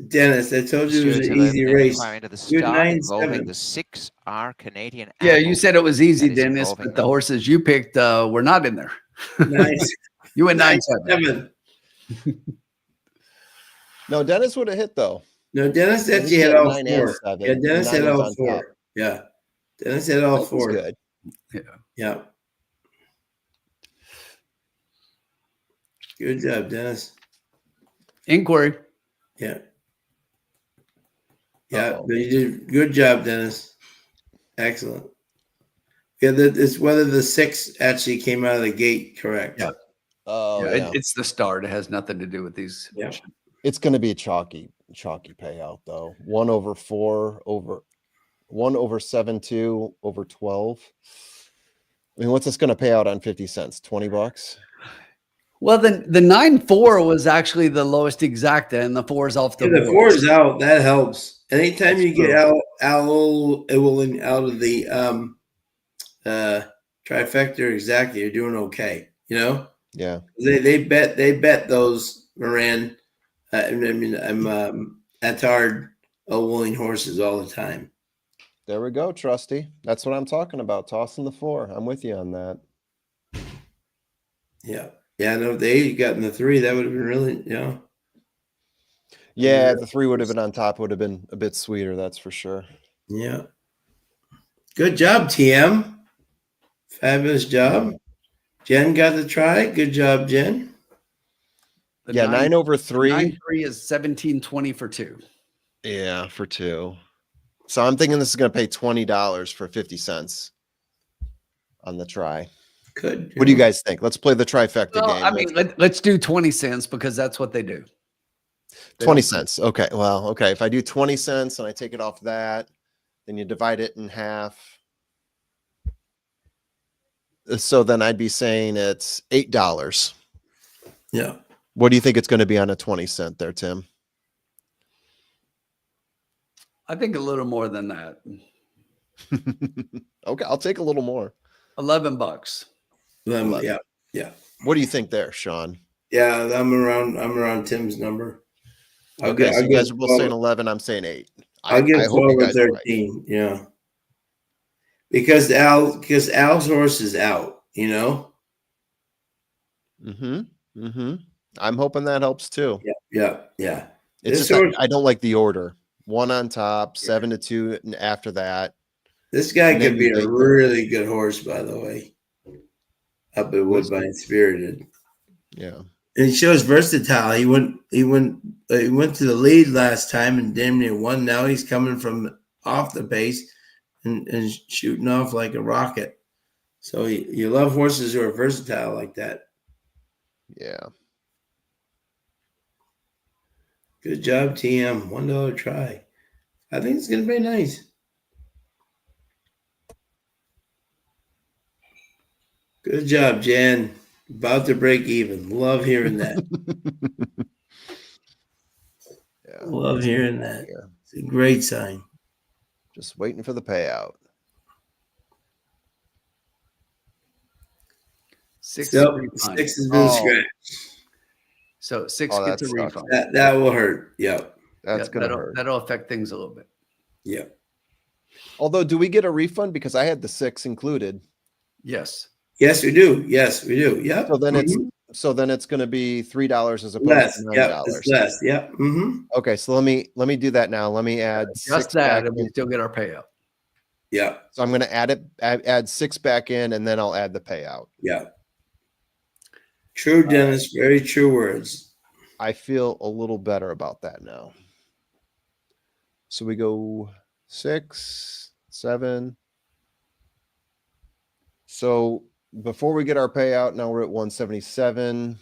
[SPEAKER 4] Dennis, I told you it was an easy race.
[SPEAKER 3] Good 9-7. The 6R Canadian Apple.
[SPEAKER 2] Yeah, you said it was easy, Dennis, but the horses you picked were not in there.
[SPEAKER 4] Nice.
[SPEAKER 2] You went 9-7.
[SPEAKER 1] No, Dennis would have hit though.
[SPEAKER 4] No, Dennis said she had all 4. Yeah, Dennis had all 4. Yeah. Dennis had all 4.
[SPEAKER 1] Good.
[SPEAKER 2] Yeah.
[SPEAKER 4] Yeah. Good job, Dennis.
[SPEAKER 2] Inquiry.
[SPEAKER 4] Yeah. Yeah, you did good job, Dennis. Excellent. Yeah, it's whether the 6 actually came out of the gate correct.
[SPEAKER 2] Yeah.
[SPEAKER 1] Oh,
[SPEAKER 2] yeah. It's the start. It has nothing to do with these.
[SPEAKER 4] Yeah.
[SPEAKER 1] It's going to be a chalky payout though. 1 over 4 over 1 over 7-2 over 12. I mean, what's this going to pay out on 50 cents? $20?
[SPEAKER 2] Well, the 9-4 was actually the lowest exacta, and the 4's off the
[SPEAKER 4] board. The 4 is out. That helps. Anytime you get out of the trifecta exactly, you're doing okay. You know.
[SPEAKER 1] Yeah.
[SPEAKER 4] They bet those Moran. I'm Attard willing horses all the time.
[SPEAKER 1] There we go, Trusty. That's what I'm talking about. Tossing the 4. I'm with you on that.
[SPEAKER 4] Yeah. Yeah, no, if they got in the 3, that would have been really,
[SPEAKER 1] Yeah, the 3 would have been on top, would have been a bit sweeter, that's for sure.
[SPEAKER 4] Yeah. Good job, TM. Fabulous job. Jen got the try. Good job, Jen.
[SPEAKER 1] Yeah, 9 over 3.
[SPEAKER 2] 9-3 is 17.20 for 2.
[SPEAKER 1] Yeah, for 2. So I'm thinking this is going to pay $20 for 50 cents on the try.
[SPEAKER 4] Good.
[SPEAKER 1] What do you guys think? Let's play the trifecta game.
[SPEAKER 2] I mean, let's do 20 cents because that's what they do.
[SPEAKER 1] 20 cents. Okay. Well, okay. If I do 20 cents and I take it off that, then you divide it in half. So then I'd be saying it's $8.
[SPEAKER 4] Yeah.
[SPEAKER 1] What do you think it's going to be on a 20 cent there, Tim?
[SPEAKER 2] I think a little more than that.
[SPEAKER 1] Okay. I'll take a little more.
[SPEAKER 2] $11.
[SPEAKER 4] Yeah. Yeah.
[SPEAKER 1] What do you think there, Sean?
[SPEAKER 4] Yeah, I'm around Tim's number.
[SPEAKER 1] You guys are both saying 11. I'm saying 8.
[SPEAKER 4] I'll give 12 or 13. Right. Yeah. Because Al's horse is out,
[SPEAKER 1] I'm hoping that helps too.
[SPEAKER 4] Yeah.
[SPEAKER 1] It's just I don't like the order. 1 on top, 7 to 2, and after that.
[SPEAKER 4] This guy could be a really good horse, by the way. Up at Woodbine Spirited.
[SPEAKER 1] Yeah.
[SPEAKER 4] And he shows versatile. He went to the lead last time and damn near won. Now he's coming from off the pace and shooting off like a rocket. So you love horses who are versatile like that.
[SPEAKER 1] Yeah.
[SPEAKER 4] Good job, TM. $1 try. I think it's going to be nice. Good job, Jan. About to break even. Love hearing that.
[SPEAKER 1] Yeah.
[SPEAKER 4] Love hearing that. Yeah. It's a great sign.
[SPEAKER 1] Just waiting for the payout.
[SPEAKER 2] Six
[SPEAKER 4] So
[SPEAKER 2] refund.
[SPEAKER 4] 6 has been scratched.
[SPEAKER 2] So 6
[SPEAKER 1] Oh,
[SPEAKER 2] gets
[SPEAKER 1] that
[SPEAKER 2] a
[SPEAKER 1] sucks.
[SPEAKER 2] refund.
[SPEAKER 4] That will hurt. Yep.
[SPEAKER 1] That's gonna hurt.
[SPEAKER 2] That'll affect things a little bit.
[SPEAKER 4] Yep.
[SPEAKER 1] Although, do we get a refund because I had the 6 included?
[SPEAKER 2] Yes.
[SPEAKER 4] Yes, we do. Yes, we do. Yep.
[SPEAKER 1] So then it's going to be $3 as opposed
[SPEAKER 4] less.
[SPEAKER 1] to $9.
[SPEAKER 4] Yep. It's less. Yep.
[SPEAKER 1] Okay, so let me do that now. Let me add
[SPEAKER 2] Just
[SPEAKER 1] 6
[SPEAKER 2] that,
[SPEAKER 1] back
[SPEAKER 2] and we
[SPEAKER 1] in.
[SPEAKER 2] still get our payout.
[SPEAKER 4] Yeah.
[SPEAKER 1] So I'm going to add 6 back in, and then I'll add the payout.
[SPEAKER 4] Yeah. True, Dennis. Very true words.
[SPEAKER 1] I feel a little better about that now. So we go 6, 7. So before we get our payout, now we're at 177.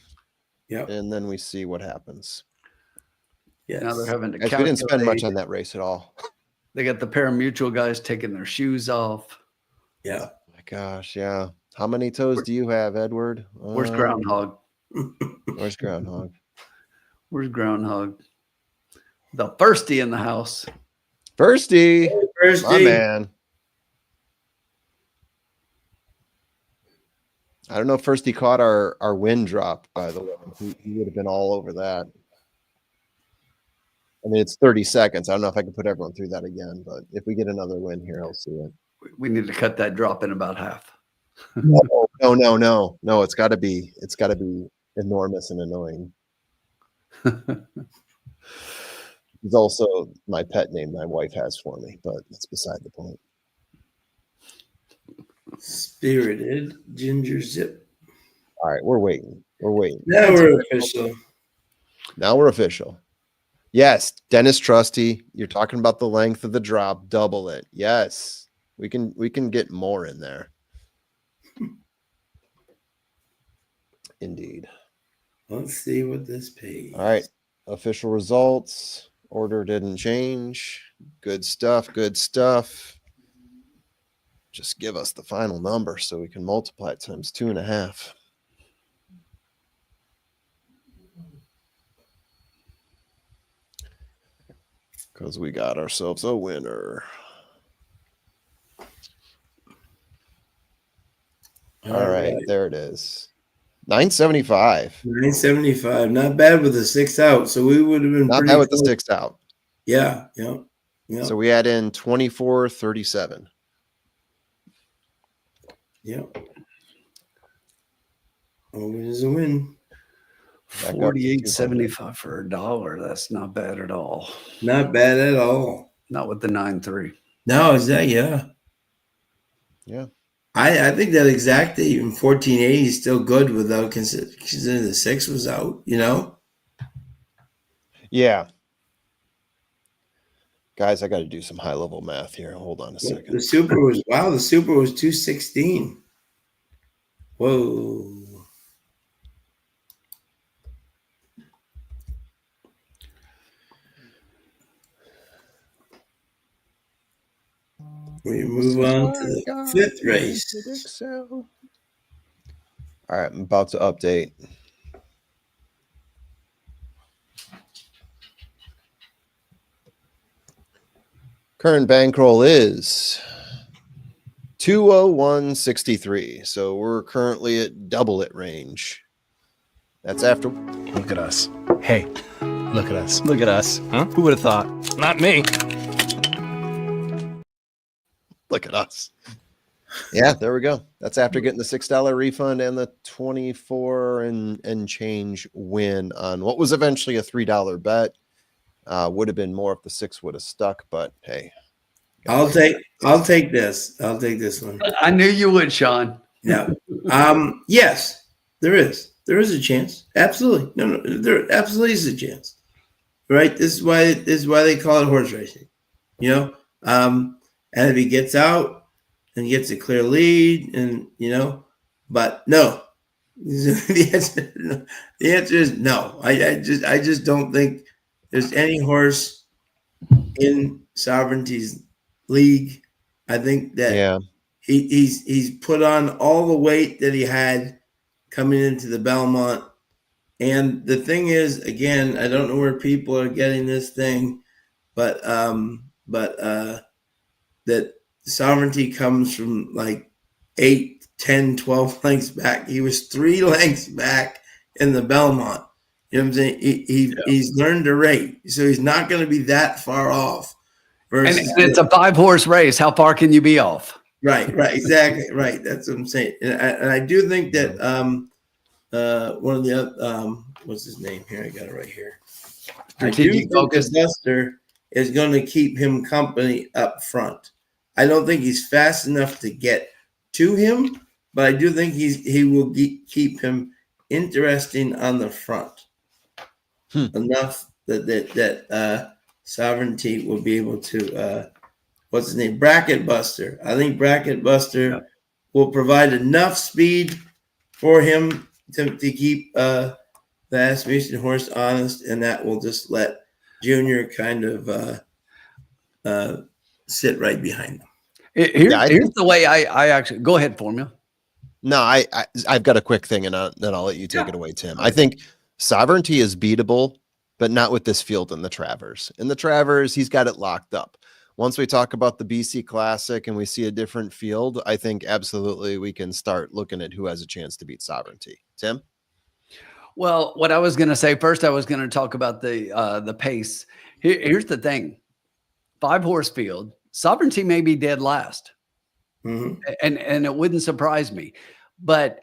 [SPEAKER 4] Yep.
[SPEAKER 1] And then we see what happens.
[SPEAKER 4] Yes.
[SPEAKER 2] Now they're having to
[SPEAKER 1] Guys, we didn't spend much
[SPEAKER 2] calculate.
[SPEAKER 1] on that race at all.
[SPEAKER 2] They got the pari-mutuel guys taking their shoes off.
[SPEAKER 4] Yeah.
[SPEAKER 1] My gosh, yeah. How many toes do you have, Edward?
[SPEAKER 2] Where's Groundhog?
[SPEAKER 1] Where's Groundhog?
[SPEAKER 2] Where's Groundhog? The firstie in the house.
[SPEAKER 1] Firstie, my
[SPEAKER 4] Firstie.
[SPEAKER 1] man. I don't know if Firstie caught our win drop, by the way. He would have been all over that. I mean, it's 30 seconds. I don't know if I can put everyone through that again, but if we get another win here, I'll see it.
[SPEAKER 2] We need to cut that drop in about half.
[SPEAKER 1] No. It's got to be enormous and annoying. It's also my pet name my wife has for me, but that's beside the point.
[SPEAKER 4] Spirited Ginger Zip.
[SPEAKER 1] All right, we're waiting.
[SPEAKER 4] Now we're official.
[SPEAKER 1] Now we're official. Yes, Dennis Trusty, you're talking about the length of the drop, double it. Yes, we can get more in there. Indeed.
[SPEAKER 4] Let's see what this pays.
[SPEAKER 1] All right, official results. Order didn't change. Good stuff. Just give us the final number so we can multiply it times 2.5. Because we got ourselves a winner. All right, there it is. 975.
[SPEAKER 4] 975. Not bad with the 6 out. So we would have been
[SPEAKER 1] Not
[SPEAKER 4] pretty
[SPEAKER 1] bad with the
[SPEAKER 4] close.
[SPEAKER 1] 6 out.
[SPEAKER 4] Yeah.
[SPEAKER 1] So we add in 24.37.
[SPEAKER 4] Yep. Always a win.
[SPEAKER 2] 48.75 for $1. That's not bad at all.
[SPEAKER 4] Not bad at all.
[SPEAKER 2] Not with the 9.3.
[SPEAKER 4] No, is that yeah? I think that exact even 1480 is still good without considering the 6 was out.
[SPEAKER 1] Yeah. Guys, I got to do some high level math here. Hold on a second.
[SPEAKER 4] The super was 216. Whoa. We move on to the 5th race.
[SPEAKER 1] All right, I'm about to update. Current bankroll is 201.63. So we're currently at double it range. That's after.
[SPEAKER 7] Look at us. Hey, look at us. Look at us. Huh? Who would have thought? Not me.
[SPEAKER 1] Look at us. Yeah, there we go. That's after getting the $6 refund and the 24 and change win on what was eventually a $3 bet. Would have been more if the 6 would have stuck, but hey.
[SPEAKER 4] I'll take this. I'll take this one.
[SPEAKER 2] I knew you would, Sean.
[SPEAKER 4] Yeah. Yes, there is. There is a chance. Absolutely. No, there absolutely is a chance. Right? This is why they call it horse racing. And if he gets out and gets a clear lead, and but no. The answer is no. I just don't think there's any horse in Sovereignty's league. I think that he's put on all the weight that he had coming into the Belmont. And the thing is, again, I don't know where people are getting this thing, but that Sovereignty comes from like 8, 10, 12 lengths back. He was 3 lengths back in the Belmont. You know what I'm saying? He's learned to rate, so he's not going to be that far off.
[SPEAKER 2] And it's a 5-horse race. How far can you be off?
[SPEAKER 4] Right, exactly, right. That's what I'm saying. And I do think that one of the other, what's his name here? I got it right here.
[SPEAKER 2] Strategic Focus.
[SPEAKER 4] The Buster is going to keep him company up front. I don't think he's fast enough to get to him, but I do think he will keep him interesting on the front enough that Sovereignty will be able to what's his name? Bracket Buster. I think Bracket Buster will provide enough speed for him to keep the Asmussen horse honest, and that will just let Junior kind of sit right behind him.
[SPEAKER 2] Here's the way I actually go ahead, Formula.
[SPEAKER 1] No, I've got a quick thing, and then I'll let you take it away, Tim. I think Sovereignty is beatable, but not with this field in the Travers. In the Travers, he's got it locked up. Once we talk about the BC Classic and we see a different field, I think absolutely we can start looking at who has a chance to beat Sovereignty. Tim?
[SPEAKER 2] Well, what I was going to say first, I was going to talk about the pace. Here's the thing: 5-horse field, Sovereignty may be dead last, and it wouldn't surprise me. But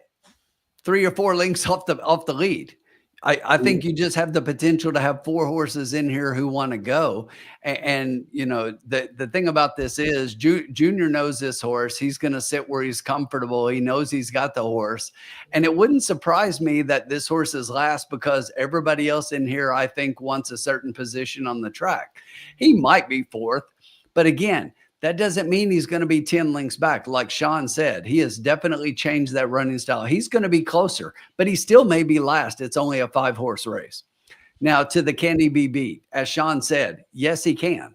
[SPEAKER 2] 3 or 4 lengths off the lead, I think you just have the potential to have 4 horses in here who want to go. And you know, the thing about this is Junior knows this horse. He's going to sit where he's comfortable. He knows he's got the horse. And it wouldn't surprise me that this horse is last, because everybody else in here, I think, wants a certain position on the track. He might be 4th, but again, that doesn't mean he's going to be 10 lengths back. Like Sean said, he has definitely changed that running style. He's going to be closer, but he still may be last. It's only a 5-horse race. Now, to the can he be beat? As Sean said, yes, he can.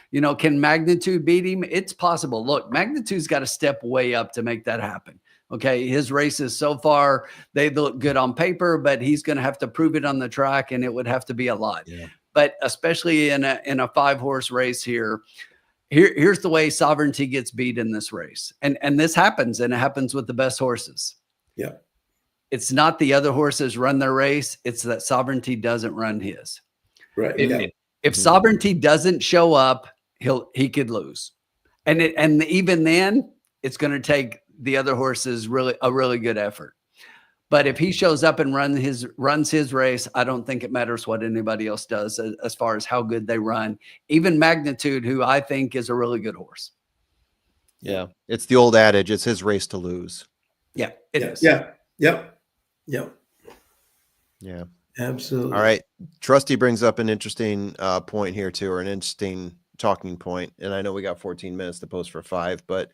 [SPEAKER 2] You know, can Magnitude beat him? It's possible. Look, Magnitude's got to step way up to make that happen. Okay, his races so far, they look good on paper, but he's going to have to prove it on the track, and it would have to be a lot. Yeah. But especially in a 5-horse race here, here's the way Sovereignty gets beat in this race. And this happens, and it happens with the best horses.
[SPEAKER 4] Yeah.
[SPEAKER 2] It's not the other horses run their race. It's that Sovereignty doesn't run his.
[SPEAKER 4] Right.
[SPEAKER 2] If Sovereignty doesn't show up, he could lose. And even then, it's going to take the other horses a really good effort. But if he shows up and runs his race, I don't think it matters what anybody else does as far as how good they run. Even Magnitude, who I think is a really good horse.
[SPEAKER 1] Yeah. It's the old adage, it's his race to lose.
[SPEAKER 2] Yeah, it is.
[SPEAKER 4] Yeah. Yep.
[SPEAKER 1] Yeah.
[SPEAKER 4] Absolutely.
[SPEAKER 1] All right. Trusty brings up an interesting point here too, or an interesting talking point. And I know we got 14 minutes to post for 5, but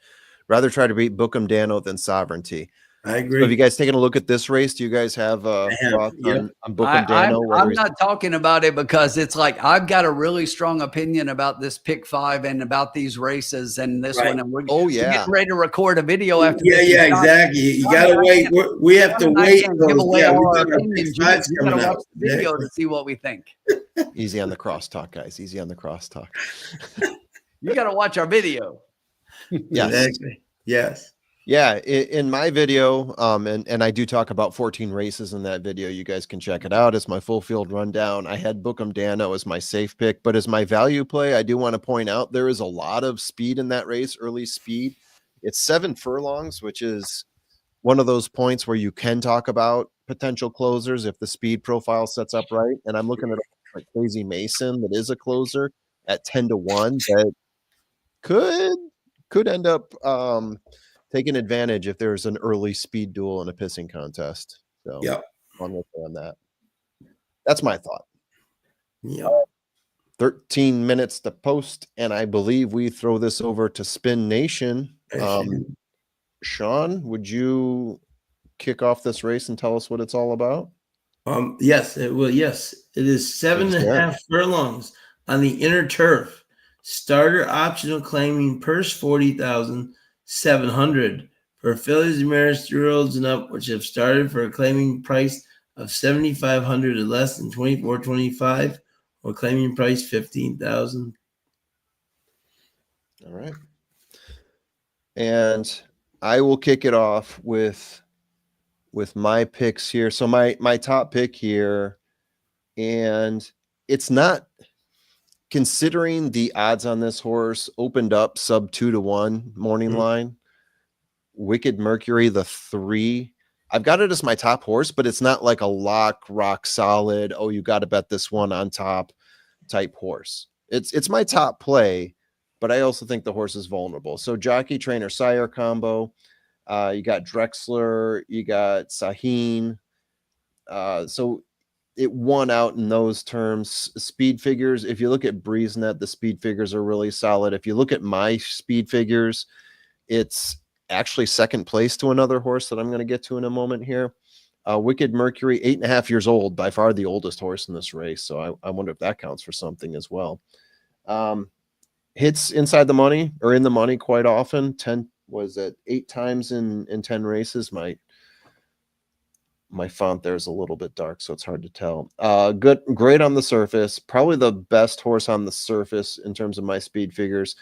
[SPEAKER 1] rather try to beat Bookham Dano than Sovereignty.
[SPEAKER 4] I agree.
[SPEAKER 1] So have you guys taken a look at this race? Do you guys have thoughts on Bookham Dano?
[SPEAKER 2] I'm not talking about it because it's like I've got a really strong opinion about this pick 5 and about these races and this one. And we're getting ready to record a video after this.
[SPEAKER 4] Yeah, exactly. You gotta wait. We have to wait.
[SPEAKER 2] Give away all our opinions. You gotta watch the video to see what we think.
[SPEAKER 1] Easy on the crosstalk, guys. Easy on the crosstalk.
[SPEAKER 2] You gotta watch our video.
[SPEAKER 1] Yes.
[SPEAKER 4] Exactly. Yes.
[SPEAKER 1] Yeah, in my video, and I do talk about 14 races in that video. You guys can check it out. It's my full field rundown. I had Bookham Dano as my safe pick, but as my value play, I do want to point out there is a lot of speed in that race, early speed. It's 7 furlongs, which is one of those points where you can talk about potential closers if the speed profile sets up right. And I'm looking at like Crazy Mason, that is a closer at 10-1 that could end up taking advantage if there's an early speed duel in a pissing contest. So on that. That's my thought.
[SPEAKER 4] Yeah.
[SPEAKER 1] 13 minutes to post, and I believe we throw this over to Spin Nation. Sean, would you kick off this race and tell us what it's all about?
[SPEAKER 4] Yes, it will. Yes, it is 7.5 furlongs on the inner turf. Starter optional claiming purse 40,700 for fillies, mares, 3-year-olds and up, which have started for a claiming price of 7,500 or less than 24.25, or claiming price 15,000.
[SPEAKER 1] All right. And I will kick it off with my picks here. So my top pick here, and it's not, considering the odds on this horse opened up sub 2-1 morning line. Wicked Mercury, the 3. I've got it as my top horse, but it's not like a rock solid, oh, you got to bet this one on top type horse. It's my top play, but I also think the horse is vulnerable. So jockey trainer sire combo, you got Drexler, you got Sahin. So it won out in those terms. Speed figures, if you look at BreezeNet, the speed figures are really solid. If you look at my speed figures, it's actually second place to another horse that I'm going to get to in a moment here. Wicked Mercury, 8.5 years old, by far the oldest horse in this race. So I wonder if that counts for something as well. Hits inside the money or in the money quite often. 8 times in 10 races. My font there is a little bit dark, so it's hard to tell. Great on the surface. Probably the best horse on the surface in terms of my speed figures.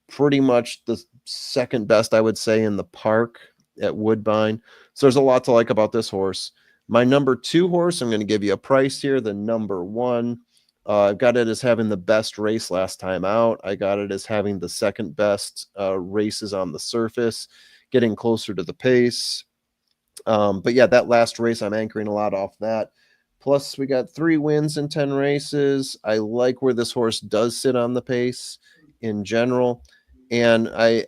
[SPEAKER 1] Pretty much the second best, I would say, in the park at Woodbine. So there's a lot to like about this horse. My number 2 horse, I'm going to give you a price here. The number 1, I've got it as having the best race last time out. I got it as having the second best races on the surface, getting closer to the pace. But yeah, that last race, I'm anchoring a lot off that. Plus, we got 3 wins in 10 races. I like where this horse does sit on the pace in general. And I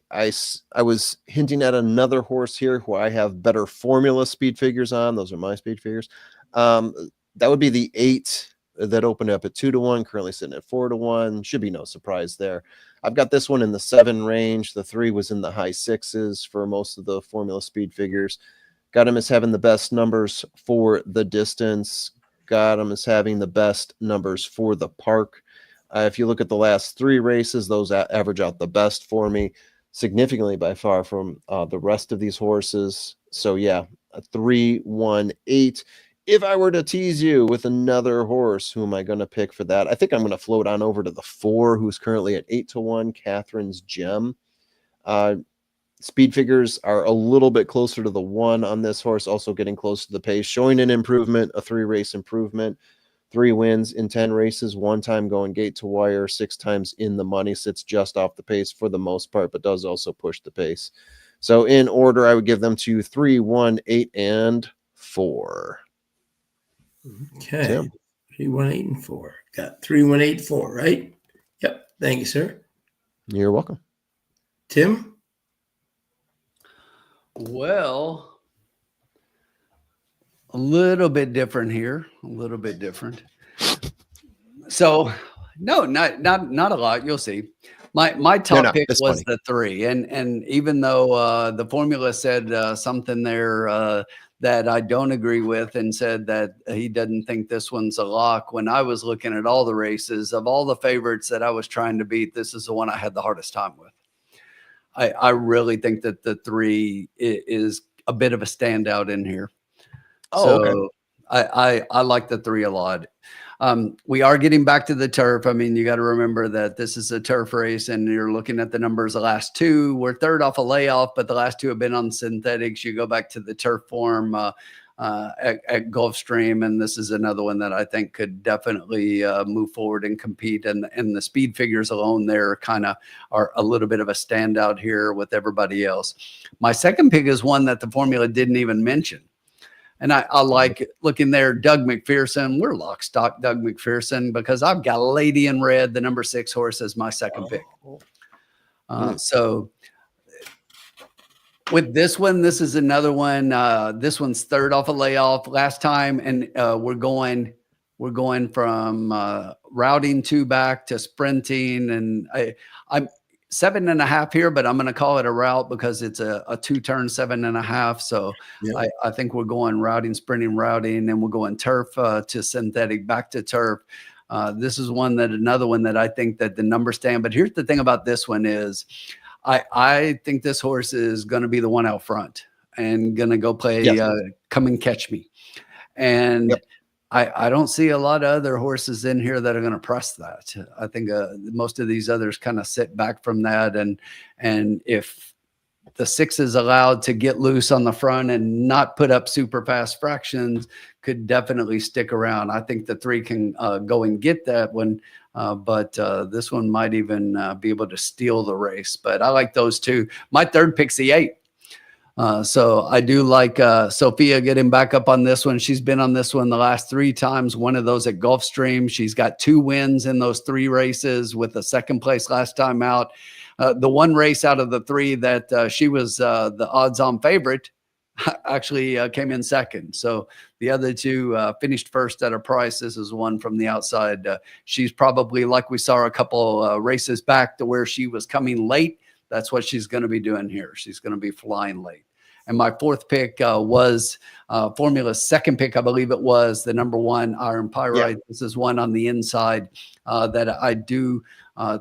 [SPEAKER 1] was hinting at another horse here who I have better formula speed figures on. Those are my speed figures. That would be the 8 that opened up at 2-1, currently sitting at 4-1. Should be no surprise there. I've got this one in the 7 range. The 3 was in the high 6s for most of the formula speed figures. Got him as having the best numbers for the distance. Got him as having the best numbers for the park. If you look at the last 3 races, those average out the best for me, significantly by far from the rest of these horses. So yeah, a 3, 1, 8. If I were to tease you with another horse, who am I going to pick for that? I think I'm going to float on over to the 4, who's currently at 8-1, Catherine's Gem. Speed figures are a little bit closer to the 1 on this horse, also getting close to the pace, showing an improvement, a 3-race improvement. 3 wins in 10 races, 1 time going gate to wire, 6 times in the money, sits just off the pace for the most part, but does also push the pace. So in order, I would give them to 3, 1, 8, and 4.
[SPEAKER 4] Okay.
[SPEAKER 1] Tim.
[SPEAKER 4] 3, 1, 8, and 4. Got 3, 1, 8, 4, right? Yep. Thank you, sir.
[SPEAKER 1] You're welcome.
[SPEAKER 4] Tim?
[SPEAKER 2] Well, a little bit different here. A little bit different. So, no, not a lot. You'll see. My top pick was funny. The 3, and even though the formula said something there that I don't agree with, and said that he doesn't think this one's a lock, when I was looking at all the races of all the favorites that I was trying to beat, this is the one I had the hardest time with. I really think that the 3 is a bit of a standout in here.
[SPEAKER 1] Oh,
[SPEAKER 2] so
[SPEAKER 1] okay.
[SPEAKER 2] I like the 3 a lot. We are getting back to the turf. I mean, you got to remember that this is a turf race, and you're looking at the numbers. The last 2 were third off a layoff, but the last 2 have been on synthetics. You go back to the turf form at Gulfstream, and this is another one that I think could definitely move forward and compete. And the speed figures alone there kind of are a little bit of a standout here with everybody else. My second pick is one that the formula didn't even mention. And I like looking there, Doug McPherson. We're lock stock Doug McPherson, because I've got Lady in Red, the number 6 horse, as my second pick. So with this one, this is another one. This one's third off a layoff last time, and we're going from routing 2 back to sprinting, and I'm 7.5 here, but I'm going to call it a route because it's a 2-turn 7.5. So yeah. I think we're going routing, sprinting, routing, and we're going turf to synthetic, back to turf. This is another one that I think that the numbers stand. But here's the thing about this one is I think this horse is going to be the one out front and going to go play Come and Catch Me. And I don't see a lot of other horses in here that are going to press that. I think most of these others kind of sit back from that. And if the 6 is allowed to get loose on the front and not put up super fast fractions, could definitely stick around. I think the 3 can go and get that one, but this one might even be able to steal the race. But I like those 2. My third pick's the 8. So I do like Sophia getting back up on this one. She's been on this one the last 3 times, one of those at Gulfstream. She's got 2 wins in those 3 races with a 2nd place last time out. The one race out of the 3 that she was the odds-on favorite actually came in 2nd. So the other 2 finished first at a price. This is one from the outside. She's probably, like we saw a couple races back, to where she was coming late. That's what she's going to be doing here. She's going to be flying late. And my 4th pick was Formula's 2nd pick, I believe it was, the number 1 Iron Pyrite. Yeah. This is one on the inside that I do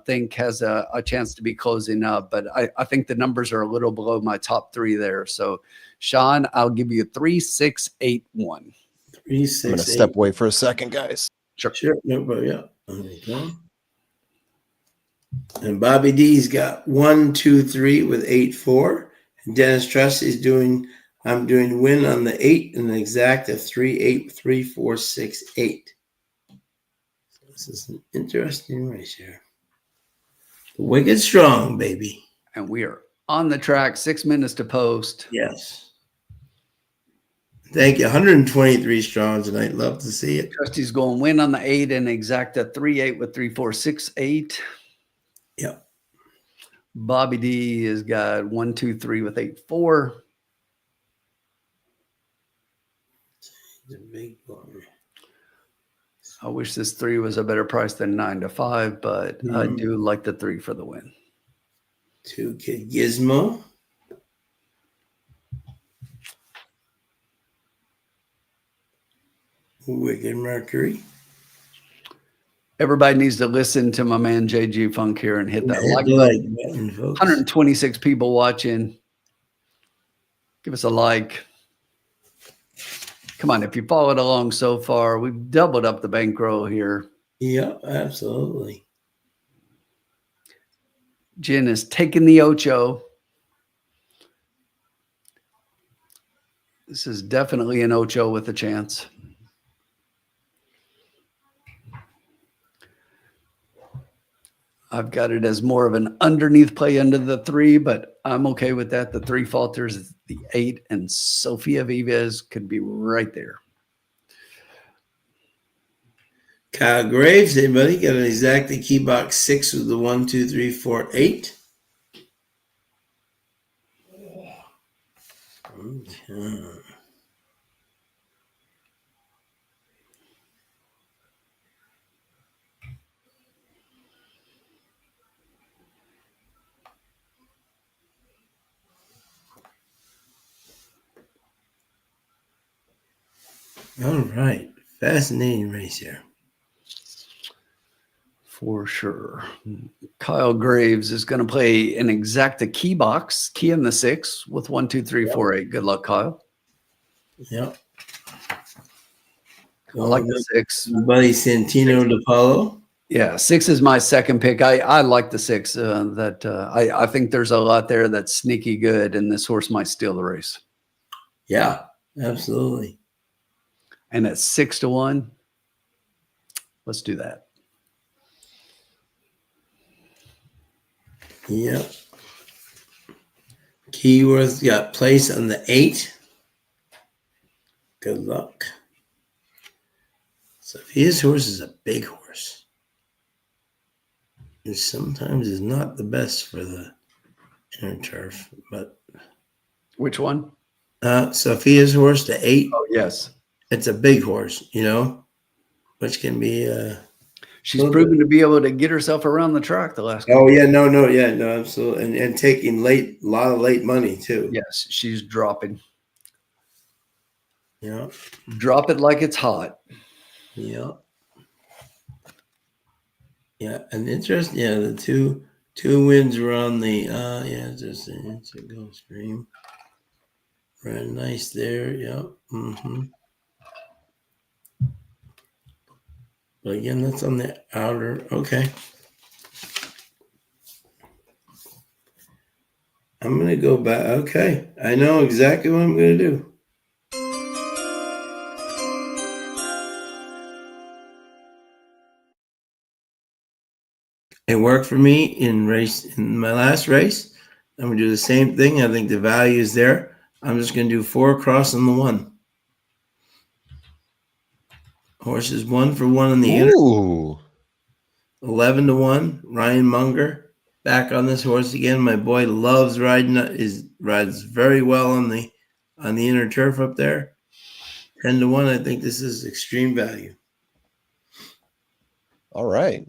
[SPEAKER 2] think has a chance to be closing up. But I think the numbers are a little below my top 3 there. So, Sean, I'll give you 3, 6, 8, 1.
[SPEAKER 4] 3, 6,
[SPEAKER 1] I'm going to step away for a second, guys.
[SPEAKER 4] Sure. No, but yeah. There you go. And Bobby D's got 1, 2, 3 with 8, 4. And Dennis Trust is doing, I'm doing win on the 8 and an exact of 3, 8, 3, 4, 6, 8. So this is an interesting race here. Wicked strong, baby.
[SPEAKER 2] And we are on the track, 6 minutes to post.
[SPEAKER 4] Yes. Thank you. 123 strong tonight. Love to see it.
[SPEAKER 2] Trusty's going win on the 8 and exacta 3, 8 with 3, 4, 6, 8.
[SPEAKER 4] Yep.
[SPEAKER 2] Bobby D has got 1, 2, 3 with 8, 4.
[SPEAKER 4] The big one.
[SPEAKER 2] I wish this 3 was a better price than 9 to 5, but I do like the 3 for the win.
[SPEAKER 4] 2 Kid Gizmo. Wicked Mercury.
[SPEAKER 2] Everybody needs to listen to my man JG Funk here and hit that like button. 126 people watching. Give us a like. Come on, if you followed along so far, we've doubled up the bankroll here.
[SPEAKER 4] Yeah, absolutely.
[SPEAKER 2] Jen is taking the Ocho. This is definitely an Ocho with a chance. I've got it as more of an underneath play under the 3, but I'm okay with that. The 3 falters, the 8, and Sofia Vives could be right there.
[SPEAKER 4] Kyle Graves, anybody got an exact key box 6 with the 1, 2, 3, 4, 8? Okay. All right. Fascinating race here.
[SPEAKER 2] For sure. Kyle Graves is going to play an exacta key box, key in the 6 with 1, 2, 3, 4, 8. Good luck, Kyle.
[SPEAKER 4] Yep.
[SPEAKER 2] I like the 6.
[SPEAKER 4] Buddy Santino DePaulo.
[SPEAKER 2] Yeah, 6 is my 2nd pick. I like the 6. I think there's a lot there that's sneaky good, and this horse might steal the race.
[SPEAKER 4] Yeah, absolutely.
[SPEAKER 2] And at 6 to 1, let's do that.
[SPEAKER 4] Yep. Keyworth got place on the 8. Good luck. So his horse is a big horse. And sometimes is not the best for the inner turf, but
[SPEAKER 2] which one?
[SPEAKER 4] Sophia's horse, the 8.
[SPEAKER 2] Oh, yes.
[SPEAKER 4] It's a big horse, you know, which can be
[SPEAKER 2] she's proven to be able to get herself around the track the last
[SPEAKER 4] couple. Oh, yeah, no, absolutely. And taking a lot of late money too.
[SPEAKER 2] Yes, she's dropping.
[SPEAKER 4] Yeah.
[SPEAKER 2] Drop it like it's hot.
[SPEAKER 4] Yeah. Yeah, and interesting. Yeah, the two wins were on the just it's a Gulfstream. Ran nice there. Yeah. Mm-hmm. But again, that's on the outer. Okay. I'm going to go back. Okay. I know exactly what I'm going to do. It worked for me in my last race. I'm going to do the same thing. I think the value is there. I'm just going to do 4 across on the 1. Horse is 1 for 1 on the inner.
[SPEAKER 1] Ooh.
[SPEAKER 4] 11 to 1. Ryan Munger back on this horse again. My boy loves riding. Rides very well on the inner turf up there. 10 to 1. I think this is extreme value.
[SPEAKER 1] All right.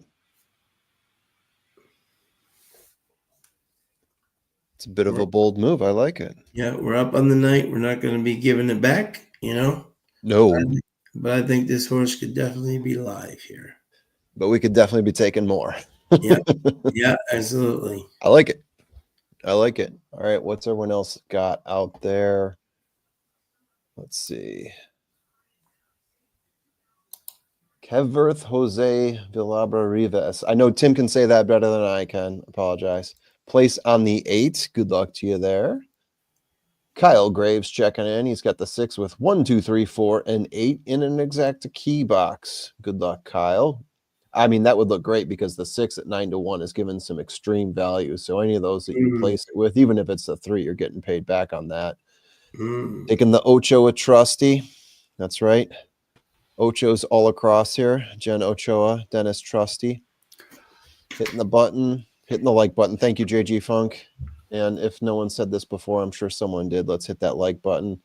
[SPEAKER 1] It's a bit of a bold move. I like it.
[SPEAKER 4] Yeah, we're up on the night. We're not going to be giving it back,
[SPEAKER 1] No.
[SPEAKER 4] But I think this horse could definitely be live here.
[SPEAKER 1] But we could definitely be taking more.
[SPEAKER 4] Yeah. Yeah, absolutely.
[SPEAKER 1] I like it. I like it. All right. What's everyone else got out there? Let's see. Kevverth Jose Villabra Rivas. I know Tim can say that better than I can. Apologize. Place on the 8. Good luck to you there. Kyle Graves checking in. He's got the 6 with 1, 2, 3, 4, and 8 in an exact key box. Good luck, Kyle. I mean, that would look great because the 6 at 9 to 1 is given some extreme value. So any of those that you place it with, even if it's a 3, you're getting paid back on that. Taking the Ochoa Trusty. That's right. Ocho's all across here. Jen Ochoa, Dennis Trusty. Hitting the button, hitting the like button. Thank you, JG Funk. And if no one said this before, I'm sure someone did. Let's hit that like button.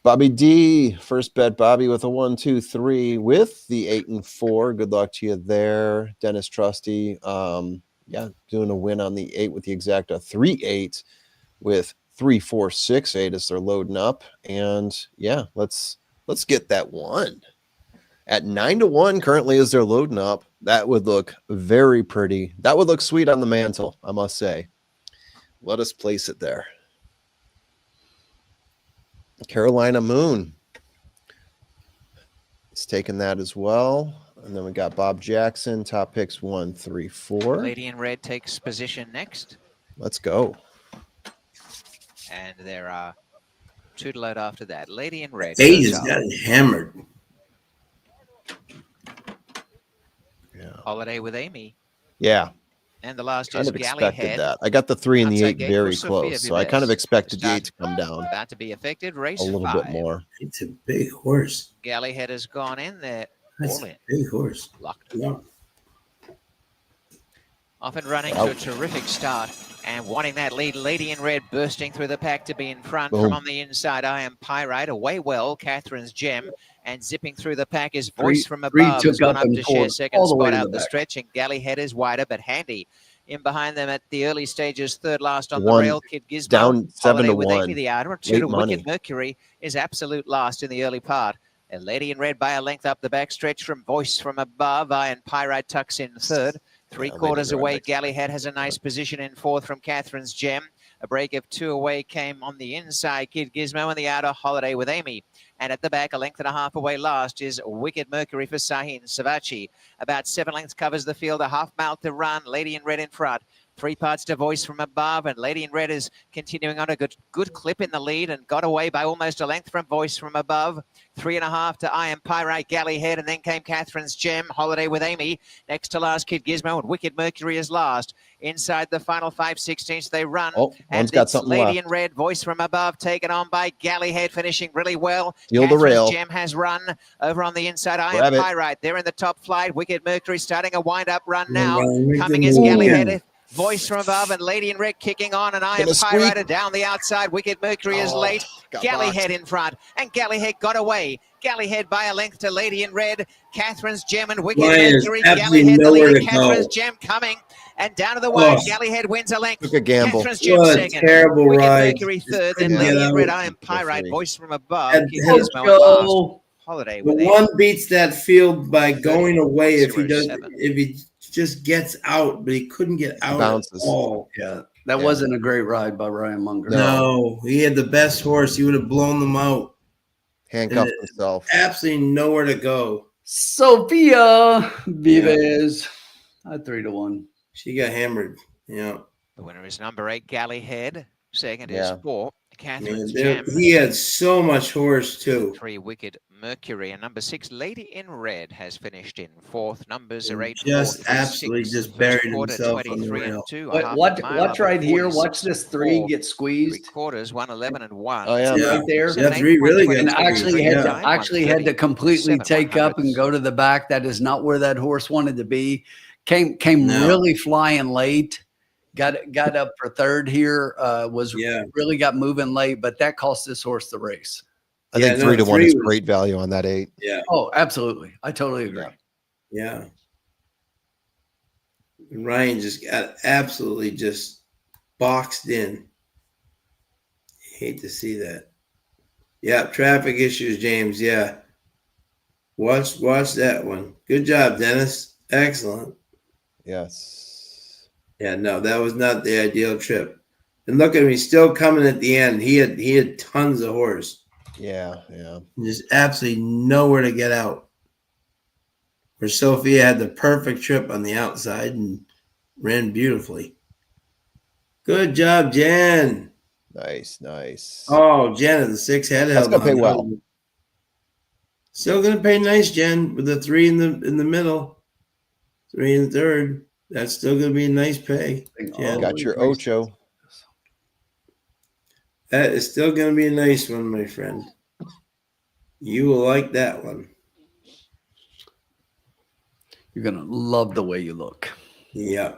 [SPEAKER 1] Bobby D, first bet, Bobby with a 1, 2, 3 with the 8 and 4. Good luck to you there. Dennis Trusty, yeah, doing a win on the 8 with the exacta 3-8 with 3, 4, 6, 8 as they're loading up. And yeah, let's get that one. At 9 to 1 currently as they're loading up. That would look very pretty. That would look sweet on the mantle, I must say. Let us place it there. Carolina Moon is taking that as well. And then we got Bob Jackson, top picks 1, 3, 4.
[SPEAKER 3] Lady in Red takes position next.
[SPEAKER 1] Let's go.
[SPEAKER 3] And there are 2 to load after that. Lady in Red.
[SPEAKER 4] 8 has gotten hammered.
[SPEAKER 1] Yeah.
[SPEAKER 3] Holiday with Amy.
[SPEAKER 1] Yeah.
[SPEAKER 3] And the last
[SPEAKER 1] Kind
[SPEAKER 3] is
[SPEAKER 1] of expected
[SPEAKER 3] Gallyhead.
[SPEAKER 1] that. I got the 3 and the 8
[SPEAKER 3] Outside
[SPEAKER 1] very
[SPEAKER 3] gate for Sophia
[SPEAKER 1] close. So I kind of
[SPEAKER 3] Vives.
[SPEAKER 1] expected the 8 to come down
[SPEAKER 3] About to be affected. Race
[SPEAKER 1] a little
[SPEAKER 3] 5.
[SPEAKER 1] bit more.
[SPEAKER 4] It's a big horse.
[SPEAKER 3] Gallyhead has gone in there.
[SPEAKER 4] That's
[SPEAKER 3] All
[SPEAKER 4] a
[SPEAKER 3] in.
[SPEAKER 4] big horse.
[SPEAKER 3] Locked.
[SPEAKER 4] Yeah.
[SPEAKER 3] Off and running to a terrific start. And wanting that lead, Lady in Red bursting through the pack to be in front.
[SPEAKER 1] Boom.
[SPEAKER 3] From on the inside, I Am Pyrite. Away well, Catherine's Gem. And zipping through the pack is Voice from Above.
[SPEAKER 2] took
[SPEAKER 3] Has gone
[SPEAKER 2] up
[SPEAKER 3] up
[SPEAKER 2] and
[SPEAKER 3] to share
[SPEAKER 2] pulled
[SPEAKER 3] second
[SPEAKER 2] all the way
[SPEAKER 3] spot
[SPEAKER 2] to
[SPEAKER 3] out
[SPEAKER 2] the
[SPEAKER 3] the
[SPEAKER 2] back.
[SPEAKER 3] stretch. And Gallyhead is wider, but Handy. In behind them at the early stages, third last on
[SPEAKER 1] One
[SPEAKER 3] the rail. Kid Gizmo.
[SPEAKER 1] down 7
[SPEAKER 3] Holiday
[SPEAKER 1] to
[SPEAKER 3] with
[SPEAKER 1] 1.
[SPEAKER 3] Amy the outer.
[SPEAKER 1] Late
[SPEAKER 3] 2 to
[SPEAKER 1] money.
[SPEAKER 3] Wicked Mercury is absolute last in the early part. And Lady in Red by a length up the back stretch from Voice from Above. Iron Pyrite tucks in third. 3 quarters
[SPEAKER 1] Lady in Red
[SPEAKER 3] away,
[SPEAKER 1] makes
[SPEAKER 3] Gallyhead has a nice position in fourth from Catherine's Gem. A break of 2 away came on the inside, Kid Gizmo, and the outer Holiday with Amy. And at the back, a length and a half away last is Wicked Mercury for Sahin Savachi. About 7 lengths covers the field, a half mile to run, Lady in Red in front. 3 parts to Voice from Above, and Lady in Red is continuing on a good clip in the lead and got away by almost a length from Voice from Above. 3.5 to I Am Pyrite, Gallyhead, and then came Catherine's Gem, Holiday with Amy. Next to last, Kid Gizmo, and Wicked Mercury is last. Inside the final 5/16 they run.
[SPEAKER 1] Oh,
[SPEAKER 3] and
[SPEAKER 1] one's got
[SPEAKER 3] it's
[SPEAKER 1] something
[SPEAKER 3] Lady
[SPEAKER 1] left.
[SPEAKER 3] in Red, Voice from Above, taken on by Gallyhead, finishing really well.
[SPEAKER 1] Steal the
[SPEAKER 3] Catherine's
[SPEAKER 1] rail.
[SPEAKER 3] Gem has run over on the inside. I
[SPEAKER 1] Grab
[SPEAKER 3] Am
[SPEAKER 1] it.
[SPEAKER 3] Pyrite. They're in the top flight. Wicked Mercury starting a wind-up run now.
[SPEAKER 4] Make
[SPEAKER 3] Coming
[SPEAKER 4] the
[SPEAKER 3] is
[SPEAKER 4] move.
[SPEAKER 3] Gallyhead. Voice from Above and Lady in Red kicking on, and I Am
[SPEAKER 1] Gonna squeak.
[SPEAKER 3] Pyrite down the outside. Wicked Mercury is
[SPEAKER 1] Oh,
[SPEAKER 3] late.
[SPEAKER 1] got
[SPEAKER 3] Gallyhead in front, and Gallyhead got away. Gallyhead by a length to Lady in Red. Catherine's Gem and Wicked
[SPEAKER 4] Ryan is
[SPEAKER 3] Mercury.
[SPEAKER 4] absolutely
[SPEAKER 3] Gallyhead the
[SPEAKER 4] nowhere
[SPEAKER 3] leader.
[SPEAKER 4] to
[SPEAKER 3] Catherine's
[SPEAKER 4] go.
[SPEAKER 3] Gem coming. And down to the wide,
[SPEAKER 4] Oh.
[SPEAKER 3] Gallyhead wins a length.
[SPEAKER 1] Took a gamble.
[SPEAKER 3] Catherine's Gem
[SPEAKER 4] What a
[SPEAKER 3] second.
[SPEAKER 4] terrible
[SPEAKER 3] Wicked
[SPEAKER 4] ride.
[SPEAKER 3] Mercury
[SPEAKER 4] Just
[SPEAKER 3] third. Then
[SPEAKER 4] couldn't
[SPEAKER 3] Lady
[SPEAKER 4] get
[SPEAKER 3] in Red,
[SPEAKER 4] out.
[SPEAKER 3] I Am Pyrite.
[SPEAKER 1] Free.
[SPEAKER 3] Voice from Above.
[SPEAKER 4] Had-
[SPEAKER 3] Kid
[SPEAKER 4] had-
[SPEAKER 3] Gizmo at last.
[SPEAKER 2] Go.
[SPEAKER 3] Holiday
[SPEAKER 4] The
[SPEAKER 3] with Amy.
[SPEAKER 4] one beats that field by going away if he does
[SPEAKER 3] 07.
[SPEAKER 4] if he just gets out, but he couldn't get out
[SPEAKER 1] Bounces.
[SPEAKER 4] at all.
[SPEAKER 2] Yeah, that
[SPEAKER 1] Yeah.
[SPEAKER 2] wasn't a great ride by Ryan Munger.
[SPEAKER 4] No, he had the best horse. He would have blown them out.
[SPEAKER 1] Handcuffed himself.
[SPEAKER 4] Absolutely nowhere to go.
[SPEAKER 2] Sophia Vives at 3 to 1.
[SPEAKER 4] She got hammered. Yeah.
[SPEAKER 3] The winner is number 8, Galleyhead. Second is
[SPEAKER 1] Yeah.
[SPEAKER 3] 4, Catherine's
[SPEAKER 4] Man,
[SPEAKER 3] Gem.
[SPEAKER 4] he had so much horse too.
[SPEAKER 3] 3, Wicked Mercury. And number 6, Lady in Red, has finished in 4th. Numbers are 8, 4,
[SPEAKER 4] Just
[SPEAKER 3] 3,
[SPEAKER 4] absolutely
[SPEAKER 3] 6.
[SPEAKER 4] just
[SPEAKER 3] First
[SPEAKER 4] buried
[SPEAKER 3] quarter,
[SPEAKER 4] himself on the
[SPEAKER 3] 23 and
[SPEAKER 4] rail.
[SPEAKER 3] 2.
[SPEAKER 2] Watch right here. Watch this 3 get squeezed.
[SPEAKER 3] 3/4, 111 and 1.
[SPEAKER 1] Oh, yeah.
[SPEAKER 2] Right there.
[SPEAKER 4] Yeah, 3 really good.
[SPEAKER 2] And
[SPEAKER 4] Yeah.
[SPEAKER 2] actually had to completely take up and go to the back. That is not where that horse wanted to be. Came really flying late. Got up for third here. Really got moving late, but that cost this horse the race.
[SPEAKER 1] I think 3 to 1 is great value on that 8.
[SPEAKER 4] Yeah.
[SPEAKER 2] Oh, absolutely. I totally agree.
[SPEAKER 4] Yeah. Ryan just got absolutely just boxed in. Hate to see that. Yeah, traffic issues, James. Yeah. Watch that one. Good job, Dennis. Excellent.
[SPEAKER 1] Yes.
[SPEAKER 4] Yeah, no, that was not the ideal trip. And look at him, he's still coming at the end. He had tons of horse.
[SPEAKER 1] Yeah.
[SPEAKER 4] Just absolutely nowhere to get out. Where Sophia had the perfect trip on the outside and ran beautifully. Good job, Jen.
[SPEAKER 1] Nice.
[SPEAKER 4] Oh, Jen at the 6 head.
[SPEAKER 1] That's gonna pay well.
[SPEAKER 4] Still gonna pay nice, Jen, with the 3 in the middle, 3 in the third. That's still gonna be a nice pay. Jen.
[SPEAKER 1] Got your Ocho.
[SPEAKER 4] That is still gonna be a nice one, my friend. You will like that one.
[SPEAKER 2] You're gonna love the way you look.
[SPEAKER 4] Yeah,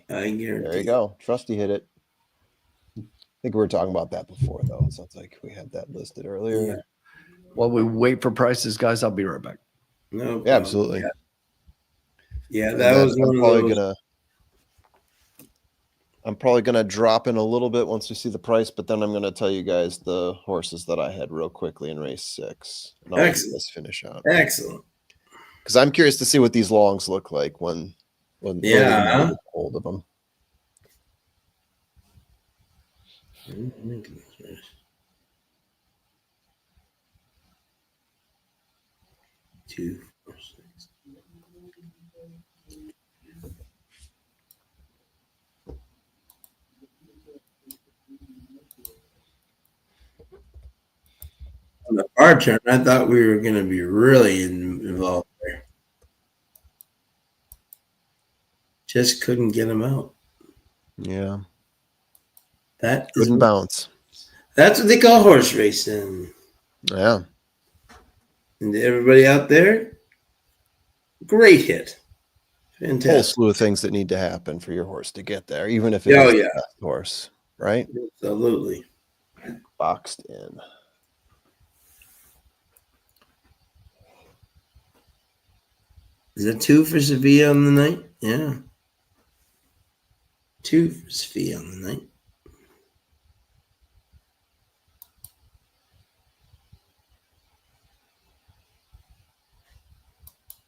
[SPEAKER 4] I guarantee.
[SPEAKER 1] There you go. Trusty hit it. I think we were talking about that before, though. It sounds like we had that listed earlier.
[SPEAKER 4] Yeah.
[SPEAKER 2] While we wait for prices, guys, I'll be right back.
[SPEAKER 4] No,
[SPEAKER 1] yeah, absolutely.
[SPEAKER 4] Yeah, that was one of those.
[SPEAKER 1] I'm probably gonna drop in a little bit once we see the price, but then I'm gonna tell you guys the horses that I had real quickly in race 6. And I'll let you guys finish out.
[SPEAKER 4] Excellent.
[SPEAKER 1] Because I'm curious to see what these longs look like when
[SPEAKER 4] yeah,
[SPEAKER 1] get hold of them.
[SPEAKER 4] Two, 4, 6. On the bar turn, I thought we were going to be really involved there. Just couldn't get him out.
[SPEAKER 1] Yeah.
[SPEAKER 4] That
[SPEAKER 1] couldn't bounce.
[SPEAKER 4] That's what they call horse racing.
[SPEAKER 1] Yeah.
[SPEAKER 4] And everybody out there, great hit. Fantastic.
[SPEAKER 1] Whole slew of things that need to happen for your horse to get there, even if it's the best horse, right?
[SPEAKER 4] Absolutely.
[SPEAKER 1] Boxed in.
[SPEAKER 4] Is it 2 for Sevilla on the night? Yeah. 2 for Sevilla on the night.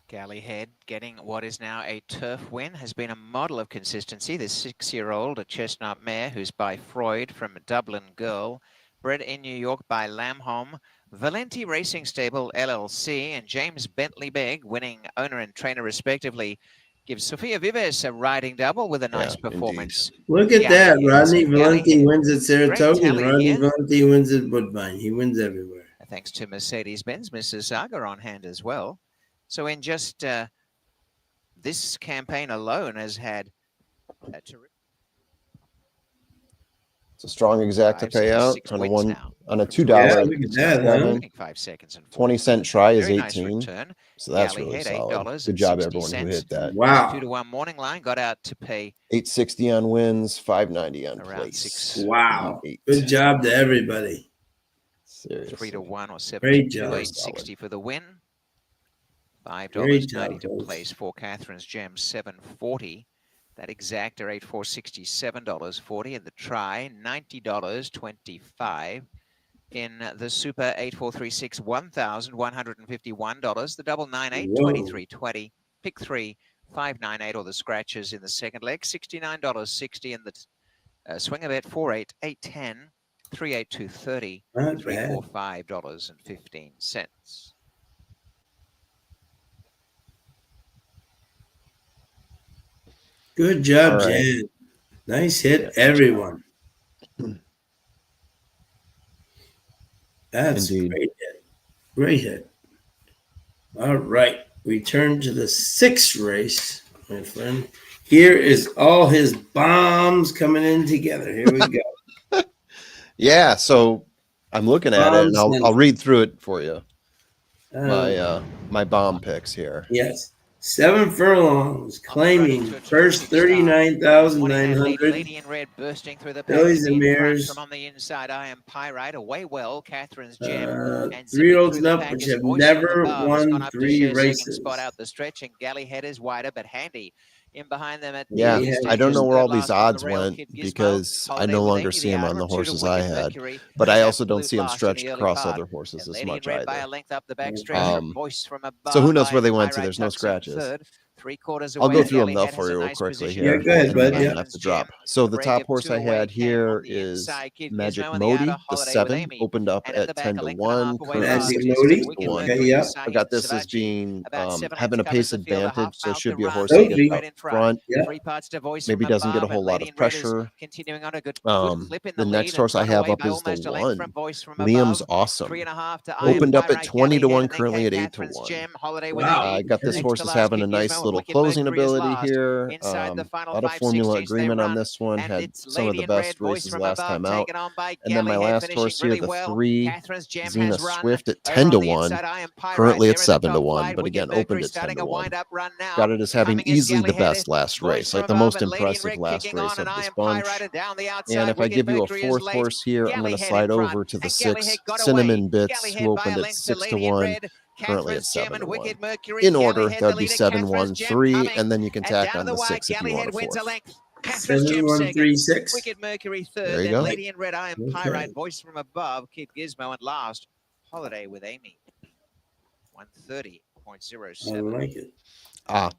[SPEAKER 3] Galleyhead getting what is now a turf win, has been a model of consistency. The 6-year-old, a chestnut mare who's by Freud from Dublin Girl, bred in New York by Lamholm, Valenti Racing Stable LLC, and James Bentley Begg, winning owner and trainer respectively, gives Sofia Vives a riding double with a nice performance.
[SPEAKER 4] Indeed. Look at that. Rodney Valenti wins at Saratoga. Rodney Valenti wins at Woodbine. He wins everywhere.
[SPEAKER 3] Thanks to Mercedes-Benz, Mrs. Saga on hand as well. So in just this campaign alone has had a terrific.
[SPEAKER 1] It's a strong exacta payout on a $2.
[SPEAKER 4] Yeah, look at that, huh?
[SPEAKER 3] 5 seconds and
[SPEAKER 1] 20-cent try is
[SPEAKER 3] Very
[SPEAKER 1] 18.
[SPEAKER 3] Nice,
[SPEAKER 1] so that's really solid. Good job, everyone who hit that.
[SPEAKER 4] Wow.
[SPEAKER 3] 2-to-1 morning line got out to pay
[SPEAKER 1] $8.60 on wins, $5.90 on
[SPEAKER 3] around
[SPEAKER 1] place.
[SPEAKER 3] 6.
[SPEAKER 4] Wow. Good job to everybody.
[SPEAKER 3] Seriously. 3-to-1 or
[SPEAKER 4] Great
[SPEAKER 3] 7
[SPEAKER 4] job.
[SPEAKER 3] $8.60 for the win. $5.90 to place for Catherine's Gem, $7.40. That exacta rate for $67.40 in the try, $90.25 in the super 8436, $1,151. The double 98, $23.20. Pick 3, $5.98, or the scratches in the second leg, $69.60 in the swing of it, $4.8, $8.10, $3.8, $2.30, $345.15.
[SPEAKER 4] Good job, Jen. Nice hit, everyone. That's
[SPEAKER 1] Indeed.
[SPEAKER 4] great hit. Great hit. All right. We turn to the 6th race, my friend. Here is all his bombs coming in together. Here we go.
[SPEAKER 1] Yeah, so I'm looking at it, and I'll read through it for you. My bomb picks here.
[SPEAKER 4] Yes. 7 furlongs, claiming first 39,900.
[SPEAKER 3] Lady in red bursting through the
[SPEAKER 4] Billies and mirrors.
[SPEAKER 3] from on the inside. I am Pyrite away well. Catherine's Gem and
[SPEAKER 4] 3-year-olds and up, which have never won 3 races.
[SPEAKER 3] Spot out the stretch, and Galley Head is wider but handy. In behind them at
[SPEAKER 1] Yeah, I don't know where all these odds went because I no longer see them on the horses I had, but I also don't see them stretched across other horses as much either. So who knows where they went to? There's no scratches. I'll go through them though for you real quickly here.
[SPEAKER 4] Yeah, go ahead, bud.
[SPEAKER 1] Yeah. Have to drop. So the top horse I had here is Magic Modi. The 7 opened up at 10-1.
[SPEAKER 4] Magic Modi. Okay, yeah.
[SPEAKER 1] I got this as being having a pace advantage, so should be a horse that gets up front.
[SPEAKER 4] Yeah.
[SPEAKER 1] Maybe doesn't get a whole lot of pressure. The next horse I have up is the 1. Liam's Awesome. Opened up at 20-1, currently at 8-1.
[SPEAKER 4] Wow.
[SPEAKER 1] I got this horse as having a nice little closing ability here. A lot of formula agreement on this one. Had some of the best races last time out. And then my last horse here, the 3, Xena Swift at 10-1. Currently at 7-1, but again, opened at 10-1. Got it as having easily the best last race, like the most impressive last race of this bunch. And if I give you a 4th horse here, I'm going to slide over to the 6, Cinnamon Bits, who opened at 6-1. Currently at 7-1. In order, that would be 7-1-3, and then you can tack on the 6 if you want a 4th.
[SPEAKER 4] 7-1-3-6.
[SPEAKER 3] Wicked Mercury third.
[SPEAKER 1] There you go.
[SPEAKER 3] Lady in red, I am Pyrite. Voice from above. Kid Gizmo and last. Holiday with Amy. 130.07.
[SPEAKER 4] I like it.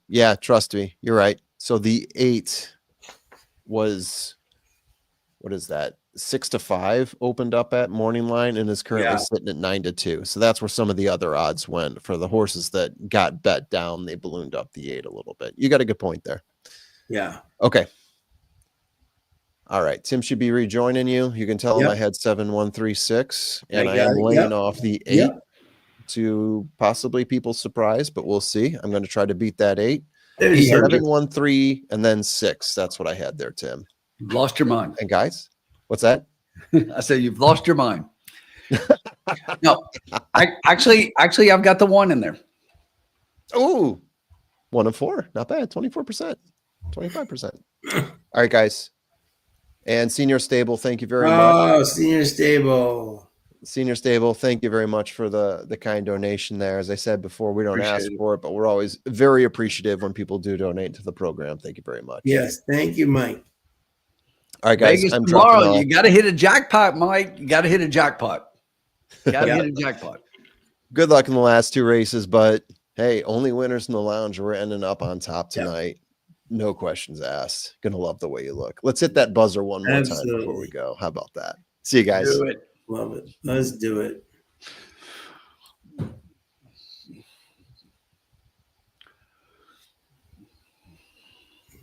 [SPEAKER 1] Yeah, trust me, you're right. So the 8 was, what is that? 6-5 opened up at morning line and is currently sitting at 9-2. So that's where some of the other odds went for the horses that got bet down. They ballooned up the 8 a little bit. You got a good point there.
[SPEAKER 4] Yeah.
[SPEAKER 1] Okay. All right. Tim should be rejoining you. You can tell him I had 7-1-3-6, and I am laying off the 8 to possibly people's surprise, but we'll see. I'm going to try to beat that 8. 7-1-3 and then 6. That's what I had there, Tim.
[SPEAKER 2] You've lost your mind.
[SPEAKER 1] And guys, what's that?
[SPEAKER 2] I said you've lost your mind. No, I've got the 1 in there.
[SPEAKER 1] Oh, 1 of 4. Not bad. 24%. 25%. All right, guys. And Senior Stable, thank you very much.
[SPEAKER 4] Oh, Senior Stable,
[SPEAKER 1] thank you very much for the kind donation there. As I said before, we don't ask for it, but we're always very appreciative when people do donate to the program. Thank you very much.
[SPEAKER 4] Yes, thank you, Mike.
[SPEAKER 1] All right, guys.
[SPEAKER 2] Vegas tomorrow, you got to hit a jackpot, Mike. You got to hit a jackpot. Got to hit a jackpot.
[SPEAKER 1] Good luck in the last 2 races, but hey, only winners in the lounge. We're ending up on top tonight. No questions asked. Gonna love the way you look. Let's hit that buzzer one more time before we go. How about that? See you guys.
[SPEAKER 4] Do it. Love it. Let's do it.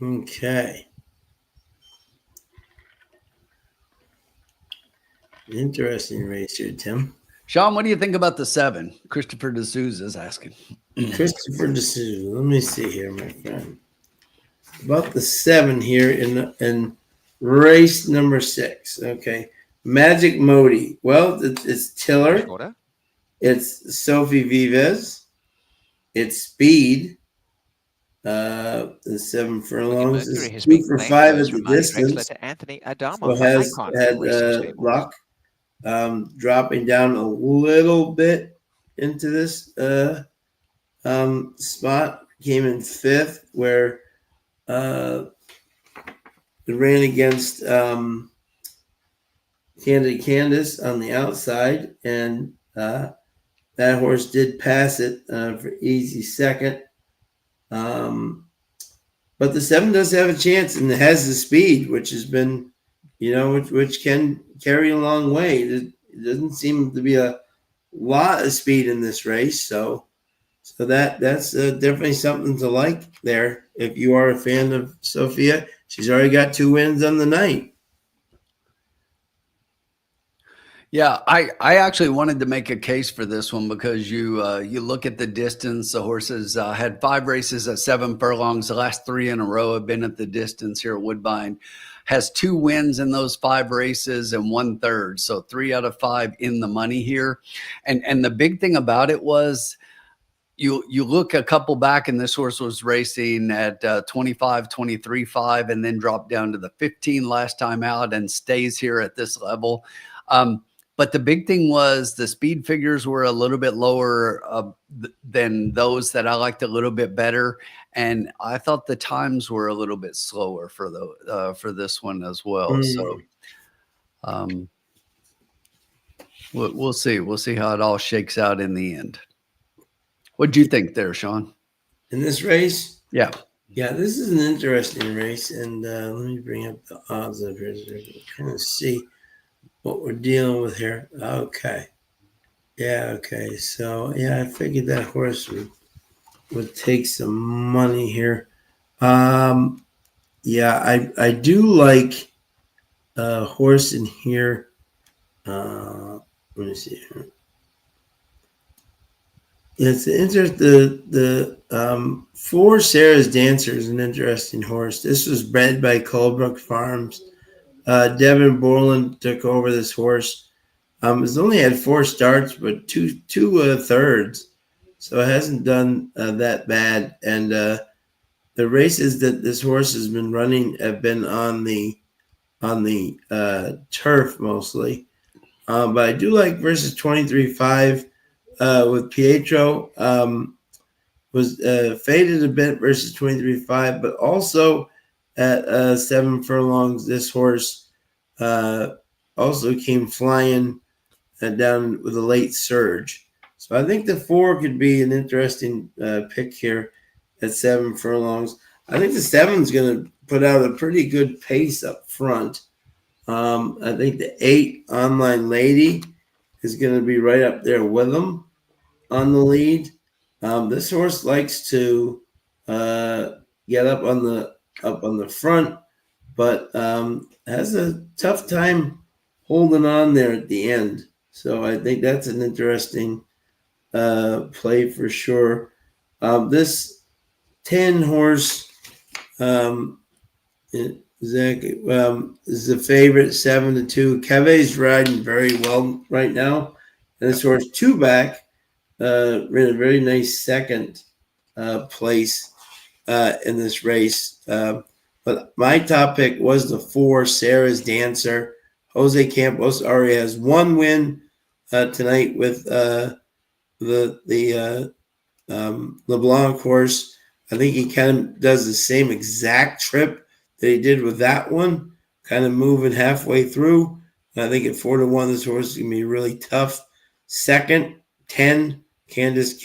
[SPEAKER 4] Okay. Interesting race here, Tim.
[SPEAKER 2] Sean, what do you think about the 7? Christopher D'Souza is asking.
[SPEAKER 4] Christopher D'Souza. Let me see here, my friend. About the 7 here in race number 6. Okay. Magic Modi. Well, it's Tiller. It's Sophie Vives. It's Speed. The 7 furlongs is 2 for 5 at the distance. So had luck. Dropping down a little bit into this spot. Came in 5th where it ran against Candace on the outside, and that horse did pass it for easy second. But the 7 does have a chance and it has the speed, which has been, which can carry a long way. It doesn't seem to be a lot of speed in this race, so that's definitely something to like there. If you are a fan of Sophia, she's already got 2 wins on the night.
[SPEAKER 2] Yeah, I actually wanted to make a case for this one because you look at the distance. The horses had 5 races at 7 furlongs. The last 3 in a row have been at the distance here at Woodbine. Has 2 wins in those 5 races and 1/3, so 3 out of 5 in the money here. And the big thing about it was you look a couple back, and this horse was racing at 25, 23.5, and then dropped down to the 15 last time out and stays here at this level. But the big thing was the speed figures were a little bit lower than those that I liked a little bit better. And I thought the times were a little bit slower for this one as well. So we'll see. We'll see how it all shakes out in the end. What do you think there, Sean?
[SPEAKER 4] In this race?
[SPEAKER 2] Yeah.
[SPEAKER 4] Yeah, this is an interesting race. And let me bring up the odds of it so we can kind of see what we're dealing with here. Okay. Yeah, okay. So, yeah, I figured that horse would take some money here. Yeah, I do like a horse in here. Let me see here. It's interesting. The 4 Sarah's Dancer is an interesting horse. This was bred by Colebrook Farms. Devin Borland took over this horse. It's only had 4 starts, but two thirds, so it hasn't done that bad. And the races that this horse has been running have been on the turf mostly. But I do like versus 23.5 with Pietro. Was faded a bit versus 23.5, but also at 7 furlongs, this horse also came flying down with a late surge. So I think the 4 could be an interesting pick here at 7 furlongs. I think the 7's going to put out a pretty good pace up front. I think the 8 Online Lady is going to be right up there with them on the lead. This horse likes to get up on the front, but has a tough time holding on there at the end. So I think that's an interesting play for sure. This 10 horse exactly is the favorite, 7-2. Keve's riding very well right now. And this horse 2 back ran a very nice second place in this race. But my top pick was the 4 Sarah's Dancer. Jose Campos already has 1 win tonight with the LeBlanc horse. I think he kind of does the same exact trip that he did with that one, kind of moving halfway through. And I think at 4-1, this horse is going to be really tough. Second, 10, Candace.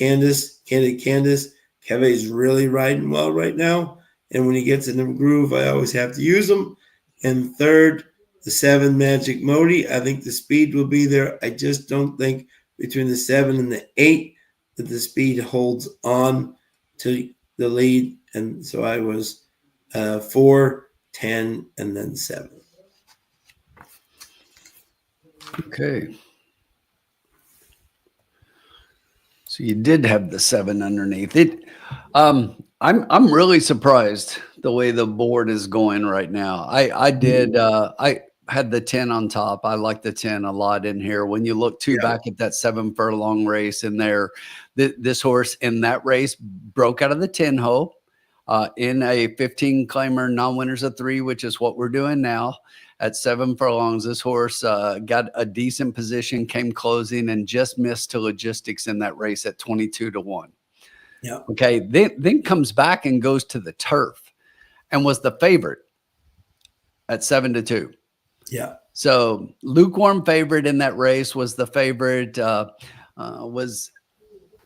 [SPEAKER 4] Keve's really riding well right now. And when he gets in the groove, I always have to use him. And third, the 7 Magic Modi. I think the speed will be there. I just don't think between the 7 and the 8 that the speed holds on to the lead. And so I was 4, 10, and then 7.
[SPEAKER 2] Okay. So you did have the 7 underneath it. I'm really surprised the way the board is going right now. I had the 10 on top. I like the 10 a lot in here. When you look back at that 7 furlong race in there, this horse in that race broke out of the 10 hole in a 15 claimer, non-winners of 3, which is what we're doing now. At 7 furlongs, this horse got a decent position, came closing, and just missed to logistics in that race at 22-1.
[SPEAKER 4] Yeah.
[SPEAKER 2] Okay. Then comes back and goes to the turf and was the favorite at 7-2.
[SPEAKER 4] Yeah.
[SPEAKER 2] So lukewarm favorite in that race, was the favorite, was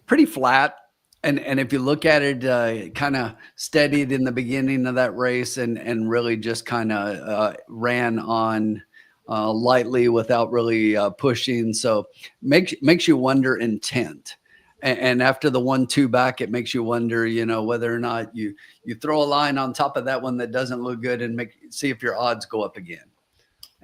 [SPEAKER 2] pretty flat. And if you look at it, kind of steadied in the beginning of that race and really just kind of ran on lightly without really pushing. So makes you wonder intent. And after the 1-2 back, it makes you wonder, whether or not you throw a line on top of that one that doesn't look good and see if your odds go up again.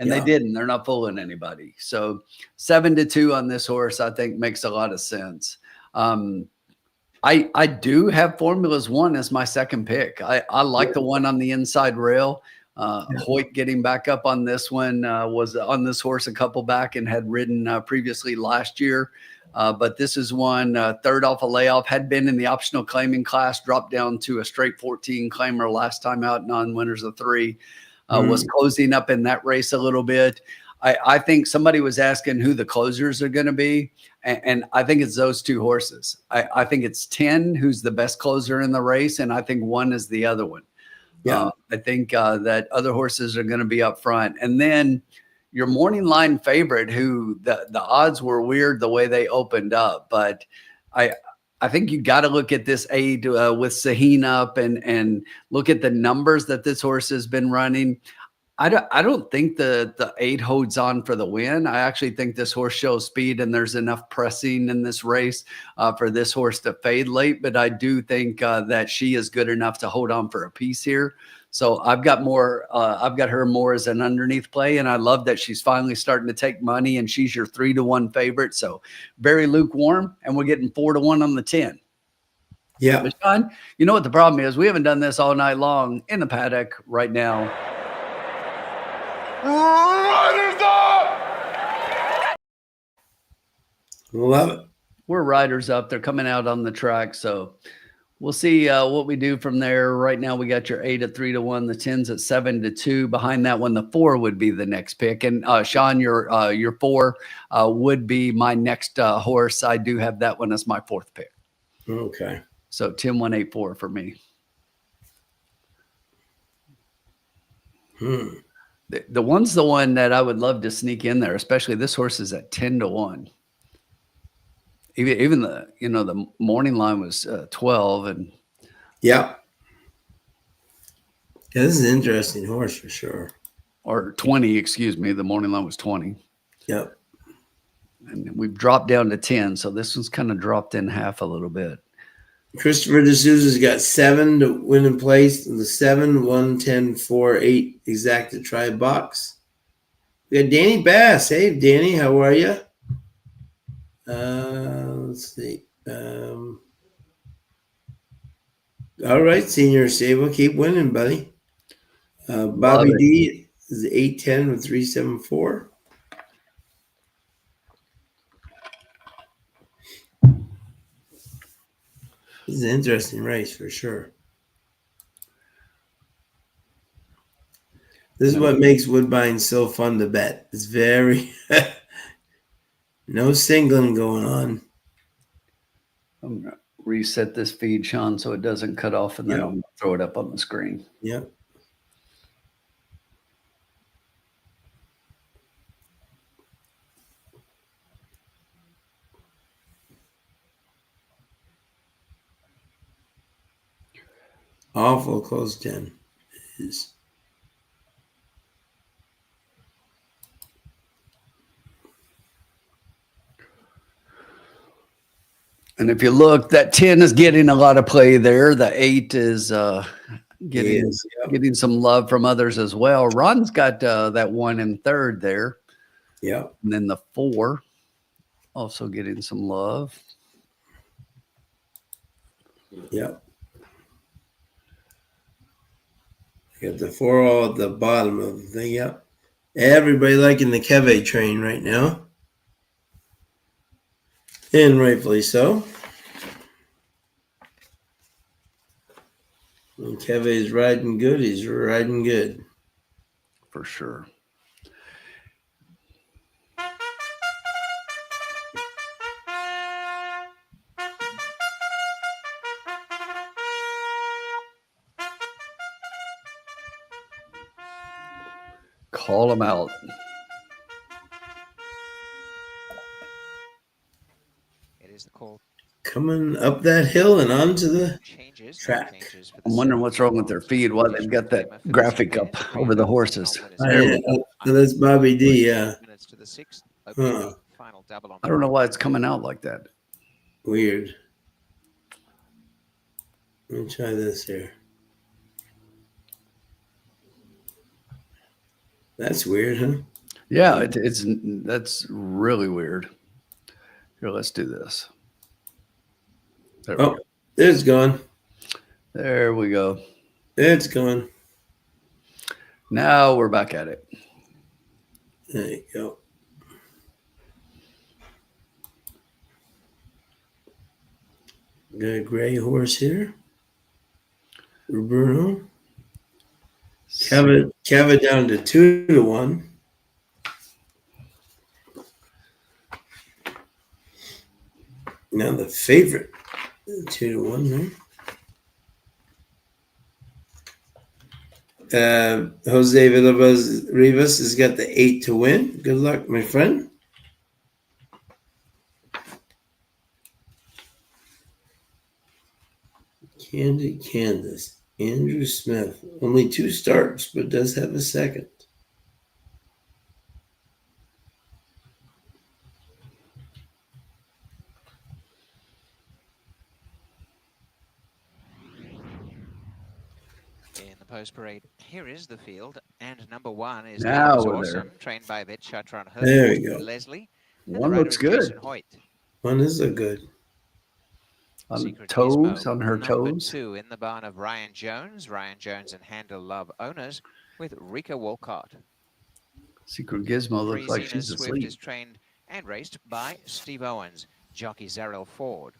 [SPEAKER 2] And they didn't. They're not fooling anybody. So 7-2 on this horse, I think, makes a lot of sense. I do have Formulas 1 as my second pick. I like the one on the inside rail. Hoyt getting back up on this one, was on this horse a couple back and had ridden previously last year. But this is one third off a layoff, had been in the optional claiming class, dropped down to a straight 14 claimer last time out, non-winners of 3. Was closing up in that race a little bit. I think somebody was asking who the closers are going to be, and I think it's those 2 horses. I think it's 10 who's the best closer in the race, and I think 1 is the other one. I think that other horses are going to be up front. And then your morning line favorite, who the odds were weird the way they opened up, but I think you got to look at this 8 with Saheen up and look at the numbers that this horse has been running. I don't think the 8 holds on for the win. I actually think this horse shows speed, and there's enough pressing in this race for this horse to fade late. But I do think that she is good enough to hold on for a piece here. So I've got her more as an underneath play, and I love that she's finally starting to take money, and she's your 3-1 favorite. So very lukewarm, and we're getting 4-1 on the 10.
[SPEAKER 4] Yeah.
[SPEAKER 2] But Sean, you know what the problem is? We haven't done this all night long in the paddock right now.
[SPEAKER 6] Riders up!
[SPEAKER 4] Love it.
[SPEAKER 2] We're riders up. They're coming out on the track. So we'll see what we do from there. Right now, we got your 8 at 3-1, the 10s at 7-2. Behind that one, the 4 would be the next pick. And Sean, your 4 would be my next horse. I do have that one as my 4th pick.
[SPEAKER 4] Okay.
[SPEAKER 2] So 10-1-8-4 for me. The one's the one that I would love to sneak in there, especially this horse is at 10-1. Even the morning line was 12 and
[SPEAKER 4] yeah, this is an interesting horse for sure.
[SPEAKER 2] Or 20, excuse me. The morning line was 20.
[SPEAKER 4] Yep.
[SPEAKER 2] And we've dropped down to 10, so this one's kind of dropped in half a little bit.
[SPEAKER 4] Christopher D'Souza's got 7 to win in place. The 7, 1, 10, 4, 8 exacta try box. We got Danny Bass. Hey, Danny, how are you? Let's see. All right, Senior Sable, keep winning, buddy. Bobby D is 8-10 with 374. This is an interesting race for sure. This is what makes Woodbine so fun to bet. It's very no singling going on.
[SPEAKER 2] I'm going to reset this feed, Sean, so it doesn't cut off, and then I'll throw it up on the screen.
[SPEAKER 4] Yep. Awful close 10 is.
[SPEAKER 2] And if you look, that 10 is getting a lot of play there. The 8 is getting some love from others as well. Ron's got that 1 in third there.
[SPEAKER 4] Yeah.
[SPEAKER 2] And then the 4 also getting some love.
[SPEAKER 4] Yep. Got the 4 all at the bottom of the thing. Yep. Everybody liking the Keve train right now. And rightfully so. When Keve is riding good, he's riding good.
[SPEAKER 2] For sure. Call him out.
[SPEAKER 3] It is the call.
[SPEAKER 4] Coming up that hill and onto the track.
[SPEAKER 2] I'm wondering what's wrong with their feed. Why they've got that graphic up over the horses.
[SPEAKER 4] That's Bobby D. Yeah.
[SPEAKER 2] I don't know why it's coming out like that.
[SPEAKER 4] Weird. Let me try this here. That's weird, huh?
[SPEAKER 2] Yeah, that's really weird. Here, let's do this. There we go.
[SPEAKER 4] It's gone.
[SPEAKER 2] There we go.
[SPEAKER 4] It's gone.
[SPEAKER 2] Now we're back at it.
[SPEAKER 4] There you go. Got a gray horse here. Bruno. Kevin down to 2-1. Now the favorite, 2-1, right? Jose Rivas has got the 8 to win. Good luck, my friend. Candace. Andrew Smith. Only 2 starts, but does have a second.
[SPEAKER 3] In the post parade, here is the field, and number 1 is
[SPEAKER 2] Now
[SPEAKER 3] Awesome,
[SPEAKER 2] we're there.
[SPEAKER 3] trained by bettor on her.
[SPEAKER 4] There we go.
[SPEAKER 3] Leslie.
[SPEAKER 2] One looks good.
[SPEAKER 4] One is a good.
[SPEAKER 2] On
[SPEAKER 3] Secret
[SPEAKER 2] toes,
[SPEAKER 3] Gizmo,
[SPEAKER 2] on her
[SPEAKER 3] number
[SPEAKER 2] toes.
[SPEAKER 3] 2 in the barn of Ryan Jones. Ryan Jones and Handle Love owners with Rika Wolcott.
[SPEAKER 2] Secret Gizmo looks like she's
[SPEAKER 3] Swift
[SPEAKER 2] asleep.
[SPEAKER 3] is trained and raced by Steve Owens, jockey Zarrell Ford.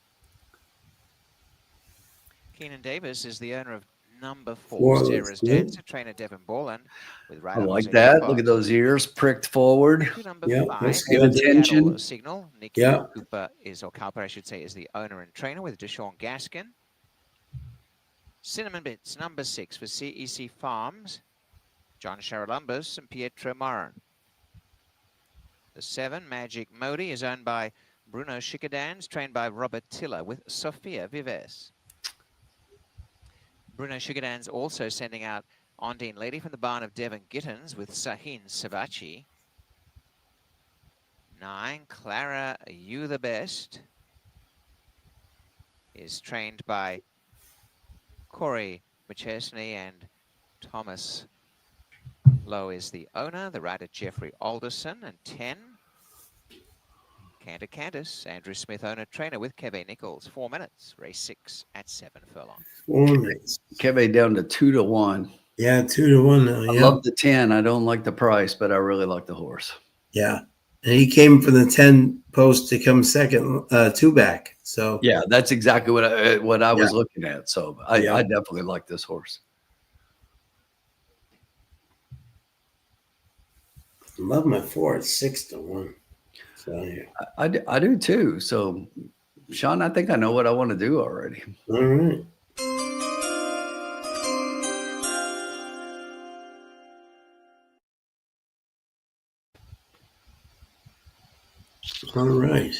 [SPEAKER 3] Keenan Davis is the owner of number 4, Sarah's Dancer, trainer Devin Borland. With
[SPEAKER 2] I like that. Look at those ears pricked forward.
[SPEAKER 3] Number
[SPEAKER 4] Yeah,
[SPEAKER 3] 5,
[SPEAKER 4] that's
[SPEAKER 2] good.
[SPEAKER 3] Seattle
[SPEAKER 2] Attention.
[SPEAKER 3] Signal. Nick
[SPEAKER 4] Yeah.
[SPEAKER 3] Cooper is, or Cowper, I should say, is the owner and trainer with Deshaun Gaskin. Cinnamon Bits, number 6 for CEC Farms. John Charalumbus and Pietro Marin. The 7, Magic Modi, is owned by Bruno Schickedans, trained by Robert Tiller with Sofia Vives. Bruno Schickedans also sending out Ondine Lady from the barn of Devon Gittins with Sahin Savachi. 9, Clara, You the Best, is trained by Corey McChesney, and Thomas Lowe is the owner, the rider Jeffrey Alderson. And 10, Cantor Cantus, Andrew Smith, owner, trainer with Kevin Nichols. 4 minutes, race 6 at 7 furlongs.
[SPEAKER 4] 4 minutes.
[SPEAKER 2] Keve down to 2-1.
[SPEAKER 4] Yeah, 2-1 now.
[SPEAKER 2] I
[SPEAKER 4] Yeah.
[SPEAKER 2] love the 10. I don't like the price, but I really like the horse.
[SPEAKER 4] Yeah. And he came from the 10 post to come second, 2 back. So
[SPEAKER 2] Yeah, that's exactly what I was looking at. So I
[SPEAKER 4] Yeah.
[SPEAKER 2] definitely like this horse.
[SPEAKER 4] love my 4 at 6-1. So yeah.
[SPEAKER 2] I do too. So, Sean, I think I know what I want to do already.
[SPEAKER 4] All right. All right.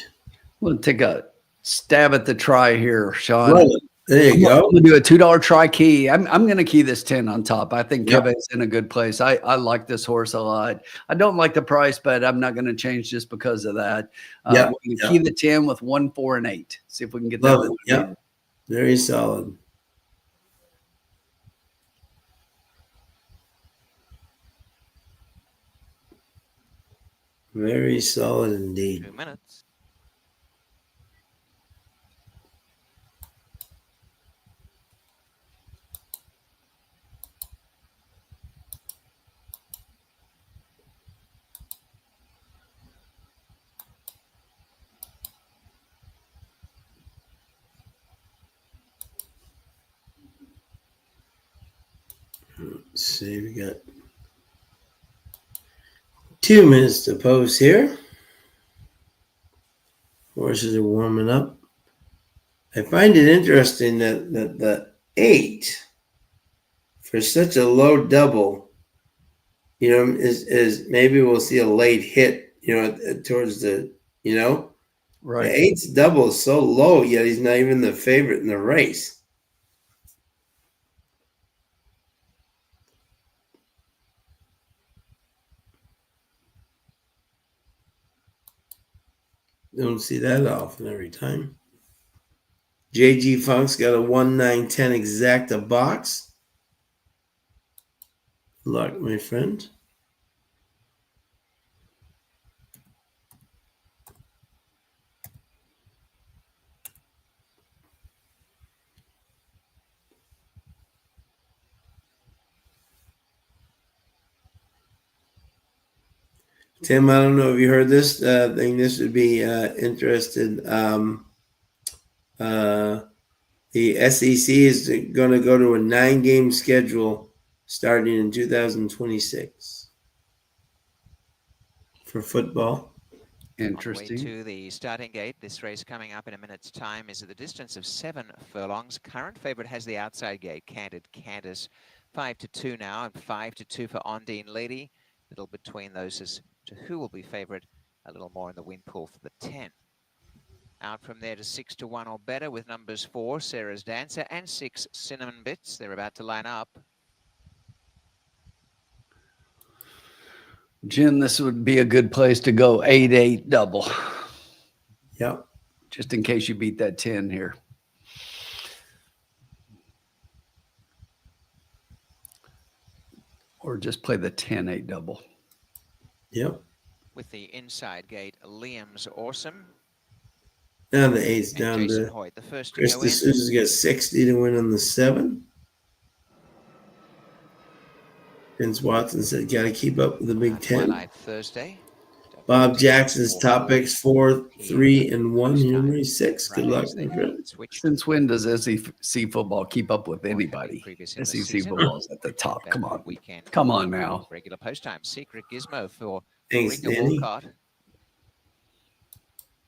[SPEAKER 2] I'm going to take a stab at the try here, Sean.
[SPEAKER 4] Well, there you go.
[SPEAKER 2] I'm going to do a $2 try key. I'm going to key this 10 on top. I think
[SPEAKER 4] Yep.
[SPEAKER 2] Kevin's in a good place. I like this horse a lot. I don't like the price, but I'm not going to change just because of that.
[SPEAKER 4] Yeah,
[SPEAKER 2] We're going to
[SPEAKER 4] yeah.
[SPEAKER 2] key the 10 with 1, 4, and 8. See if we can get
[SPEAKER 4] Love
[SPEAKER 2] that
[SPEAKER 4] it.
[SPEAKER 2] one.
[SPEAKER 4] Yeah. Very solid. Very solid indeed.
[SPEAKER 3] 2 minutes.
[SPEAKER 4] Let's see, we got 2 minutes to post here. Horses are warming up. I find it interesting that the 8 for such a low double, is maybe we'll see a late hit, towards the,
[SPEAKER 2] Right.
[SPEAKER 4] the 8's double is so low, yet he's not even the favorite in the race. Don't see that often every time. JG Funk's got a 1-9-10 exacta box. Good luck, my friend. Tim, I don't know if you heard this thing. This would be interested. The SEC is going to go to a 9-game schedule starting in 2026 for football.
[SPEAKER 2] Interesting.
[SPEAKER 3] On the way to the starting gate, this race coming up in a minute's time is at the distance of 7 furlongs. Current favourite has the outside gate, Candid Candace, 5-2 now, and 5-2 for Ondine Lady. Little between those as to who will be favourite. A little more in the win pool for the 10. Out from there to 6-1 or better with numbers 4, Sarah's Dancer, and 6, Cinnamon Bits. They're about to line up.
[SPEAKER 2] Jim, this would be a good place to go 8-8 double.
[SPEAKER 4] Yep.
[SPEAKER 2] Just in case you beat that 10 here. Or just play the 10-8 double.
[SPEAKER 4] Yep.
[SPEAKER 3] With the inside gate, Liam's Awesome.
[SPEAKER 4] Now the 8's
[SPEAKER 3] And
[SPEAKER 4] down
[SPEAKER 3] Jason
[SPEAKER 4] to
[SPEAKER 3] Hoyt, the first to
[SPEAKER 4] Chris
[SPEAKER 3] go in.
[SPEAKER 4] D'Souza's got 60 to win on the 7. Vince Watson said, got to keep up with the Big Ten.
[SPEAKER 3] Twilight Thursday.
[SPEAKER 4] Bob Jackson's top X 4, 3, and 1. Henry 6. Good luck, my friend.
[SPEAKER 2] Since when does SEC football keep up with anybody? SEC football's at the top. Come on. Come on now.
[SPEAKER 3] Regular post time. Secret Gizmo for
[SPEAKER 4] Thanks,
[SPEAKER 3] Rika
[SPEAKER 4] Danny.
[SPEAKER 3] Walcott.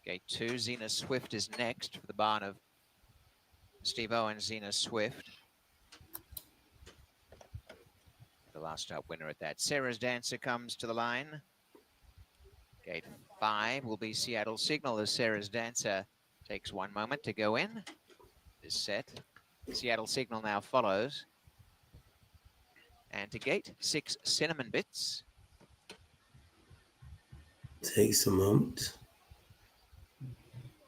[SPEAKER 3] Gate 2, Xena Swift is next for the barn of Steve Owen, Xena Swift. The last start winner at that. Sarah's Dancer comes to the line. Gate 5 will be Seattle Signal as Sarah's Dancer takes 1 moment to go in. Is set. Seattle Signal now follows. And to gate 6, Cinnamon Bits.
[SPEAKER 4] Takes a moment.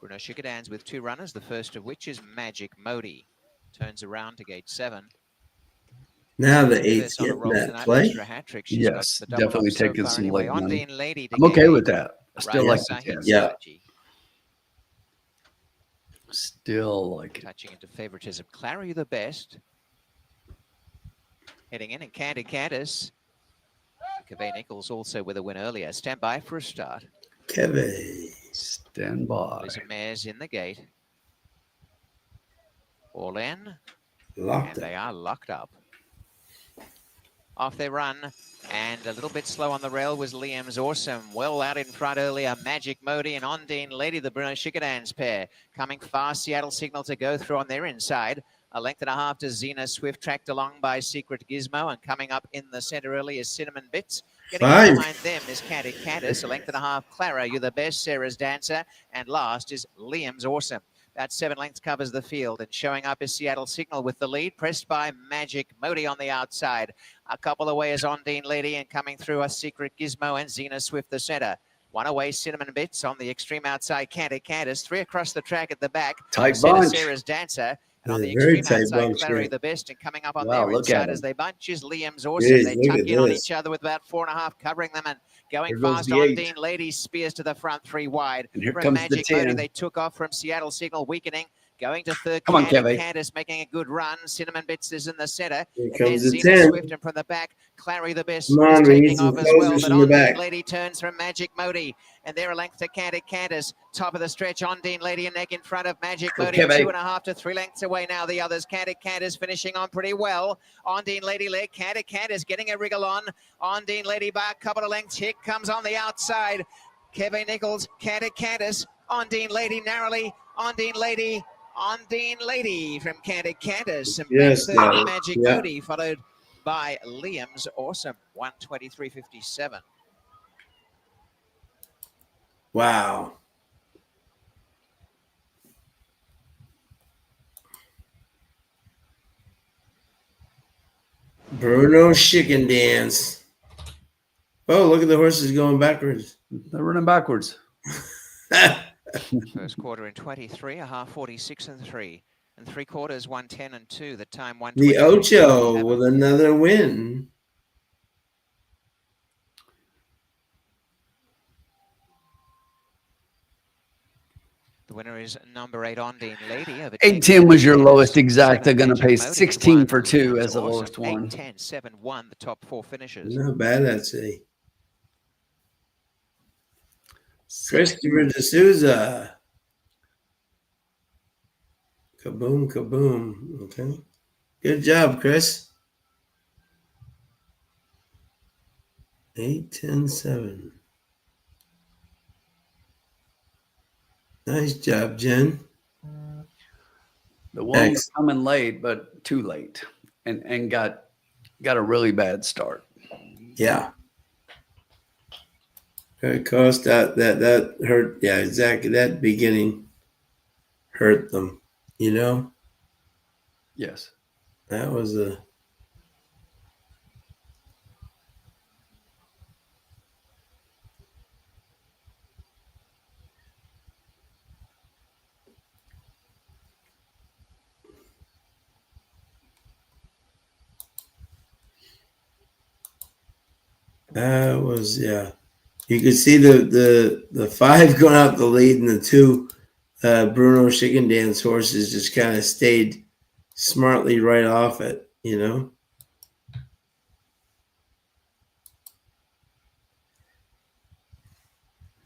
[SPEAKER 3] Bruno Sugardan's with 2 runners, the first of which is Magic Modi. Turns around to gate 7.
[SPEAKER 4] Now the 8's getting that play.
[SPEAKER 2] Yes, definitely taking some late money.
[SPEAKER 3] Lady
[SPEAKER 2] I'm okay with that. I still like the 10.
[SPEAKER 4] Yeah.
[SPEAKER 2] Still like it.
[SPEAKER 3] Touching into favoritism. Clara, you the best. Heading in, and Candid Candace. Kevin Nichols also with a win earlier. Stand by for a start.
[SPEAKER 4] Kevin.
[SPEAKER 2] Stand by.
[SPEAKER 3] There's a mare's in the gate. All in.
[SPEAKER 4] Locked
[SPEAKER 3] and they are locked up. Off they run, and a little bit slow on the rail was Liam's Awesome. Well out in front earlier, Magic Modi and Ondine Lady, the Bruno Sugardan's pair. Coming fast, Seattle Signal to go through on their inside. A length and a half to Xena Swift, tracked along by Secret Gizmo, and coming up in the center early is Cinnamon Bits. Getting up behind them is Candid Candace. A length and a half, Clara, you're the best, Sarah's Dancer. And last is Liam's Awesome. About 7 lengths covers the field, and showing up is Seattle Signal with the lead, pressed by Magic Modi on the outside. A couple away is Ondine Lady, and coming through are Secret Gizmo and Xena Swift the center. 1 away, Cinnamon Bits on the extreme outside, Candid Candace. 3 across the track at the back.
[SPEAKER 2] Tight bunch.
[SPEAKER 3] Sarah's Dancer. And on the
[SPEAKER 4] Very
[SPEAKER 3] extreme
[SPEAKER 4] tight
[SPEAKER 3] outside,
[SPEAKER 4] bunch,
[SPEAKER 3] Clary
[SPEAKER 4] yeah.
[SPEAKER 3] the best, and coming up on
[SPEAKER 2] Wow,
[SPEAKER 3] their
[SPEAKER 2] look at
[SPEAKER 3] inside as
[SPEAKER 2] him.
[SPEAKER 3] they bunch is Liam's Awesome.
[SPEAKER 4] Jeez,
[SPEAKER 3] They
[SPEAKER 4] look
[SPEAKER 3] tuck
[SPEAKER 4] at
[SPEAKER 3] in on
[SPEAKER 4] this.
[SPEAKER 3] each other with about 4.5 covering them, and going
[SPEAKER 2] Here goes
[SPEAKER 3] fast.
[SPEAKER 2] the 8.
[SPEAKER 3] Ondine Lady spears to the front, 3 wide.
[SPEAKER 2] And here
[SPEAKER 3] From
[SPEAKER 2] comes the
[SPEAKER 3] Magic Modi,
[SPEAKER 2] 10.
[SPEAKER 3] they took off from Seattle Signal, weakening. Going to third,
[SPEAKER 2] Come on,
[SPEAKER 3] Candid
[SPEAKER 2] Kevin.
[SPEAKER 3] Candace making a good run. Cinnamon Bits is in the center.
[SPEAKER 4] Here
[SPEAKER 3] And
[SPEAKER 4] comes
[SPEAKER 3] then
[SPEAKER 4] the
[SPEAKER 3] Xena
[SPEAKER 4] 10.
[SPEAKER 3] Swift, and from the back, Clary the best
[SPEAKER 4] Come on,
[SPEAKER 3] is
[SPEAKER 4] we need
[SPEAKER 3] taking
[SPEAKER 4] some
[SPEAKER 3] off as well.
[SPEAKER 4] closers
[SPEAKER 3] But
[SPEAKER 4] from the
[SPEAKER 3] Ondine
[SPEAKER 4] back.
[SPEAKER 3] Lady turns from Magic Modi, and they're a length to Candid Candace. Top of the stretch, Ondine Lady and neck in front of Magic Modi.
[SPEAKER 2] Okay, babe.
[SPEAKER 3] 2.5 to 3 lengths away now. The others, Candid Candace finishing on pretty well. Ondine Lady leg, Candid Candace getting a wriggle on. Ondine Lady by a couple of lengths. Here comes on the outside. Kevin Nichols, Candid Candace, Ondine Lady narrowly. Ondine Lady from Candid Candace, and
[SPEAKER 4] Yes,
[SPEAKER 3] back third,
[SPEAKER 4] Daddy.
[SPEAKER 3] Magic
[SPEAKER 4] Yeah.
[SPEAKER 3] Modi, followed by Liam's Awesome, 1:23.57.
[SPEAKER 4] Wow. Bruno Chicken Dance. Oh, look at the horses going backwards.
[SPEAKER 2] They're running backwards.
[SPEAKER 3] First quarter in 23, a half 46 and 3. And 3/4, 110 and 2. The time
[SPEAKER 4] The
[SPEAKER 3] 123.
[SPEAKER 4] Ocho with another win.
[SPEAKER 3] The winner is number 8, Ondine Lady.
[SPEAKER 2] 810 was your lowest exacta, going to pay 16 for 2 as the lowest one.
[SPEAKER 3] 8-10, 7-1, the top 4 finishes.
[SPEAKER 4] Not bad, I'd say. Christopher D'Souza. Kaboom, kaboom. Okay. Good job, Chris. 8, 10, 7. Nice job, Jen.
[SPEAKER 2] The one was coming late, but too late, and got a really bad start.
[SPEAKER 4] Yeah. It cost that hurt. Yeah, exactly. That beginning hurt them. You know.
[SPEAKER 2] Yes.
[SPEAKER 4] That was a. That was, yeah. You could see the 5 going out the lead, and the 2 Bruno Chicken Dance horses just kind of stayed smartly right off it, you know.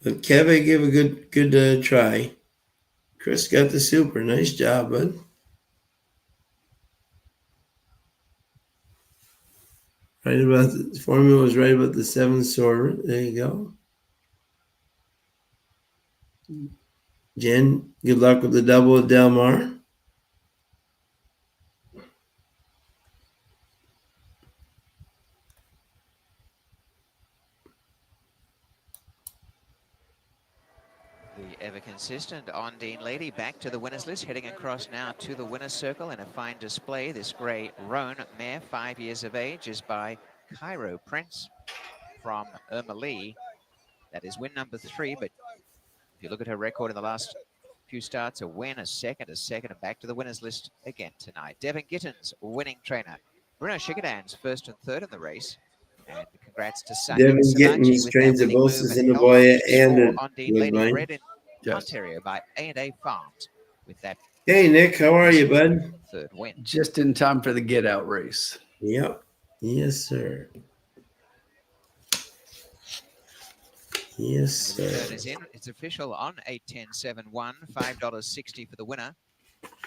[SPEAKER 4] But Kevin gave a good try. Chris got the super. Nice job, bud. Right about the formula was right about the 7th sorter. There you go. Jen, good luck with the double at Del Mar.
[SPEAKER 3] The ever consistent Ondine Lady back to the winner's list, heading across now to the winner's circle in a fine display. This grey roan mare, 5 years of age, is by Cairo Prince from Irma Lee. That is win number 3, but if you look at her record in the last few starts, a win, a second, and back to the winner's list again tonight. Devin Gittins, winning trainer. Bruno Shigadans, 1st and 3rd in the race. And congrats to Sunny
[SPEAKER 4] Devin
[SPEAKER 3] Savachi
[SPEAKER 4] Gittins
[SPEAKER 3] with
[SPEAKER 4] trains
[SPEAKER 3] that
[SPEAKER 4] at
[SPEAKER 3] winning
[SPEAKER 4] both
[SPEAKER 3] move,
[SPEAKER 4] in the boy and
[SPEAKER 3] Ondine Lady,
[SPEAKER 4] Woodbine.
[SPEAKER 3] bred in
[SPEAKER 2] Yes.
[SPEAKER 3] Ontario by A&A Farms with that.
[SPEAKER 4] Hey, Nick, how are you, bud?
[SPEAKER 3] 3rd win.
[SPEAKER 2] Just in time for the get out race.
[SPEAKER 4] Yep. Yes, sir. Yes, sir.
[SPEAKER 3] The return is in. It's official on 8-10-7-1, $5.60 for the winner.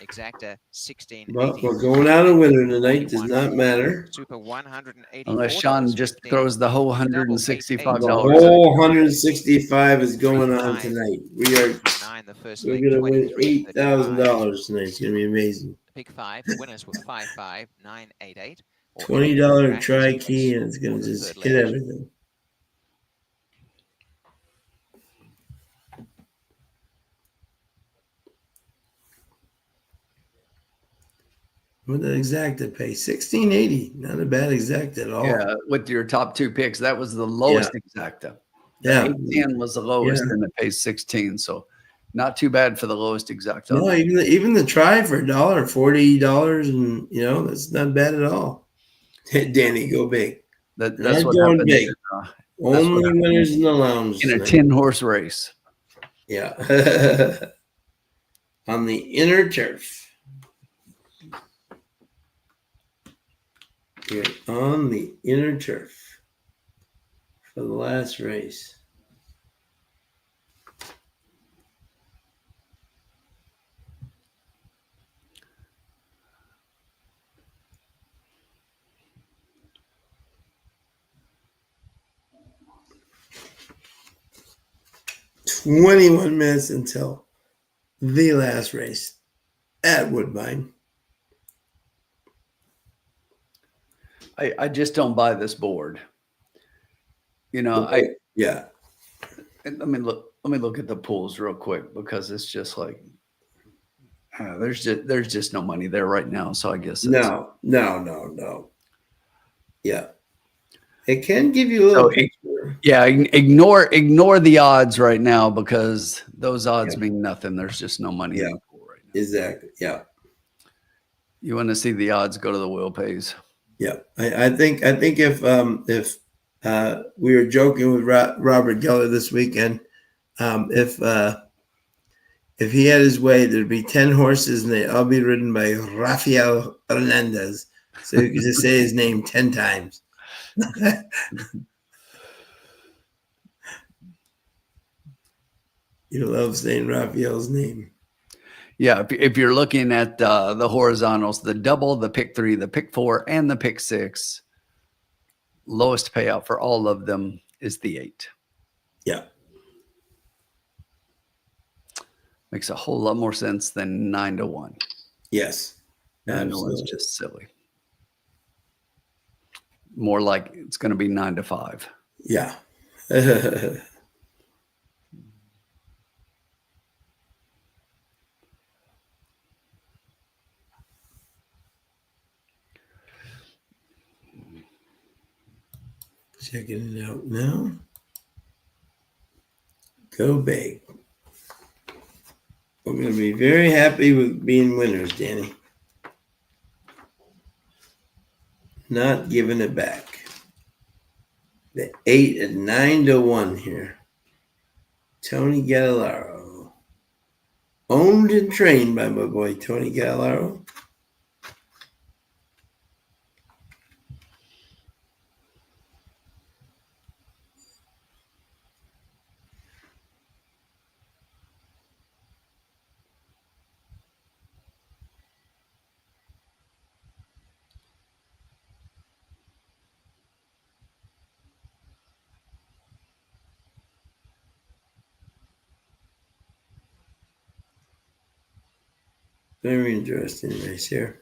[SPEAKER 3] Exacta 16.80.
[SPEAKER 4] But we're going out a winner tonight. Does not matter.
[SPEAKER 3] Super 180.
[SPEAKER 2] Unless Sean just throws the whole $165.
[SPEAKER 4] The whole 165 is going on tonight. We're going to win $8,000 tonight. It's going to be amazing.
[SPEAKER 3] Pick 5. The winners were 55988.
[SPEAKER 4] $20 try key, and it's going to just hit everything. What did exacta pay? $16.80. Not a bad exacta at all.
[SPEAKER 2] Yeah, with your top 2 picks, that was the lowest exacta.
[SPEAKER 4] Yeah,
[SPEAKER 2] 810 was the lowest, and it pays 16. So, not too bad for the lowest exacta.
[SPEAKER 4] No, even the try for $1, $40, and you know that's not bad at all. Danny, go big.
[SPEAKER 2] That's
[SPEAKER 4] not
[SPEAKER 2] what
[SPEAKER 4] going
[SPEAKER 2] happened.
[SPEAKER 4] big. Only winners in the lounge
[SPEAKER 2] in a 10-horse race.
[SPEAKER 4] Yeah, on the inner turf. You're on the inner turf for the last race. "21 minutes until the last race at Woodbine."
[SPEAKER 2] I just don't buy this board. You know,
[SPEAKER 4] yeah.
[SPEAKER 2] Let me look at the pools real quick, because it's just like there's just no money there right now. So I guess
[SPEAKER 4] no. Yeah. It can give you a little.
[SPEAKER 2] Yeah, ignore the odds right now because those odds mean nothing. There's just no money in the pool right now.
[SPEAKER 4] Exactly. Yeah.
[SPEAKER 2] You want to see the odds, go to the wheel pays.
[SPEAKER 4] Yeah. I think if we were joking with Robert Geller this weekend, if he had his way, there'd be 10 horses and they'd all be ridden by Rafael Hernandez. So you could just say his name 10 times. You love saying Raphael's name.
[SPEAKER 2] Yeah, if you're looking at the horizontals, the double, the pick 3, the pick 4, and the pick 6, lowest payout for all of them is the 8.
[SPEAKER 4] Yeah.
[SPEAKER 2] Makes a whole lot more sense than 9-1.
[SPEAKER 4] Yes.
[SPEAKER 2] 9-1 is just silly. More like it's going to be 9-5.
[SPEAKER 4] Yeah. Checking it out now. Go big. We're going to be very happy with being winners, Danny. Not giving it back. The 8 at 9-1 here. Tony Gallardo. Owned and trained by my boy Tony Gallardo. Very interesting race here.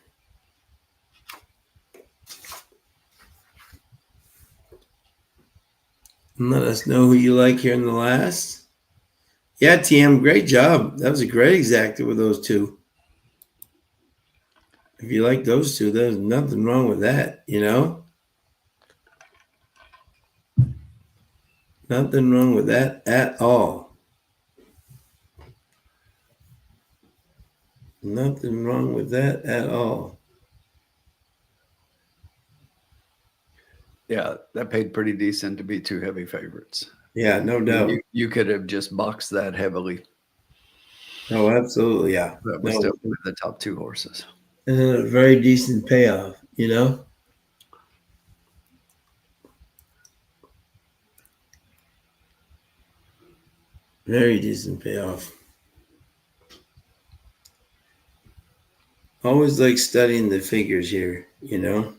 [SPEAKER 4] And let us know who you like here in the last. Yeah, TM, great job. That was a great exacta with those two. If you like those two, there's nothing wrong with that, you know? Nothing wrong with that at all. Nothing wrong with that at all.
[SPEAKER 2] Yeah, that paid pretty decent to be 2 heavy favorites.
[SPEAKER 4] Yeah, no doubt.
[SPEAKER 2] You could have just boxed that heavily.
[SPEAKER 4] Oh, absolutely, yeah.
[SPEAKER 2] That was definitely the top 2 horses.
[SPEAKER 4] And a very decent payoff, you know? Very decent payoff. Always like studying the figures here, you know?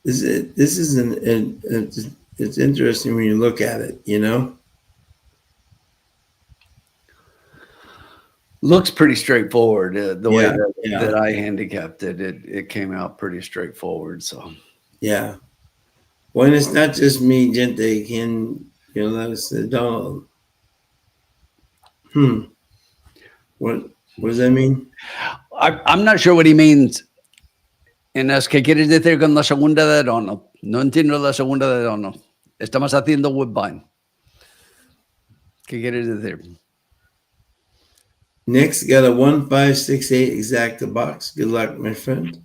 [SPEAKER 4] This is it's interesting when you look at it, you know?
[SPEAKER 2] Looks pretty straightforward. The way
[SPEAKER 4] Yeah.
[SPEAKER 2] that I handicapped it, it came out pretty straightforward. So
[SPEAKER 4] Yeah. When it's not just me, gente, can you know that's the Donald. What does that mean?
[SPEAKER 2] I'm not sure what he means. En las que quieres decir con la segunda de Donald. No entiendo la segunda de Donald. Estamos haciendo Woodbine. ¿Qué quieres decir?
[SPEAKER 4] Nick's got a 1-5-6-8 exacta box. Good luck, my friend.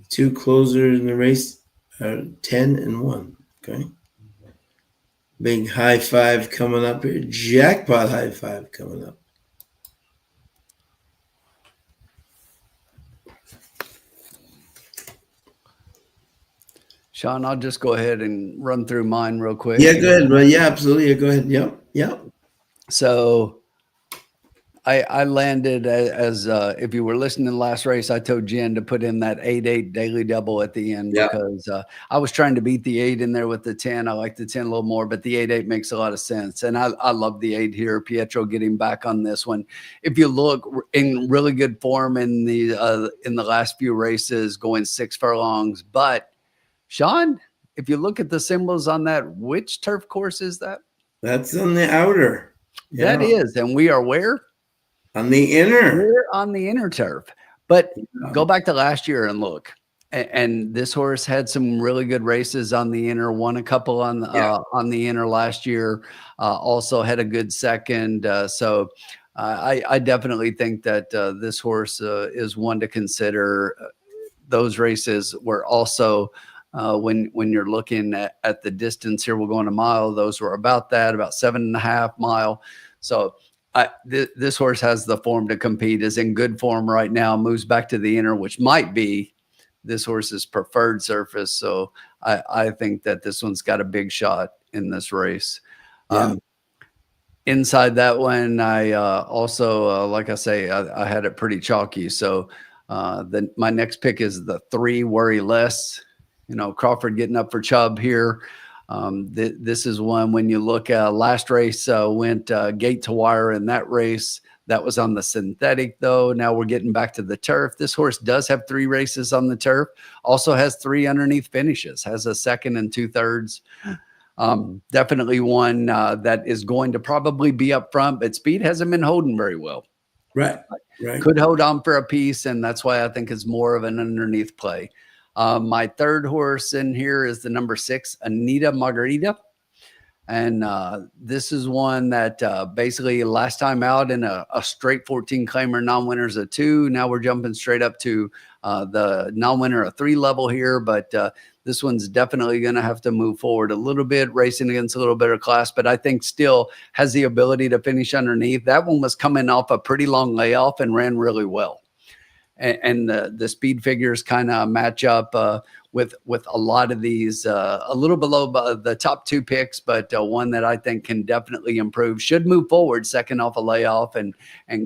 [SPEAKER 4] 2 closers in the race are 10 and 1. Okay. Big high five coming up here. Jackpot high five coming up.
[SPEAKER 2] Sean, I'll just go ahead and run through mine real quick.
[SPEAKER 4] Yeah, go ahead. Well, yeah, absolutely. Yeah, go ahead. Yep.
[SPEAKER 2] So I landed as if you were listening to the last race, I told Jen to put in that 8-8 daily double at the end because I was trying to beat the 8 in there with the 10. I like the 10 a little more, but the 8-8 makes a lot of sense. And I love the 8 here. Pietro getting back on this one. If you look in really good form in the last few races, going 6 furlongs. But Sean, if you look at the symbols on that, which turf course is that?
[SPEAKER 4] That's on the outer.
[SPEAKER 2] That is. And we are where?
[SPEAKER 4] On the inner.
[SPEAKER 2] We're on the inner turf. But go back to last year and look. And this horse had some really good races on the inner, won a couple on the inner last year, also had a good second. So I definitely think that this horse is one to consider. Those races were also when you're looking at the distance here, we're going a mile. Those were about 7.5 mile. So this horse has the form to compete, is in good form right now, moves back to the inner, which might be this horse's preferred surface. So I think that this one's got a big shot in this race. Inside that one, I also, like I say, I had it pretty chalky. So my next pick is the 3 Worry Less. Crawford getting up for Chubb here. This is one when you look at last race went gate to wire in that race. That was on the synthetic, though. Now we're getting back to the turf. This horse does have 3 races on the turf. Also has 3 underneath finishes. Has a 2nd and 2/3. Definitely one that is going to probably be up front, but speed hasn't been holding very well.
[SPEAKER 4] Right.
[SPEAKER 2] Could hold on for a piece, and that's why I think it's more of an underneath play. My third horse in here is the number 6, Anita Margarita. And this is one that basically last time out in a straight 14 claimer, non-winners of 2. Now we're jumping straight up to the non-winner of 3 level here. But this one's definitely going to have to move forward a little bit, racing against a little better class. But I think still has the ability to finish underneath. That one was coming off a pretty long layoff and ran really well. And the speed figures kind of match up with a lot of these, a little below the top 2 picks, but one that I think can definitely improve. Should move forward, second off a layoff and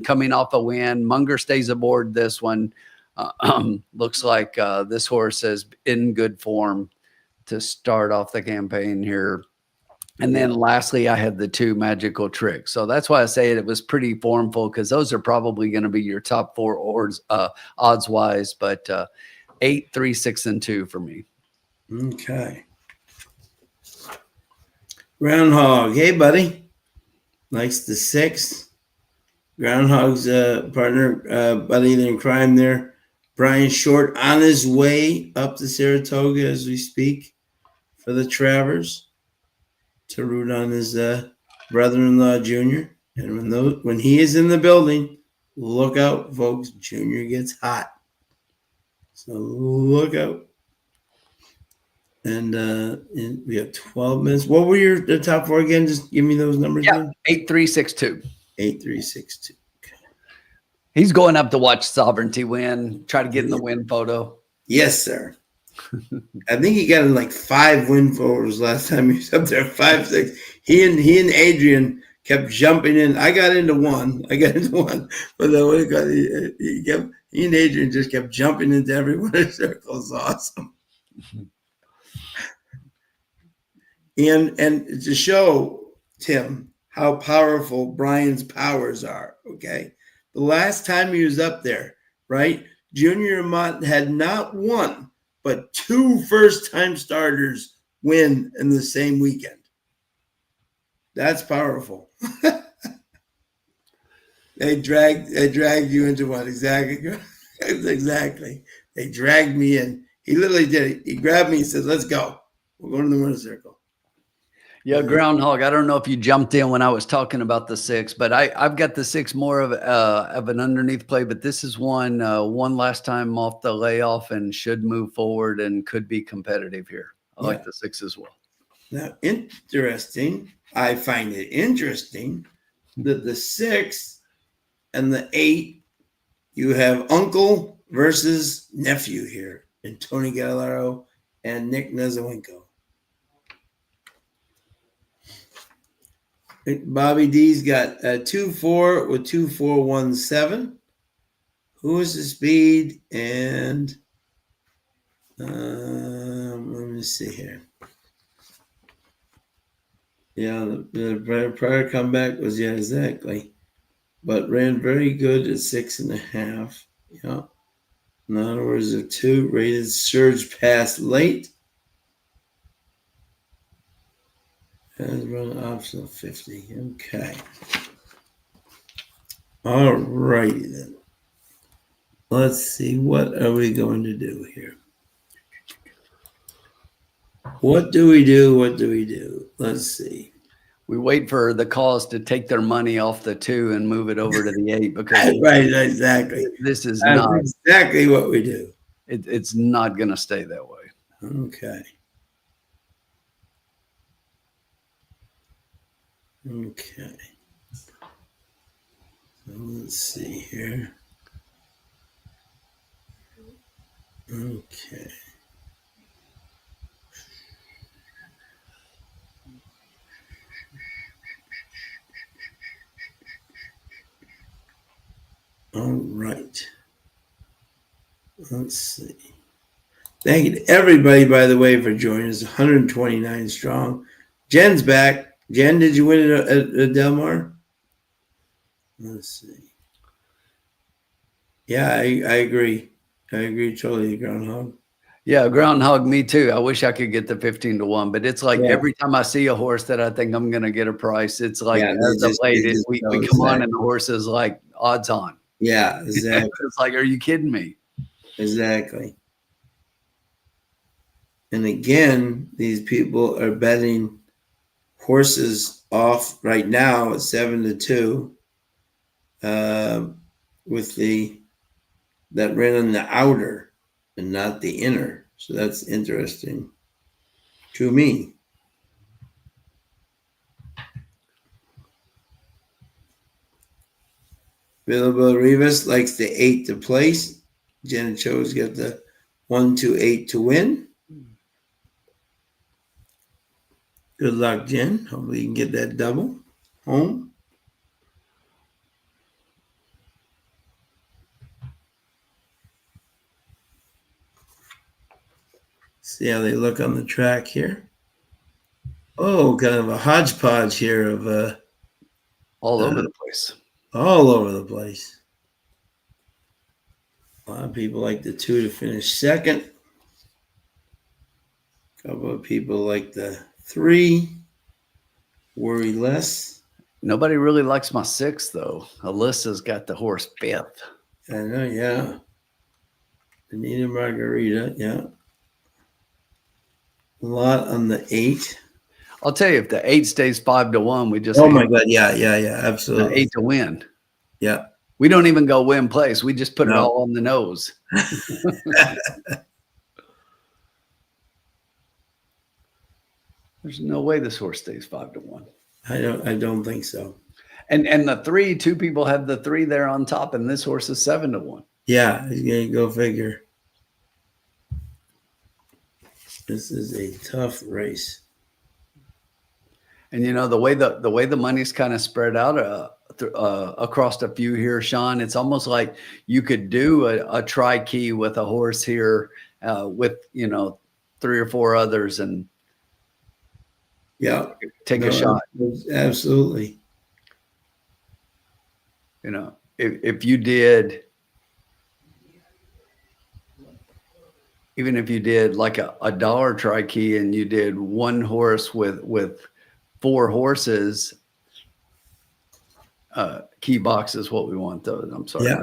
[SPEAKER 2] coming off a win. Munger stays aboard this one. Looks like this horse is in good form to start off the campaign here. And then lastly, I had the 2 Magical Tricks. So that's why I say it was pretty formful, because those are probably going to be your top 4 odds wise. But 8, 3, 6, and 2 for me.
[SPEAKER 4] Okay. Groundhog. Hey, buddy. Likes the 6. Groundhog's partner, buddy in crime there. Brian Short on his way up to Saratoga as we speak for the Travers to root on his brother-in-law, Junior. And when he is in the building, look out, folks. Junior gets hot. So look out. And we have 12 minutes. What were the top 4 again? Just give me those numbers again.
[SPEAKER 2] 8, 3, 6, 2.
[SPEAKER 4] 8, 3, 6, 2. Okay.
[SPEAKER 2] He's going up to watch Sovereignty win, try to get in the win photo.
[SPEAKER 4] Yes, sir. I think he got in like 5 win photos last time he was up there. 5, 6. He and Adrian kept jumping in. I got into one, but he and Adrian just kept jumping into everyone's circles. Awesome. And to show Tim how powerful Brian's powers are. Okay, the last time he was up there, right? Junior Mott had not one, but 2 first-time starters win in the same weekend. That's powerful. They dragged you into one. Exactly. Exactly. They dragged me in. He literally did it. He grabbed me and said, "Let's go. We're going to the winner's circle."
[SPEAKER 2] Yeah, Groundhog. I don't know if you jumped in when I was talking about the 6, but I've got the 6 more of an underneath play. But this is one last time off the layoff and should move forward and could be competitive here. I like the 6 as well.
[SPEAKER 4] Now, interesting. I find it interesting that the 6 and the 8, you have uncle versus nephew here, and Tony Gallardo and Nick Nezawinko. Bobby D's got 2-4 with 2-4-1-7. Who is the speed? And let me see here. Yeah, the prior comeback was, yeah, exactly. But ran very good at 6.5. Yeah. In other words, a 2 rated surge pass late. Has run optional 50. Okay. All righty then. Let's see. What are we going to do here? What do we do? What do we do? Let's see.
[SPEAKER 2] We wait for the cause to take their money off the 2 and move it over to the 8 because
[SPEAKER 4] right, exactly.
[SPEAKER 2] This is
[SPEAKER 4] That's
[SPEAKER 2] not
[SPEAKER 4] exactly what we do.
[SPEAKER 2] It's not going to stay that way.
[SPEAKER 4] Okay. Okay. So let's see here. Okay. All right. Let's see. Thank you to everybody, by the way, for joining us. 129 strong. Jen's back. Jen, did you win it at Del Mar? Let's see. Yeah, I agree. I agree totally, Groundhog.
[SPEAKER 2] Yeah, Groundhog, me too. I wish I could get the 15-1, but it's like every time I see a horse that I think I'm going to get a price, it's like we come on and the horse is like odds on.
[SPEAKER 4] Yeah, exactly.
[SPEAKER 2] It's like, are you kidding me?
[SPEAKER 4] Exactly. And again, these people are betting horses off right now at 7-2 with that ran on the outer and not the inner. So that's interesting to me. Bilbo Rivas likes the 8 to place. Jen Cho's got the 1-2-8 to win. Good luck, Jen. Hopefully you can get that double home. See how they look on the track here. Oh, kind of a hodgepodge here of
[SPEAKER 2] all over the place.
[SPEAKER 4] All over the place. A lot of people like the 2 to finish second. A couple of people like the 3. Worry less.
[SPEAKER 2] Nobody really likes my 6, though. Alyssa's got the horse 5th.
[SPEAKER 4] I know, yeah. Anita Margarita, yeah. A lot on the 8.
[SPEAKER 2] I'll tell you, if the 8 stays 5-1, we just.
[SPEAKER 4] Oh my God, yeah, absolutely.
[SPEAKER 2] 8 to win.
[SPEAKER 4] Yeah.
[SPEAKER 2] We don't even go win place. We just put it all on the nose. There's no way this horse stays 5-1.
[SPEAKER 4] I don't think so.
[SPEAKER 2] And the 3, 2 people have the 3 there on top, and this horse is 7-1.
[SPEAKER 4] Yeah, he's gonna go figure. This is a tough race.
[SPEAKER 2] And you know the way the money's kind of spread out across a few here, Sean. It's almost like you could do a tri-key with a horse here with 3 or 4 others and take a shot.
[SPEAKER 4] Absolutely.
[SPEAKER 2] If you did, even if you did like a dollar tri-key and you did one horse with 4 horses, key box is what we want those. I'm sorry.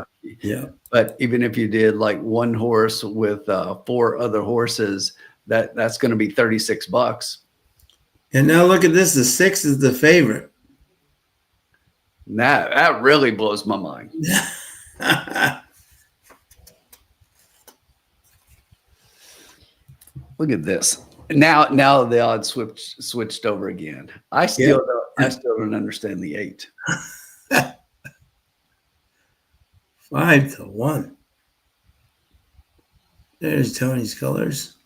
[SPEAKER 4] Yeah.
[SPEAKER 2] But even if you did like one horse with 4 other horses, that's going to be $36.
[SPEAKER 4] And now look at this. The 6 is the favorite.
[SPEAKER 2] That really blows my mind. Look at this. Now the odds switched over again. I still don't understand the 8.
[SPEAKER 4] 5-1. There's Tony's colors.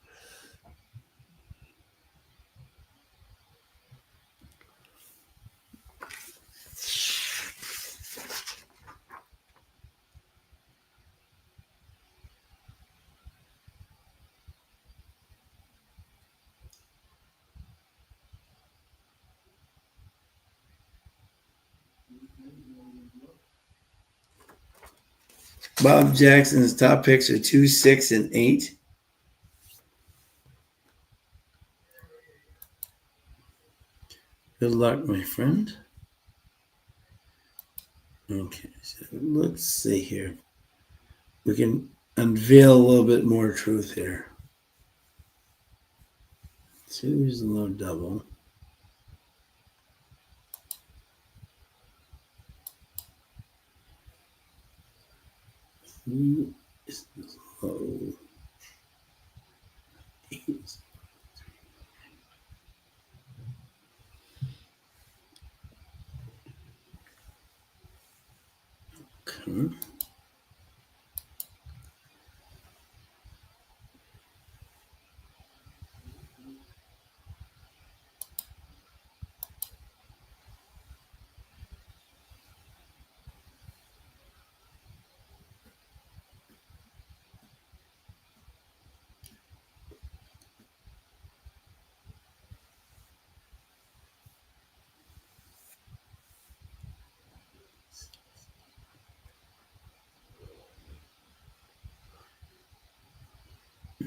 [SPEAKER 4] Bob Jackson's top picks are 2, 6, and 8. Good luck, my friend. Okay, so let's see here. We can unveil a little bit more truth here. 2 is a low double. 3 is low. 8 is okay.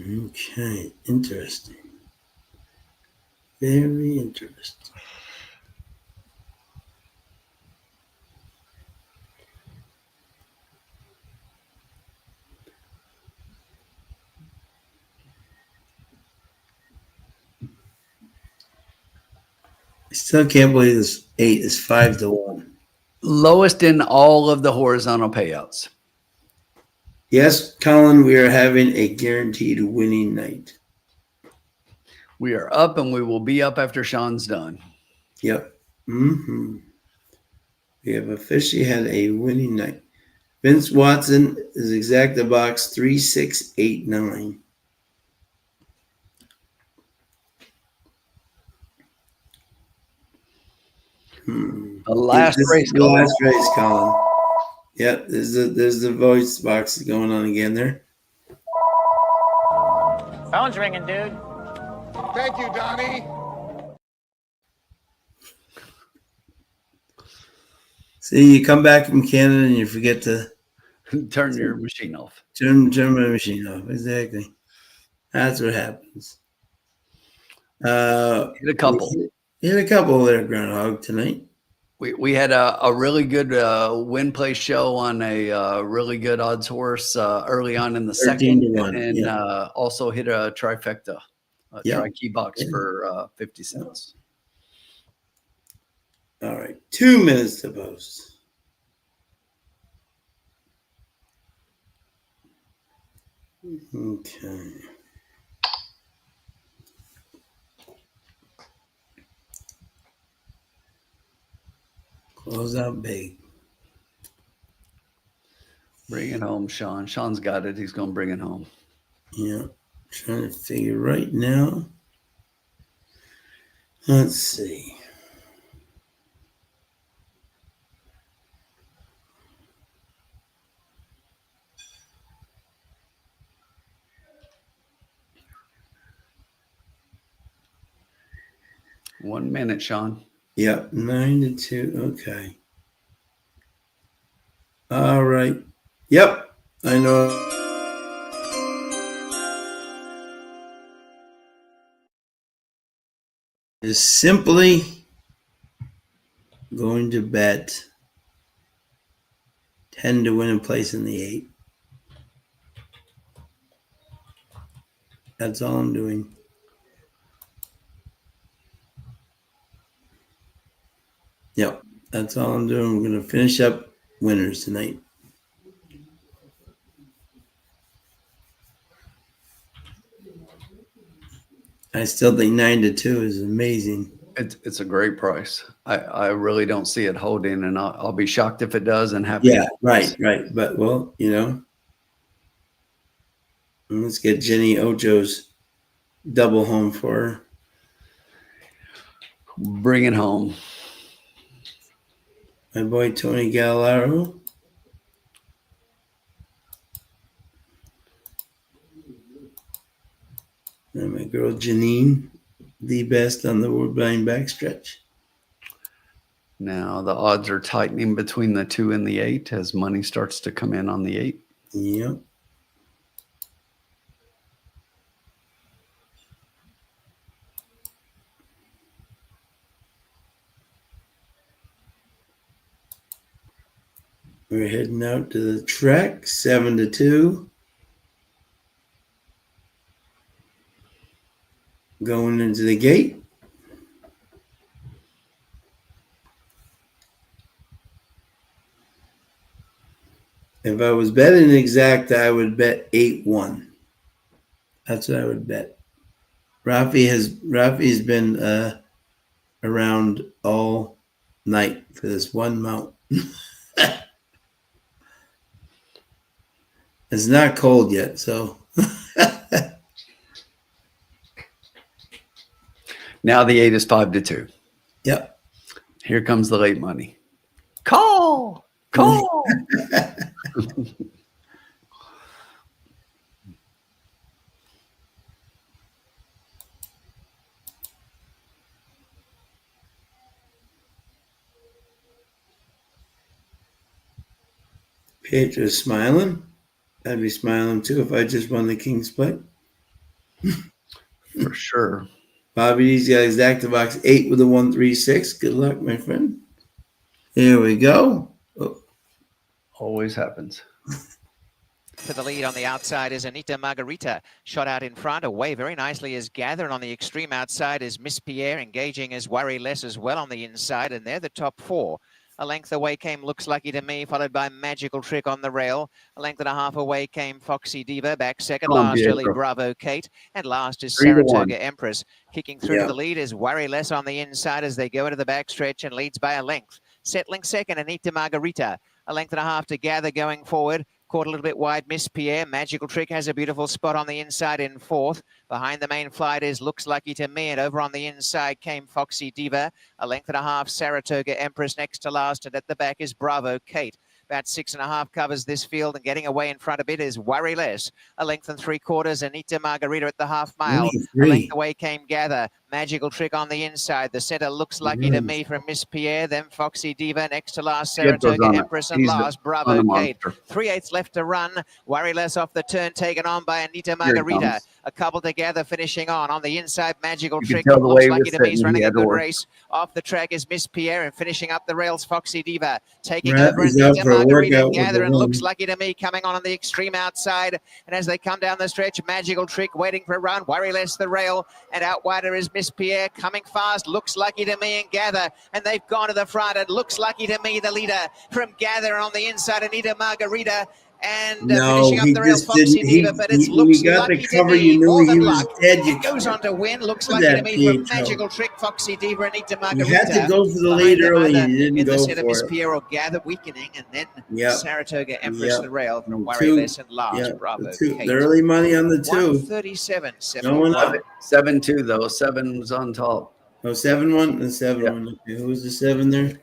[SPEAKER 4] Okay, interesting. Very interesting. I still can't believe this 8 is 5 to 1.
[SPEAKER 2] Lowest in all of the horizontal payouts.
[SPEAKER 4] Yes, Colin, we are having a guaranteed winning night.
[SPEAKER 2] We are up, and we will be up after Sean's done.
[SPEAKER 4] Yep. We have officially had a winning night. Vince Watson is exacta box 3689.
[SPEAKER 2] The last
[SPEAKER 4] This
[SPEAKER 2] race,
[SPEAKER 4] is the last race, Colin. Yep, there's the voice box going on again there.
[SPEAKER 10] Phone's ringing, dude.
[SPEAKER 6] Thank you, Donnie.
[SPEAKER 4] See, you come back from Canada and you forget to
[SPEAKER 2] turn your machine off.
[SPEAKER 4] Turn my machine off. Exactly. That's what happens.
[SPEAKER 2] Hit a couple.
[SPEAKER 4] Hit a couple there, Groundhog, tonight.
[SPEAKER 2] We had a really good win play show on a really good odds horse early on in the second, and also hit a trifecta, tri-key box for 50 cents.
[SPEAKER 4] All right, 2 minutes to post. Okay. Close out big.
[SPEAKER 2] Bring it home, Sean. Sean's got it. He's going to bring it home.
[SPEAKER 4] Yeah. Trying to figure right now. Let's see.
[SPEAKER 2] One minute, Sean.
[SPEAKER 4] Yep, 9 to 2. Okay. All right. Yep, I know. Is simply going to bet 10 to win and place in the 8. That's all I'm doing. Yep, that's all I'm doing. We're going to finish up winners tonight. I still think 9 to 2 is amazing.
[SPEAKER 2] It's a great price. I really don't see it holding, and I'll be shocked if it does, and happy.
[SPEAKER 4] Yeah, right. But, well, let's get Jenny Ocho's double home for her.
[SPEAKER 2] Bring it home.
[SPEAKER 4] My boy Tony Gallardo. And my girl Janine, the best on the Woodbine backstretch.
[SPEAKER 2] Now the odds are tightening between the 2 and the 8 as money starts to come in on the 8.
[SPEAKER 4] Yep. We're heading out to the track, 7-2. Going into the gate. If I was betting exact, I would bet 8-1. That's what I would bet. Rafi's been around all night for this one mount. It's not cold yet, so.
[SPEAKER 2] Now the 8 is 5-2.
[SPEAKER 4] Yep.
[SPEAKER 2] Here comes the late money. Call.
[SPEAKER 4] Pietro's smiling. I'd be smiling too if I just won the King's Plate.
[SPEAKER 2] For sure.
[SPEAKER 4] Bobby D's got exacta box 8 with a 136. Good luck, my friend. Here we go. Oh.
[SPEAKER 2] Always happens.
[SPEAKER 3] To the lead on the outside is Anita Margarita. Shot out in front, away very nicely is Gather, and on the extreme outside is Miss Pierre, engaging as Worry Less as well on the inside, and they're the top 4. A length away came Looks Lucky to Me, followed by Magical Trick on the rail. A length and a half away came Foxy Diva, back second. Last early Bravo Kate, and last is Saratoga Empress. Kicking through to the lead is Worry Less on the inside as they go into the backstretch and leads by a length. Settling second, Anita Margarita. A length and a half to Gather going forward. Caught a little bit wide, Miss Pierre. Magical Trick has a beautiful spot on the inside in 4th. Behind the main flight is Looks Lucky to Me, and over on the inside came Foxy Diva. A length and a half, Saratoga Empress next to last, and at the back is Bravo Kate. About 6.5 covers this field, and getting away in front of it is Worry Less. A length and 3/4, Anita Margarita at the half mile. A length away came Gather. Magical Trick on the inside. The centre Looks Lucky to Me from Miss Pierre. Then Foxy Diva next to last, Saratoga Empress, and last Bravo Kate. 3/8 left to run. Worry Less off the turn, taken on by Anita Margarita. A couple together finishing on the inside. Magical Trick. Looks Lucky to Me is running a good race. Off the track is Miss Pierre, and finishing up the rails, Foxy Diva. Taking over Anita Margarita, Gather, and Looks Lucky to Me coming on the extreme outside. And as they come down the stretch, Magical Trick waiting for a run. Worry Less the rail, and out wider is Miss Pierre coming fast. Looks Lucky to Me and Gather, and they've gone to the front. And Looks Lucky to Me, the leader from Gather, on the inside, Anita Margarita. And finishing up the rail, Foxy Diva, but it's Looks Lucky to Me, more than luck. It goes on to win. Looks Lucky to Me from Magical Trick, Foxy Diva, and Anita Margarita.
[SPEAKER 4] You had to go for the lead early, you didn't go for it.
[SPEAKER 3] Miss Pierre or Gather weakening, and then Saratoga Empress the rail from Worry Less, and last Bravo Kate.
[SPEAKER 4] The early money on the 2.
[SPEAKER 3] 137,
[SPEAKER 2] 7-2 though. 7 was on top.
[SPEAKER 4] Oh, 7-1 and 7-1. Okay, who was the 7 there?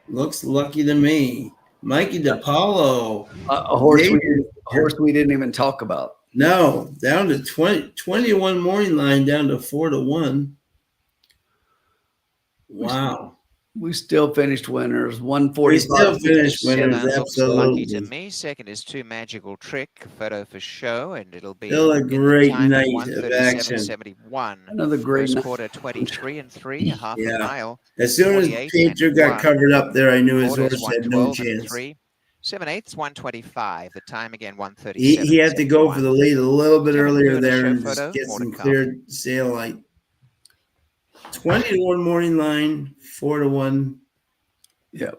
[SPEAKER 4] Looks Lucky to Me. Mikey DePaulo.
[SPEAKER 2] A horse we didn't even talk about.
[SPEAKER 4] No, down to 21 morning line, down to 4-1. Wow.
[SPEAKER 2] We still finished winners. 145.
[SPEAKER 4] We still finished winners, absolutely.
[SPEAKER 3] Lucky to Me. Second is 2 Magical Trick. Photo for show, and it'll be
[SPEAKER 4] still a great night of action.
[SPEAKER 3] 71.
[SPEAKER 2] Another great
[SPEAKER 3] First quarter, 23 and 3, half a mile.
[SPEAKER 4] As soon as Pietro got covered up there, I knew his horse had no chance.
[SPEAKER 3] 7/8, 125. The time again, 137.
[SPEAKER 4] He had to go for the lead a little bit earlier there and just get some clear sail light. 20-1 morning line, 4-1.
[SPEAKER 2] Yep.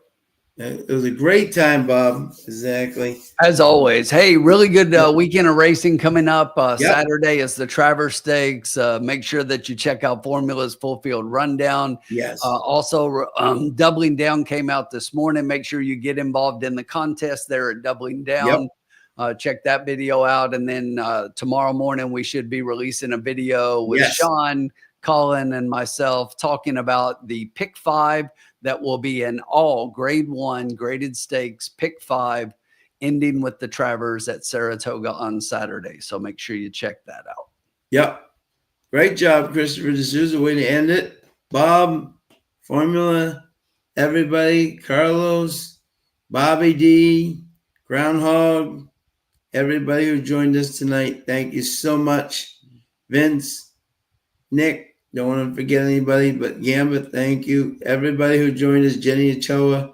[SPEAKER 4] It was a great time, Bob. Exactly.
[SPEAKER 2] As always. Hey, really good weekend of racing coming up. Saturday is the Travers Stakes. Make sure that you check out Formula's Full Field Rundown.
[SPEAKER 4] Yes.
[SPEAKER 2] Also, Doubling Down came out this morning. Make sure you get involved in the contest there at Doubling Down. Check that video out. And then tomorrow morning, we should be releasing a video with Sean, Colin, and myself talking about the Pick 5 that will be an all grade 1 graded stakes Pick 5, ending with the Travers at Saratoga on Saturday. So make sure you check that out.
[SPEAKER 4] Yep. Great job, Christopher D'Souza. Way to end it. Bob, Formula, everybody, Carlos, Bobby D, Groundhog, everybody who joined us tonight. Thank you so much. Vince, Nick, don't want to forget anybody, but Gambit, thank you. Everybody who joined us, Jenny Ochoa,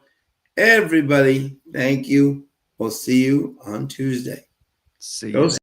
[SPEAKER 4] everybody, thank you. We'll see you on Tuesday.
[SPEAKER 2] See
[SPEAKER 4] Go
[SPEAKER 2] you.